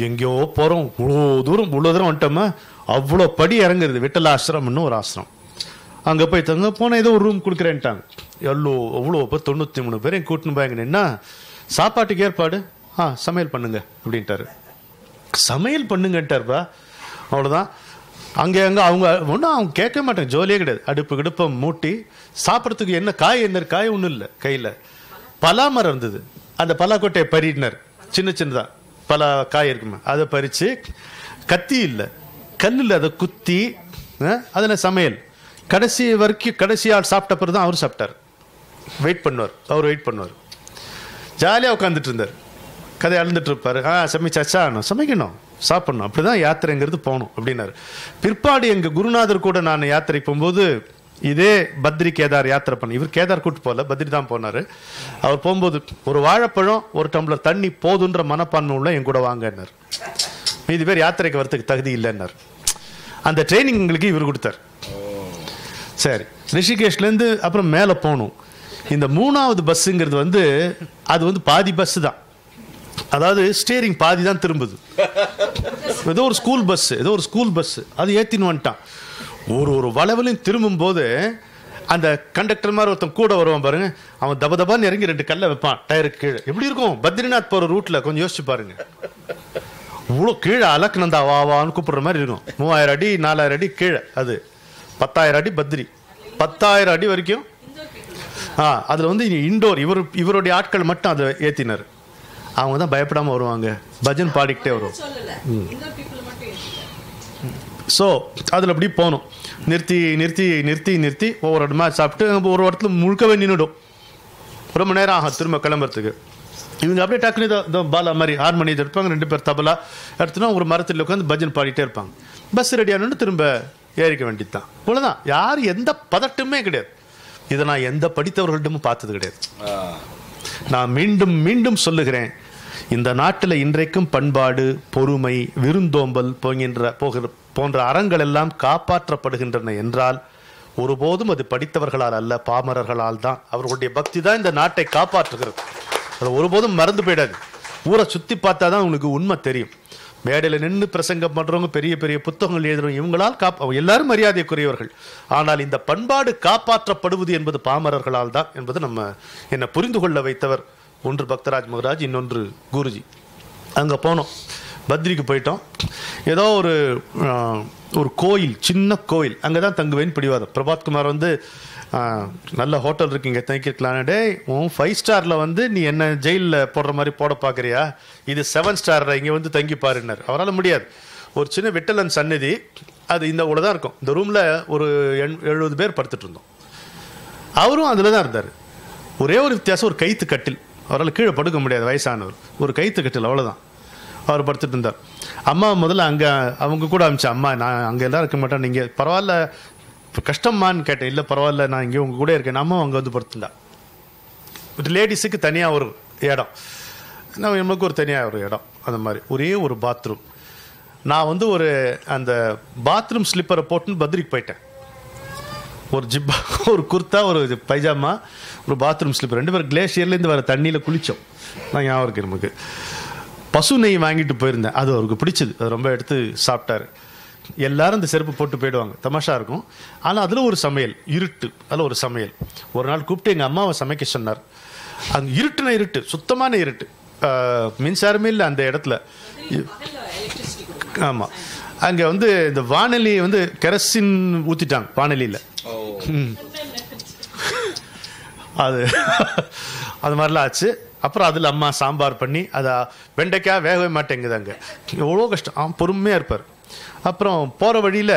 எங்கேயோ போகிறோம், இவ்வளோ தூரம் வந்துட்டோமா, அவ்வளோ படி இறங்குறது. விட்டல ஆசிரமம்னு ஒரு ஆசிரம், அங்கே போய் தங்க போனால் ஏதோ ஒரு ரூம் கொடுக்குறேன்ட்டாங்க. அவ்வளோ பேர், 93 பேரையும் கூட்டின்னு போய் என்ன சாப்பாட்டுக்கு ஏற்பாடு, சமையல் பண்ணுங்க அப்படின்ட்டாரு. சமையல் பண்ணுங்கன்ட்டார்ப்பா, அவ்வளோதான். அங்கே அவங்க ஒன்றும் அவங்க கேட்க மாட்டாங்க, ஜோலியே கிடையாது. அடுப்பு கிடுப்பை மூட்டி சாப்பிட்றதுக்கு என்ன காய், ஒன்றும் இல்லை. கையில் பலாமரம் இருந்தது, அந்த பலாக்கொட்டையை பறினார். சின்னதாக பல காய் இருக்குமா, அதை பறித்து, கத்தி இல்லை கல்லில் அதை குத்தி அதில் சமையல். கடைசி ஆள் சாப்பிட்ட பிறகு தான் அவர் சாப்பிட்டார். வெயிட் பண்ணுவார். ஜாலியாக உட்காந்துட்டு இருந்தார், கதை அழுந்துட்டு இருப்பார். சமைச்சாச்சா, சமைக்கணும், சாப்பிடணும், அப்படிதான் யாத்திரைங்கிறது போகணும் அப்படின்னாரு. பிற்பாடு எங்கள் குருநாதர் கூட நான் யாத்திரை போகும்போது இதே பத்ரி கேதார் யாத்திரை பண்ண, இவர் கேதார் கூட்டு போகல, பத்ரி தான் போனார். அவர் போகும்போது ஒரு வாழைப்பழம், ஒரு டம்ளர் தண்ணி போதுன்ற மனப்பான்மை உள்ள என் கூட வாங்கினார். மீதி பேர் யாத்திரைக்கு வரத்துக்கு தகுதி இல்லைன்னார். அந்த ட்ரைனிங் எங்களுக்கு இவர் கொடுத்தார். சரி, ரிஷிகேஷ்லேருந்து அப்புறம் மேலே போகணும். இந்த 3வது பஸ்ஸுங்கிறது அது பாதி பஸ்ஸு தான். அதாவது ஸ்டேரிங் பாதி தான் திரும்புது. ஏதோ ஒரு ஸ்கூல் பஸ்ஸு அது ஏற்றின்னு வந்துட்டான். ஒரு வளவிலையும் திரும்பும் போது அந்த கண்டக்டர் மாதிரி ஒருத்தன் கூட வருவான் பாருங்க, அவன் தபான்னு இறங்கி 2 கல்லை வைப்பான் டயருக்கு கீழே. எப்படி இருக்கும் பத்ரிநாத் போகிற ரூட்டில், கொஞ்சம் யோசிச்சு பாருங்க. இவ்வளோ கீழே அலக்குனந்தா வான்னு கூப்பிடுற மாதிரி இருக்கும். 3000 அடி 4000 அடி கீழே, அது 10,000 அடி பத்ரி, 10,000 அடி வரைக்கும். அதில் இண்டோர், இவருடைய ஆட்கள் மட்டும் அதை ஏற்றினார். அவங்க தான் பயப்படாமல் வருவாங்க, பஜன் பாடிக்கிட்டே வருவோம். ஸோ அதில் அப்படி போகணும். நிறுத்தி ஒவ்வொரு இடமா சாப்பிட்டு ஒரு இடத்துல முழுக்கவே நின்றுடும். ரொம்ப நேரம் ஆகும் திரும்ப கிளம்புறதுக்கு. இவங்க அப்படியே டக்குனு பாலா மாதிரி ஹார்மோனி எடுப்பாங்க, 2 பேர் தபலா எடுத்துனா ஒரு மரத்தில் உட்காந்து பஜன் பாடிட்டே இருப்பாங்க. பஸ் ரெடியானு திரும்ப ஏறிக்க வேண்டியது தான். இவ்வளோதான், யாரும் எந்த பதட்டமே கிடையாது. இதை நான் எந்த படித்தவர்களிடமும் பார்த்தது கிடையாது. நான் மீண்டும் சொல்லுகிறேன், இந்த நாட்டில் இன்றைக்கும் பண்பாடு, பொறுமை, விருந்தோம்பல் போன்ற அறங்கள் எல்லாம் காப்பாற்றப்படுகின்றன என்றால் ஒருபோதும் அது படித்தவர்களால் அல்ல, பாமரர்களால் தான். அவர்களுடைய பக்தி தான் இந்த நாட்டை காப்பாற்றுகிறது. அதை ஒருபோதும் மறந்து போயிடாது. ஊரை சுற்றி பார்த்தா தான் உங்களுக்கு உண்மை தெரியும். மேடையில் நின்று பிரசங்கம் பண்ணுறவங்க, பெரிய பெரிய புத்தகங்கள் எழுதுறவங்க, இவங்களால் எல்லாரும் மரியாதைக்குரியவர்கள். ஆனால் இந்த பண்பாடு காப்பாற்றப்படுவது என்பது பாமரர்களால் தான் என்பது என்னை புரிந்து கொள்ள வைத்தவர் ஒன்று பக்தராஜ் மகராஜ், இன்னொன்று குருஜி. அங்கே போனோம், பத்ரிக்கு போயிட்டோம். ஏதோ ஒரு கோயில், சின்ன கோயில், அங்கே தான் தங்குவேன்னு பிடிவாதம். பிரபாத் குமார் நல்ல ஹோட்டல் இருக்கு, இங்கே தங்கிக்கலாம். டே, உன் 5 ஸ்டாரில் நீ என்ன ஜெயிலில் போடுற மாதிரி போட பார்க்குறியா, இது 7 ஸ்டாரில் இங்கே தங்கி பாருன்னார். அவரால் முடியாது. ஒரு சின்ன விட்டலன் சந்நிதி, அது இந்த கூட தான் இருக்கும். இந்த ரூமில் ஒரு 70 பேர் படுத்துட்டு இருந்தோம். அவரும் அதில் தான் இருந்தார். ஒரே ஒரு வித்தியாசம், ஒரு கைத்து கட்டில். அவரால் கீழே படுக்க முடியாது, வயசானவர், ஒரு கைத்து கட்டில், அவ்வளோதான். அவர் படுத்துட்டு இருந்தார். அம்மா முதல்ல அங்கே அவங்க கூட அமிச்சா, அம்மா நான் அங்கே எல்லாம் இருக்க மாட்டேன், நீங்கள் பரவாயில்ல இப்போ கஷ்டமான்னு கேட்டேன். இல்லை பரவாயில்ல, நான் இங்கே உங்கள் கூட இருக்கேன். அம்மா அங்கே வந்து படுத்துட்டா. ஒரு லேடிஸுக்கு தனியாக ஒரு இடம், நான் நமக்கு ஒரு தனியாக ஒரு இடம், அந்த மாதிரி ஒரே ஒரு பாத்ரூம். நான் வந்து ஒரு அந்த பாத்ரூம் ஸ்லிப்பரை போட்டுன்னு பத்ரிக்கு போயிட்டேன். ஒரு ஜிப்பா, ஒரு குர்த்தா, ஒரு பைஜாமா, ஒரு பாத்ரூம் ஸ்லிப்பர், 2 பேர் கிளேஷியர்லேருந்து வர தண்ணியில் குளித்தோம். நான் ஞாபகம் இருக்கு நமக்கு. பசு நெய் வாங்கிட்டு போயிருந்தேன், அது அவருக்கு பிடிச்சது, அது ரொம்ப எடுத்து சாப்பிட்டாரு. எல்லாரும் இந்த செருப்பு போட்டு போயிடுவாங்க, தமாஷா இருக்கும். ஆனால் அதில் ஒரு சமையல், இருட்டு, அதில் ஒரு சமையல். ஒரு நாள் கூப்பிட்டு எங்கள் அம்மாவை சமைக்க சொன்னார். அங்கே இருட்டுன இருட்டு, சுத்தமான இருட்டு, மின்சாரமே இல்லை அந்த இடத்துல. ஆமாம், அங்கே வந்து இந்த வானொலியை வந்து கெரசின் ஊற்றிட்டாங்க வானொலியில். அது அது மாதிரிலாம் ஆச்சு. அப்புறம் அதில் அம்மா சாம்பார் பண்ணி, அதை வெண்டைக்காய் வேகவே மாட்டேங்குது அங்கே, எவ்வளோ கஷ்டம். பொறுமையாக இருப்பார். அப்புறம் போகிற வழியில்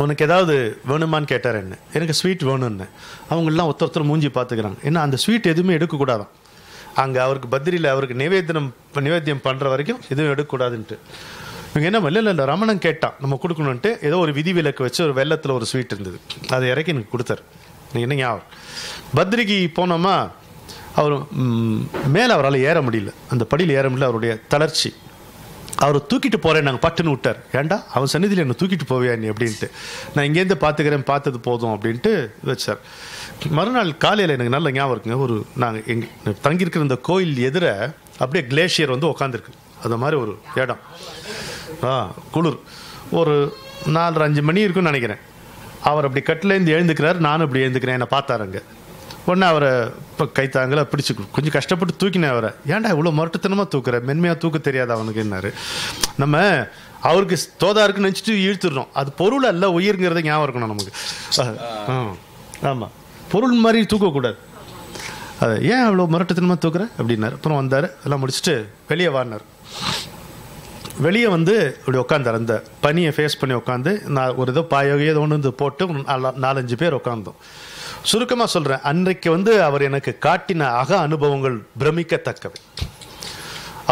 உனக்கு ஏதாவது வேணுமான்னு கேட்டார் என்ன, எனக்கு ஸ்வீட் வேணும்னு. அவங்கெல்லாம் ஒருத்தர் மூஞ்சி பார்த்துக்கிறாங்க, ஏன்னா அந்த ஸ்வீட் எதுவுமே எடுக்கக்கூடாதான் அங்கே. அவருக்கு பத்திரியில் அவருக்கு நிவேத்தியம் பண்ணுற வரைக்கும் எதுவும் எடுக்கக்கூடாதுன்ட்டு. இவங்க என்ன, இல்லை ரமணன் கேட்டான் நம்ம கொடுக்கணுன்ட்டு, ஏதோ ஒரு விதி விலக்கு வச்சு ஒரு வெள்ளத்தில் ஒரு ஸ்வீட் இருந்தது, அதை இறக்கி எனக்கு கொடுத்தாரு. நீங்கள் என்ன ஞாபகம். பத்ரிக்கு போனோமா, அவர் மேலே அவரால் ஏற முடியல, அந்த படியில் ஏற முடியல, அவருடைய தளர்ச்சி. அவர் தூக்கிட்டு போகிறேன் நாங்கள் பட்டுன்னு விட்டார். ஏண்டா அவன் சன்னிதியில் என்ன தூக்கிட்டு போவியா நீ அப்படின்ட்டு. நான் இங்கேருந்து பார்த்துக்கிறேன், பார்த்தது போதும் அப்படின்ட்டு வச்சார். மறுநாள் காலையில் எனக்கு நல்ல ஞாபகம் இருக்குங்க, ஒரு நாங்கள் எங்கள் தங்கியிருக்கிற இந்த கோயில் எதிர அப்படியே கிளேஷியர் வந்து உட்காந்துருக்கு, அந்த மாதிரி ஒரு இடம். குளிர், ஒரு 4-5 மணி இருக்குன்னு நினைக்கிறேன். அவர் அப்படி கட்டிலேருந்து எழுந்துக்கிறார், நானும் அப்படி எழுந்துக்கிறேன். என்னை பார்த்தாருங்க. உடனே அவரை இப்போ கைத்தாங்கள பிடிச்சி கொஞ்சம் கஷ்டப்பட்டு தூக்கினேன் அவரை. ஏன்டா இவ்வளோ மொரட்டுத்தனமாக தூக்குற, மென்மையாக தூக்க தெரியாது அவனுக்கு என்னாரு. நம்ம அவருக்கு தோதா இருக்குன்னு நினச்சிட்டு இழுத்துடுறோம், அது பொருள் அல்ல, உயிர்ங்கிறத ஞாபகம் இருக்கணும் நமக்கு. ஆமாம், பொருள் மாதிரி தூக்கக்கூடாது. அது ஏன் அவ்வளோ மொரட்டுத்தனமாக தூக்குற அப்படின்னாரு. அப்புறம் வந்தார், எல்லாம் முடிச்சுட்டு வெளியே வாடினார். வெளியே வந்து இப்படி உட்காந்தார், அந்த பனியை ஃபேஸ் பண்ணி உட்காந்து. நான் ஒரு ஏதோ பாயோகையோ ஏதோ ஒன்று வந்து போட்டு 4-5 பேர் உட்காந்தோம். சுருக்கமாக சொல்கிறேன், அன்றைக்கு வந்து அவர் எனக்கு காட்டின அனுபவங்கள் பிரமிக்கத்தக்கவை.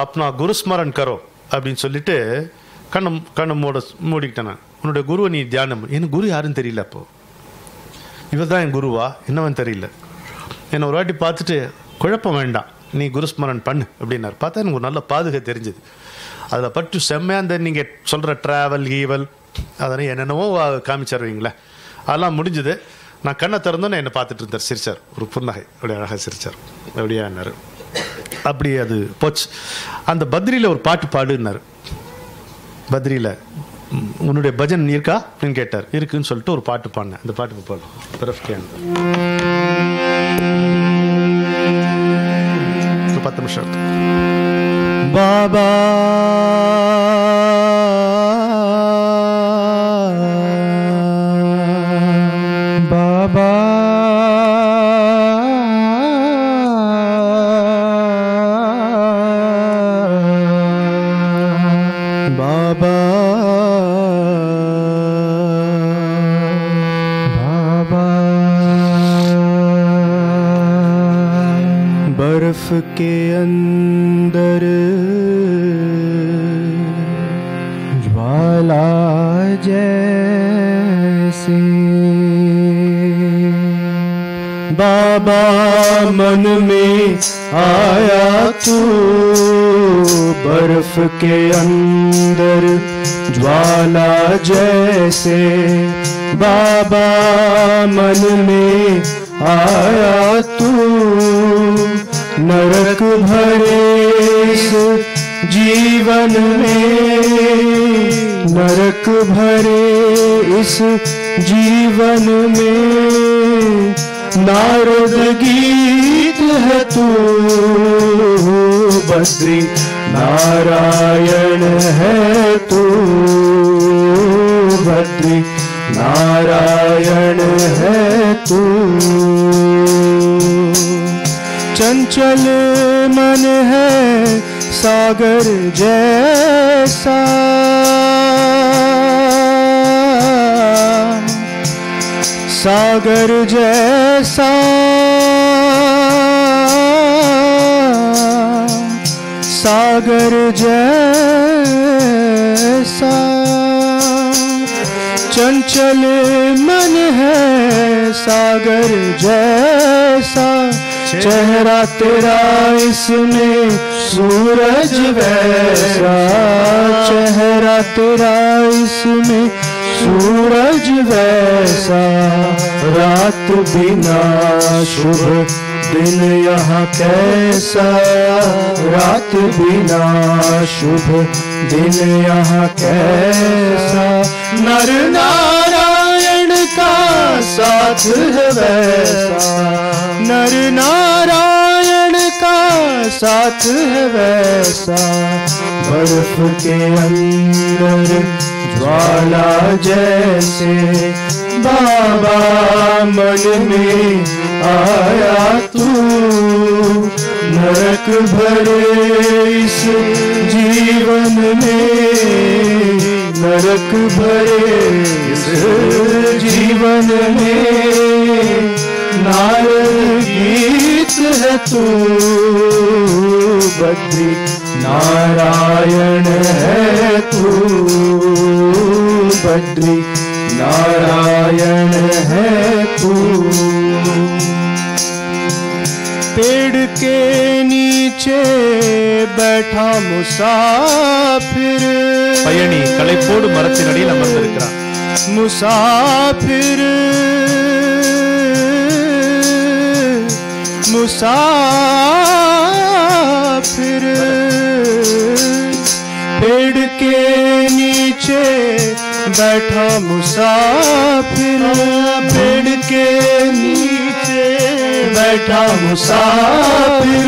அப்னா குருஸ்மரன் கரோ அப்படின்னு சொல்லிட்டு கண்ணை மூடிக்கிட்டேன். நான், உன்னுடைய குருவை நீ தியானம். எனக்கு குரு யாருன்னு தெரியல. அப்போ இவர் தான் என் குருவா என்னவன்னு தெரியல. என்னை ஒரு வாட்டி பார்த்துட்டு, குழப்பம் வேண்டாம், நீ குருஸ்மரன் பண்ணு அப்படின்னாரு. பார்த்தா எனக்கு ஒரு நல்ல பாதுகா தெரிஞ்சுது. அதில் பட்டு செம்மையாக அந்த நீங்கள் சொல்கிற ட்ராவல் ஈவல் அதெல்லாம் என்னென்னவோ காமிச்சிருவீங்களே, அதெல்லாம் முடிஞ்சுது. நான் கண்ணை திறந்தோன்னே என்னை பார்த்துட்டு இருந்தார், சிரிச்சார், ஒரு புன்னகை, அப்படியே அழகாக சிரிச்சார். அப்படியான்னாரு. அப்படி அது போச்சு. அந்த பத்ரியில் ஒரு பாட்டு பாடுனார். பத்ரியில் உன்னுடைய பஜன் இருக்கா அப்படின்னு கேட்டார். இருக்குன்னு சொல்லிட்டு ஒரு பாட்டு பாடினேன். அந்த பாட்டு பாடும் பெரஃப்கேன் 10 நிமிஷம். பாபா பாபா பாபா பாபா बर्फ के अंदर ज्वाला जैसे बाबा मन में आया तू, बर्फ के अंदर ज्वाला जैसे बाबा मन में आया तू, नरक भरे इस जीवन में, नरक भरे इस जीवन में नारद गीत है तू, बद्री नारायण है तू, बद्री नारायण है तू। चंचल मन है सागर जैसा, सागर जैसा सागर जैसा चंचल मन है सागर जैसा चेहरा तेरा इसमें सूरज वैसा चेहरा तेरा इसमें सूरज वैसा रात बिना शुभ दिन यहाँ कैसा रात बिना शुभ दिन यहाँ कैसा नर नारायण का साथ है वैसा नर नारायण का साथ है वैसा बर्फ के अंदर ज्वाला जैसे बाबा मन में आया तू नरक भरे इस जीवन में नरक भरे इस जीवन में नारद गीत है तू बद्री नारायण है तू बद्री नारायण है तू पेड़ के नीचे बैठा मुसाफिर பயணி களைப்போடு மரத்தின் அடியில் அமர்ந்திருக்கிறான் मुसाफिर मुसाफिर पेड़ के नीचे बैठा मुसाफिर पेड़ के नीचे बैठा मुसाफिर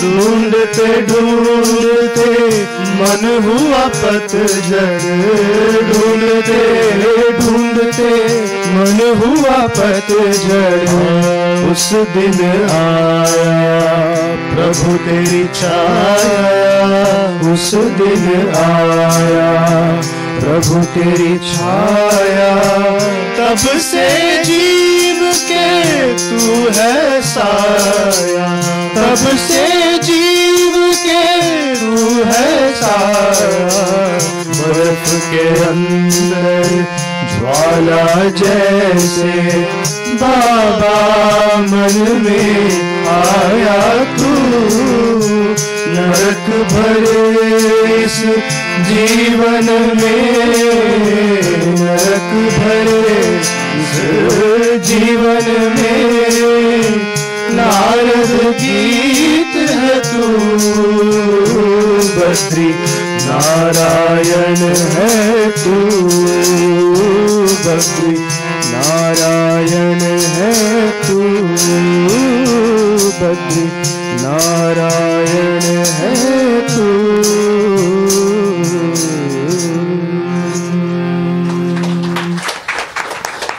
ढूंढते ढूंढते मन हुआ पतझड़ ढूंढते ढूंढते मन हुआ पतझड़ उस दिन आया प्रभु तेरी छाया उस दिन आया प्रभु तेरी छाया तब से जीव के तू है साया तब से जीव के तू है साया बर्फ के अंदर ज्वाला जैसे बाबा मन में आया तू नरक भरे इस जीवन में नरक भरे इस जीवन में नारद गीत है तू बद्री नारायण है तू बद्री नारायण है तू बद्री नारायण है तू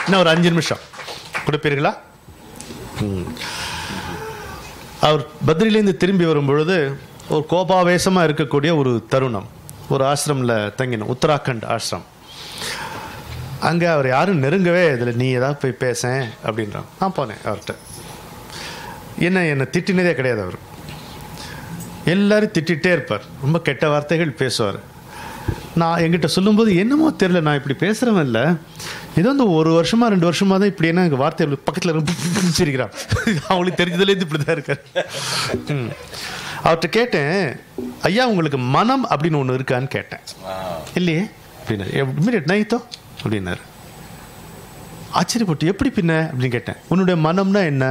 இன்னும் ஒரு 5 நிமிஷம் கொடுப்பீர்களா? அவர் பத்ரியிலேருந்து திரும்பி வரும்பொழுது ஒரு கோபாவேசமாக இருக்கக்கூடிய ஒரு தருணம். ஒரு ஆசிரமில் தங்கினோம், உத்தராகண்ட் ஆசிரம். அங்கே அவர் யாரும் நெருங்கவே இதில் நீ ஏதாவது போய் பேசேன் அப்படின்றான். நான் போனேன் அவர்கிட்ட. என்னை திட்டினதே கிடையாது. அவர் எல்லாரும் திட்டிகிட்டே இருப்பார், ரொம்ப கெட்ட வார்த்தைகள் பேசுவார். நான் என்கிட்ட சொல்லும்போது என்னமோ தெரியல, நான் இப்படி பேசுகிறவன் இல்லை, ஏதோ வந்து 1 வருஷமா 2 வருஷமா தான் இப்படி என்ன எங்கள் வார்த்தை பக்கத்தில் சிரிக்கிறான். அவங்களுக்கு தெரிஞ்சதுலேருந்து இப்படி தான் இருக்கார். அவர்கிட்ட கேட்டேன், ஐயா உங்களுக்கு மனம் அப்படின்னு ஒன்று இருக்கான்னு கேட்டேன். இல்லையே அப்படின்னாரு. இமீடியட் நைத்தோ அப்படின்னாரு. ஆச்சரியப்பட்டு எப்படி பின்ன அப்படின்னு கேட்டேன். உன்னுடைய மனம்னா என்ன,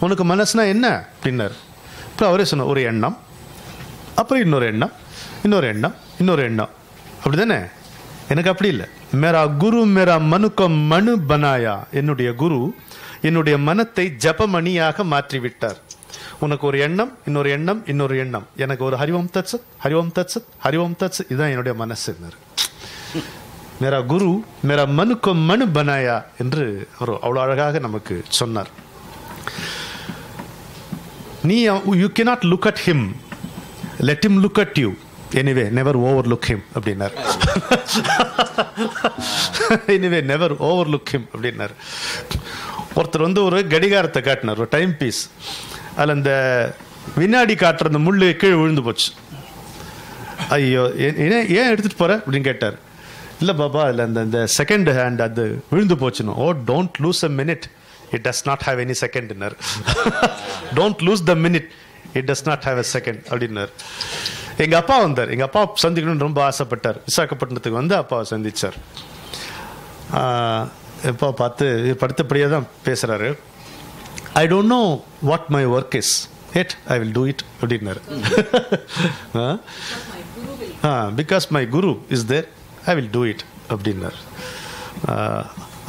உனக்கு மனசுனா என்ன அப்படின்னாரு. அப்புறம் அவரே சொன்ன, ஒரு எண்ணம், அப்புறம் இன்னொரு எண்ணம், இன்னொரு எண்ணம், இன்னொரு எண்ணம். அப்படி தானே? எனக்கு அப்படி இல்லை. மேரா குரு மேரா மனுக்க மனு பனாயா. என்னுடைய குரு என்னுடைய மனத்தை ஜபமணியாக மாற்றிவிட்டார். உனக்கு ஒரு எண்ணம், இன்னொரு எண்ணம், இன்னொரு எண்ணம். எனக்கு ஒரு ஹரிவோம் தத்சத், ஹரிவோம் தத்சத், ஹரிவோம் தத்சத். இதுதான் என்னுடைய மனசு. மேரா குரு மேரா மனுக்க மனு பனாயா என்று அவர் அவ்வளோ அழகாக நமக்கு சொன்னார். நீ you cannot look at him, let him look at you. Anyway, never overlook him அப்படின்னார். Anyway, never overlook him அப்படின்னார். ஒருத்தர் வந்து ஒரு கடிகாரத்தை காட்டினார், ஒரு டைம் பீஸ். அதில் அந்த வினாடி காட்டுற அந்த முள்ளு கீழே விழுந்து போச்சு. ஐயோ ஏன் எடுத்துட்டு போற அப்படின்னு கேட்டார். இல்லை பாபா இல்லை அந்த செகண்ட் ஹேண்ட் அது விழுந்து போச்சுன்னு. Oh don't lose a minute, it does not have any செகண்ட்னர். Don't lose the minute, it does not have a second அப்படின்னார். எங்கள் அப்பா வந்தார். எங்கள் அப்பா சந்திக்கணும்னு ரொம்ப ஆசைப்பட்டார். விசாகப்பட்டினத்துக்கு வந்து அப்பாவை சந்திச்சார். அப்பா பார்த்து படுத்தபடியாக தான் பேசுகிறாரு. I don't know what my work is, yet I will do it அப்படின்னாரு. Because my guru is there, I will do it அப்படின்னார்.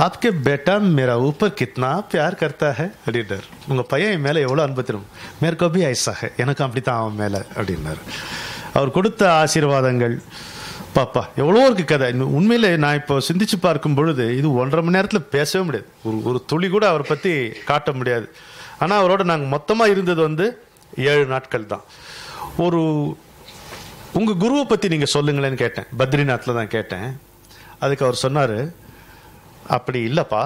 आपके बेटा मेरा ऊपर कितना प्यार करता है அப்படின்னார். உங்கள் பையன் என் மேலே எவ்வளோ அன்பு தெரியும், मेरे को भी ऐसा है, எனக்கும் அப்படி தான் அவன் மேலே அப்படின்னார். அவர் கொடுத்த ஆசீர்வாதங்கள் பாப்பா எவ்வளோ இருக்குது கதை. உண்மையிலே நான் இப்போ சிந்திச்சு பார்க்கும் பொழுது இது 1.5 மணி நேரத்தில் பேசவே முடியாது. ஒரு துளி கூட அவரை பற்றி காட்ட முடியாது. ஆனால் அவரோட நாங்கள் மொத்தமாக இருந்தது வந்து 7 நாட்கள் தான். உங்கள் குருவை பற்றி நீங்கள் சொல்லுங்களேன்னு கேட்டேன். பத்ரிநாத்தில் தான் கேட்டேன். அதுக்கு அவர் சொன்னார், அப்படி இல்லைப்பா,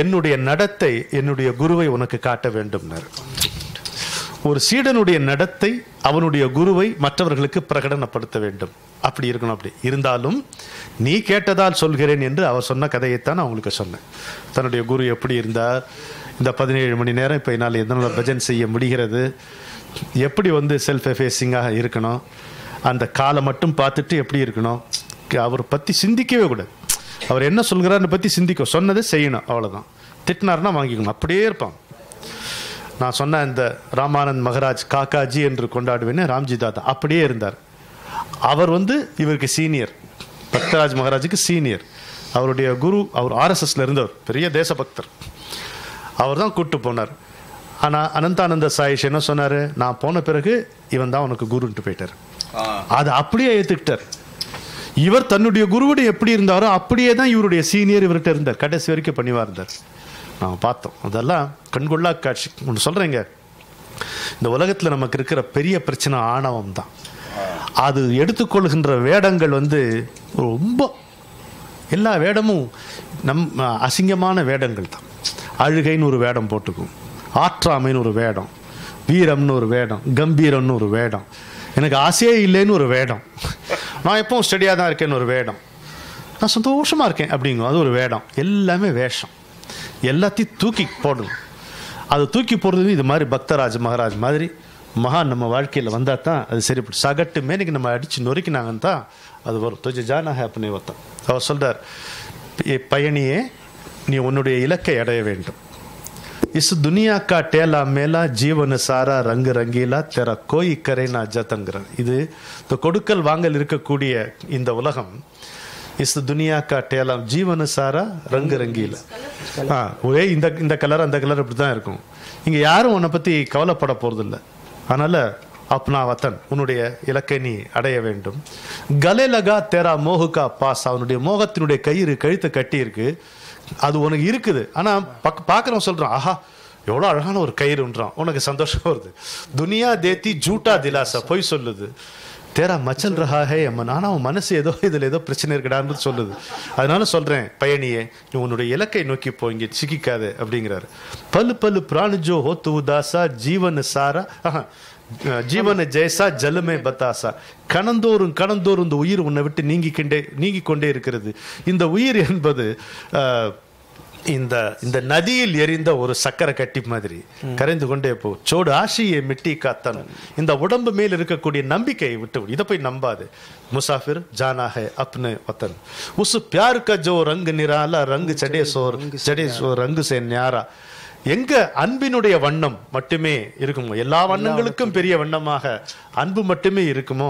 என்னுடைய நடத்தை என்னுடைய குருவை உனக்கு காட்ட வேண்டும்னார். ஒரு சீடனுடைய நடத்தை அவனுடைய குருவை மற்றவர்களுக்கு பிரகடனப்படுத்த வேண்டும், அப்படி இருக்கணும். அப்படி இருந்தாலும் நீ கேட்டதால் சொல்கிறேன் என்று அவர் சொன்ன கதையைத்தான் நான் உங்களுக்கு சொன்னேன். தன்னுடைய குரு எப்படி இருந்தார், இந்த 17 மணி நேரம் இப்போ என்னால் எதனால் பஜன் செய்ய முடிகிறது, எப்படி வந்து செல்ஃப் எஃபேஸிங்காக இருக்கணும், அந்த காலை மட்டும் பார்த்துட்டு எப்படி இருக்கணும், அவரை பற்றி சிந்திக்கவே கூடாது. அவர் என்ன சொல்கிறாருன்னு பற்றி சிந்திக்க, சொன்னதை செய்யணும், அவ்வளோதான். திட்டினார்னா வாங்கிக்கணும், அப்படியே இருப்பான். நான் சொன்ன இந்த ராமானந்த் மகராஜ் காக்காஜி என்று கொண்டாடுவேன்னு ராம்ஜி தாத்தா அப்படியே இருந்தார். அவர் வந்து இவருக்கு சீனியர், பக்தராஜ் மகராஜுக்கு சீனியர். அவருடைய குரு, அவர் ஆர்எஸ்எஸ்ல இருந்தவர், பெரிய தேசபக்தர். அவர் தான் கூப்பிட்டு போனார். ஆனால் அனந்தானந்த சாயிஷ் என்ன சொன்னார், நான் போன பிறகு இவன் தான் உனக்கு குருன்ட்டு போயிட்டார். அதை அப்படியே ஏற்றுக்கிட்டார். இவர் தன்னுடைய குருவுடைய எப்படி இருந்தாரோ அப்படியே தான் இவருடைய சீனியர் இவர்கிட்ட இருந்தார். கடைசி வரைக்கும் பணிவா இருந்தார். நாங்கள் பார்த்தோம். அதெல்லாம் கண்கொள்ளா காட்சி. ஒன்று சொல்கிறேங்க, இந்த உலகத்தில் நமக்கு இருக்கிற பெரிய பிரச்சனை ஆணவம் தான். அது எடுத்துக்கொள்கின்ற வேடங்கள் வந்து ரொம்ப, எல்லா வேடமும் அசிங்கமான வேடங்கள் தான். அழுகைன்னு ஒரு வேடம் போட்டுக்கும், ஆற்றாமைன்னு ஒரு வேடம், வீரம்னு ஒரு வேடம், கம்பீரம்னு ஒரு வேடம், எனக்கு ஆசையே இல்லைன்னு ஒரு வேடம், நான் எப்பவும் ஸ்டடியாக தான் இருக்கேன்னு ஒரு வேடம், நான் சந்தோஷமாக இருக்கேன் அப்படிங்கும், அது ஒரு வேடம். எல்லாமே வேஷம். எல்லாத்தையும் தூக்கி போடணும். அது தூக்கி போடுறது இது மாதிரி பக்தராஜ் மகராஜ் மாதிரி மகான் நம்ம வாழ்க்கையில் வந்தால் தான் அது சரிப்படும். சகட்டு மேனிக்கு நம்ம அடித்து நொறுக்கினாங்கன்னு தான் அது வரும். துஜ ஜானா ஹேப்பனே வத்தான். அவர் சொல்கிறார், பயணியே நீ உன்னுடைய இலக்கை அடைய வேண்டும். इस दुनिया का टेला मेला जीवन सारा रंग रंगीला तेरा कोई करे ना जतंगरा. இது இந்த கொடுக்கல் வாங்கல் இருக்கக்கூடிய இந்த உலகம், இஸ் துனியா கா டேலா ஜீவன சாரா ரங்கு ரங்கீல. ஒரே இந்த கலர் அந்த கலர் இப்படி தான் இருக்கும். இங்கே யாரும் உன்னை பற்றி கவலைப்பட போகிறதில்ல. அதனால் அப்னா வத்தன், உன்னுடைய இலக்கை நீ அடைய வேண்டும். கலே லகா தேரா மோகுகா பாஸ், அவனுடைய மோகத்தினுடைய கயிறு கழுத்தை கட்டி இருக்கு, அது உனக்கு இருக்குது. ஆனால் பார்க்குறவன் சொல்கிறான், ஆஹா எவ்வளோ அழகான ஒரு கயிறுன்றான், உனக்கு சந்தோஷம் வருது. துனியா தேத்தி ஜூட்டா திலாசா, பொய் சொல்லுது. தேரா மச்சல் ரஹா ஹே அம்மன், ஆனால் அவன் மனசு ஏதோ இதில் ஏதோ பிரச்சனை இருக்கடான்னு சொல்லுது. அதனால சொல்கிறேன், பயணியே நீ உன்னுடைய இலக்கை நோக்கி போ, இங்கே சிக்கிக்காது அப்படிங்கிறாரு. பல்லு பல்லு பிராணுஜோ ஹோத்து உதாசா ஜீவன் சாரா ஜீவன ஜெயசா ஜலமே பத்தாசா. கணந்தோறும் கணந்தோறும் இந்த உயிர் உன்னை விட்டு நீங்கி கொண்டே இருக்கிறது. இந்த உயிர் என்பது இந்த நதியில் எரிந்த ஒரு சக்கரை கட்டி மாதிரி கரைந்து கொண்டே போ. சோடு ஆசையை மிட்டி காத்தன், இந்த உடம்பு மேல் இருக்கக்கூடிய நம்பிக்கையை விட்டு இதை போய் நம்பாது. முசாஃபிர் ஜானா ஹை அப்னே வத்தன், உஸ் பியார் கா ஜோ ரங்கு நிராலா ரங்கு சடே சோ ரங்கு சே ஞாரா. எங்க அன்பினுடைய வண்ணம் மட்டுமே இருக்குமோ, எல்லா வண்ணங்களுக்கும் பெரிய வண்ணமாக அன்பு மட்டுமே இருக்குமோ,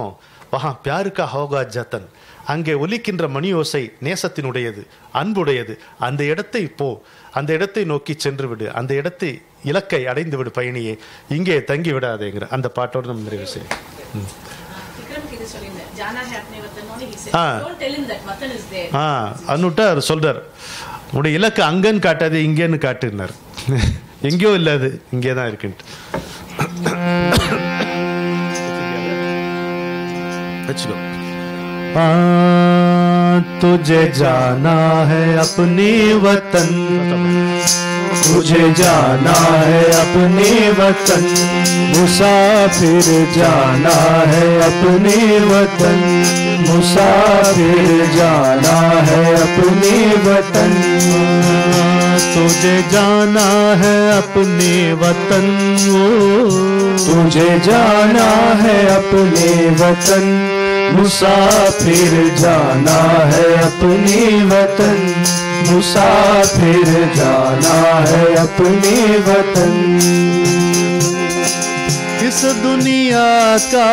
வஹா பியாருக்கா ஹோகா ஜத்தன், அங்கே ஒலிக்கின்ற மணியோசை நேசத்தினுடையது, அன்புடையது. அந்த இடத்தை போ, அந்த இடத்தை நோக்கி சென்று விடு, அந்த இடத்தை இலக்கை அடைந்து விடு பயணியே, இங்கே தங்கி விடாதேங்கிற அந்த பாட்டோடு நம்ம நிறைவு செய்யும். அன்னுட்டா சொல்றார், உடைய இலக்கு அங்கன்னு காட்டாது இங்கேன்னு காட்டுனார். எங்கேயோ இல்லை, அது இங்கே தான் இருக்குன்ட்டு வச்சுக்கோ. तुझे जाना है अपनी वतन, तुझे जाना है अपने वतन, मुसाफिर जाना है अपने वतन, मुसाफिर जाना है अपने वतन। तुझे जाना है अपने वतन, तुझे जाना है अपने वतन, मुसाफिर जाना है अपने वतन, मुसाफिर जाना है अपने वतन। इस दुनिया का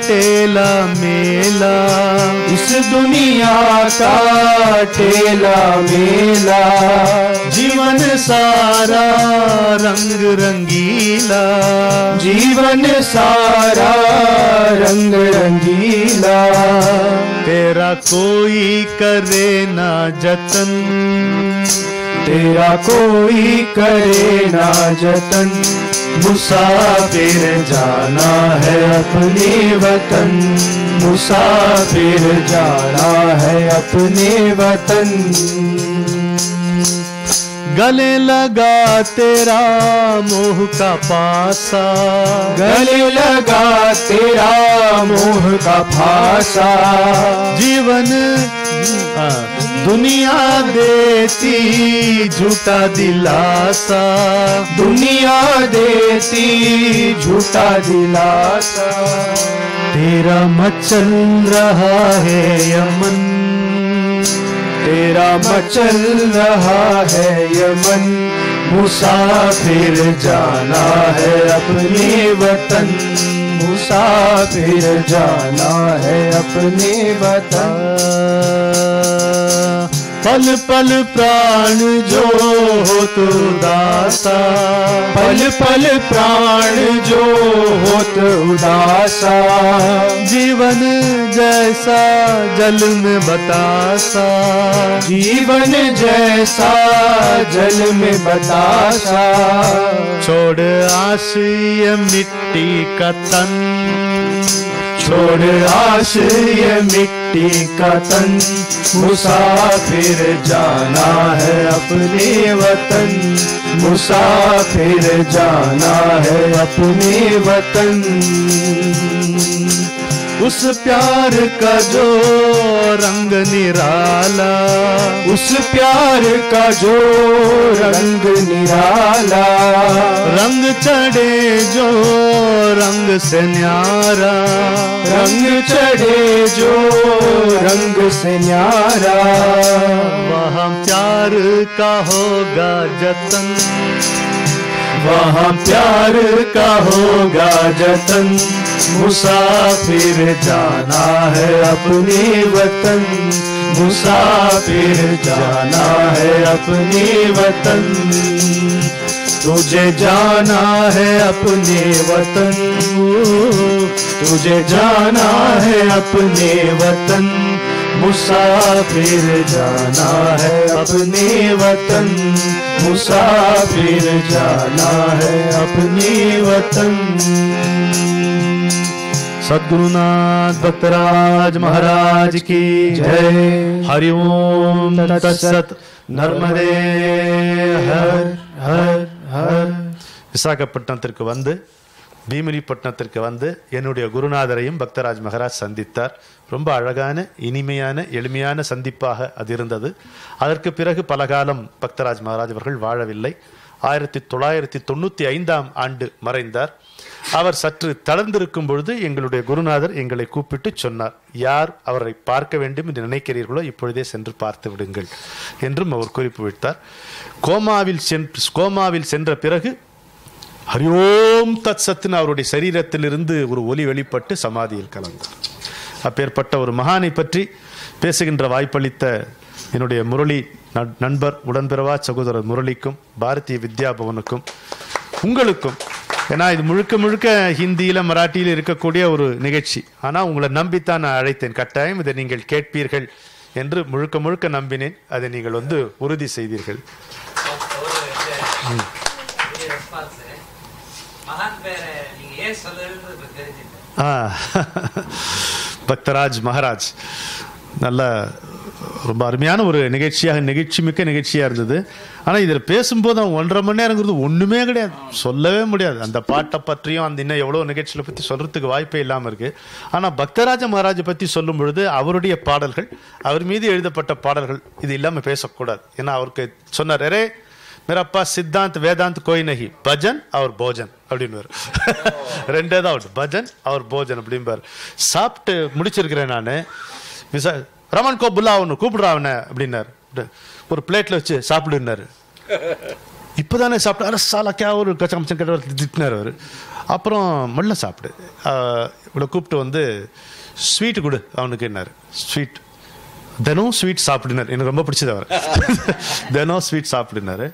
टेला मेला, इस दुनिया का टेला मेला, जीवन सारा रंग रंगीला, जीवन सारा रंग रंगीला। तेरा कोई करे ना जतन, तेरा कोई करे ना जतन, मुसाफिर जाना है अपने वतन, मुसाफिर जाना है अपने वतन। गले लगा तेरा मोह का पासा, गले लगा तेरा मोह का फांसा, जीवन दुनिया देती झूठा दिलासा, दुनिया देती झूठा दिलासा। तेरा मचल रहा है यमन, तेरा मचल रहा है यमन, मुसाफिर जाना है अपने वतन, मुसाफिर जाना है अपने वतन। पल पल प्राण जो होत उदासा, पल पल प्राण जो होत उदासा, जीवन जैसा जल में बतासा, जीवन जैसा जल में बतासा। छोड़ आस ये मिट्टी का तन, छोड़ आस ये मिट्टी का तन, मुसाफिर जाना है अपने वतन, मुसाफिर जाना है अपने वतन। उस प्यार का जो रंग निराला, उस प्यार का जो रंग निराला, रंग चढ़े जो रंग से न्यारा, रंग चढ़े जो रंग से न्यारा। वहाँ प्यार का होगा जतन, वहाँ प्यार का होगा जतन, मुसाफिर जाना है अपने वतन, मुसाफिर जाना है अपने वतन। तुझे जाना है अपने वतन, तुझे जाना है अपने वतन, मुसाफिर जाना है अपने वतन, मुसाफिर जाना है अपने वतन। सद्गुरुनाथ भक्तराज महाराज की जय। हरिओम तत्सत। नर्मदे हर हर हर। விசாகப்பட்டினத்திற்கு வந்து பீமிலிப்பட்டினத்திற்கு வந்து என்னுடைய குருநாதரையும் பக்தராஜ் மகராஜ் சந்தித்தார். ரொம்ப அழகான இனிமையான எளிமையான சந்திப்பாக அது இருந்தது. அதற்கு பிறகு பல காலம் பக்தராஜ் மகராஜ் அவர்கள் வாழவில்லை. 1995ஆம் ஆண்டு மறைந்தார். அவர் சற்று தளர்ந்திருக்கும் பொழுது எங்களுடைய குருநாதர் எங்களை கூப்பிட்டு சொன்னார், யார் அவரை பார்க்க வேண்டும் என்று நினைக்கிறீர்களோ இப்பொழுதே சென்று பார்த்து விடுங்கள் என்றும் அவர் குறிப்பு விட்டார். கோமாவில் சென்ற பிறகு ஹரிஓம் தத் சத்துன்னு அவருடைய சரீரத்திலிருந்து ஒரு ஒலி வெளிப்பட்டு சமாதியில் கலந்தார். அப்பேற்பட்ட ஒரு மகானை பற்றி பேசுகின்ற வாய்ப்பளித்த என்னுடைய முரளி நண்பர் உடன்பிறவா சகோதரர் முரளிக்கும் பாரதிய வித்யா பவனுக்கும் உங்களுக்கும், ஏன்னா இது முழுக்க முழுக்க ஹிந்தியில் மராட்டியில் இருக்கக்கூடிய ஒரு நிகழ்ச்சி, ஆனால் உங்களை நம்பித்தான் நான் அழைத்தேன். கட்டாயம் இதை நீங்கள் கேட்பீர்கள் என்று முழுக்க முழுக்க நம்பினேன். அதை நீங்கள் வந்து உறுதி செய்தீர்கள். பக்தராஜ் மகராஜ் நல்ல ரொம்ப அருமையான ஒரு நிகழ்ச்சி மிக்க நிகழ்ச்சியாக இருந்தது. ஆனால் இதில் பேசும்போது அவன் 1.5 மணி நேரங்கிறது ஒன்றுமே கிடையாது, சொல்லவே முடியாது. அந்த பாட்டை பற்றியும் அந்த இன்னும் எவ்வளோ நிகழ்ச்சிகளை பற்றி சொல்கிறதுக்கு வாய்ப்பே இல்லாமல் இருக்குது. ஆனால் பக்தராஜ மகாராஜை பற்றி சொல்லும் பொழுது அவருடைய பாடல்கள், அவர் மீது எழுதப்பட்ட பாடல்கள், இது இல்லாமல் பேசக்கூடாது. ஏன்னா அவருக்கு சொன்னார், அரே மேரப்பா சித்தாந்த் வேதாந்த் கோய் நஹி, பஜன் அவர் போஜன் அப்படின்னு. ரெண்டே தான் அவுட், பஜன் அவர் போஜன் அப்படிம்பார். சாப்பிட்டு முடிச்சிருக்கிறேன் நான், ரமன் கோ புல்லா அவனு கூப்பிடுறா அவனை அப்படின்னாரு. ஒரு பிளேட்ல வச்சு சாப்பிடுனாரு. இப்பதானே சாப்பிட்டு அரசாலா கே ஒரு கச்சம் திட்டினார் அவர். அப்புறம் மல்ல சாப்பிடு, இவ்வளோ கூப்பிட்டு வந்து ஸ்வீட்டு கொடு அவனுக்கு என்னாரு. ஸ்வீட் தினம் ஸ்வீட் சாப்பிடுனார். எனக்கு ரொம்ப பிடிச்சது அவர். தினம் ஸ்வீட் சாப்பிடுனாரு.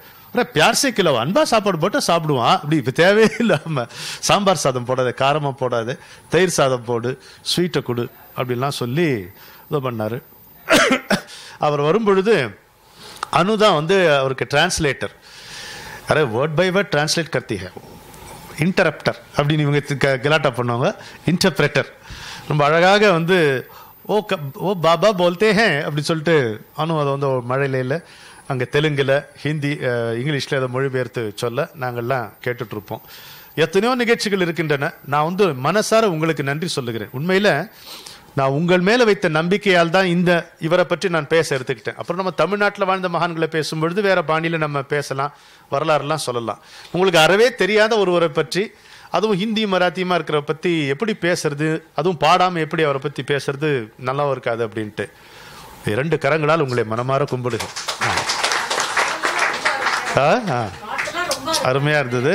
பியார்சே கிலோ அன்பா சாப்பாடு போட்டு சாப்பிடுவான். அப்படி இப்போ தேவையே இல்லாமல் சாம்பார் சாதம் போடாது, காரமாக போடாது, தயிர் சாதம் போடு, ஸ்வீட்டை கொடு அப்படின்லாம் சொல்லி இது பண்ணார். அவர் வரும்பொழுது அனுதான் வந்து அவருக்கு டிரான்ஸ்லேட்டர். அரே வேர்ட் பை வேர்ட் டிரான்ஸ்லேட் கர்த்தி ஹே, இன்டரப்டர் அப்படின்னு இவங்க கலாட்டா பண்ணுவாங்க. இன்டர்பிரேட்டர் ரொம்ப அழகாக வந்து ஓ பாபா போல்தே ஹே அப்படின்னு சொல்லிட்டு அனு அதை வந்து மழையில அங்கே தெலுங்கில், ஹிந்தி, இங்கிலீஷில் அதை மொழிபெயர்த்து சொல்ல நாங்கள்லாம் கேட்டுட்ருப்போம். எத்தனையோ நிகழ்ச்சிகள் இருக்கின்றன. நான் வந்து மனசார உங்களுக்கு நன்றி சொல்லுகிறேன். உண்மையில் நான் உங்கள் மேலே வைத்த நம்பிக்கையால் தான் இவரை பற்றி நான் பேச எடுத்துக்கிட்டேன். அப்புறம் நம்ம தமிழ்நாட்டில் வாழ்ந்த மகான்களை பேசும்பொழுது வேற பாணியில் நம்ம பேசலாம், வரலாறுலாம் சொல்லலாம். உங்களுக்கு அறவே தெரியாத ஒருவரை பற்றி, அதுவும் ஹிந்தி மராத்தியமாக இருக்கிற பற்றி எப்படி பேசுறது, அதுவும் பாடாமல் எப்படி அவரை பற்றி பேசுறது நல்லா இருக்காது அப்படின்ட்டு 2 கரங்களால் உங்களை மனமாற கும்பிடுகிறேன். அருமையா இருந்தது.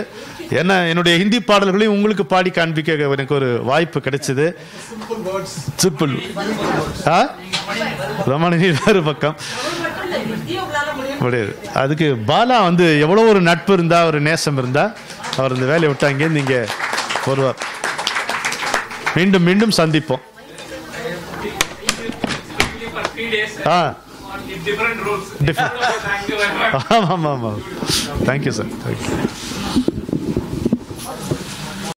ஏன்னா என்னுடைய ஹிந்தி பாடல்களையும் உங்களுக்கு பாடி காண்பிக்க எனக்கு ஒரு வாய்ப்பு கிடைச்சது. சிம்பிள் ரமணி வேறு பக்கம் முடியாது. அதுக்கு பாலா வந்து எவ்வளோ ஒரு நட்பு இருந்தா, ஒரு நேசம் இருந்தா அவர் இந்த வேலையை விட்டு அங்கேருந்து இங்கே வருவார். மீண்டும் மீண்டும் சந்திப்போம். different rules. ஆமாம். Thank you sir. தேங்க்யூ.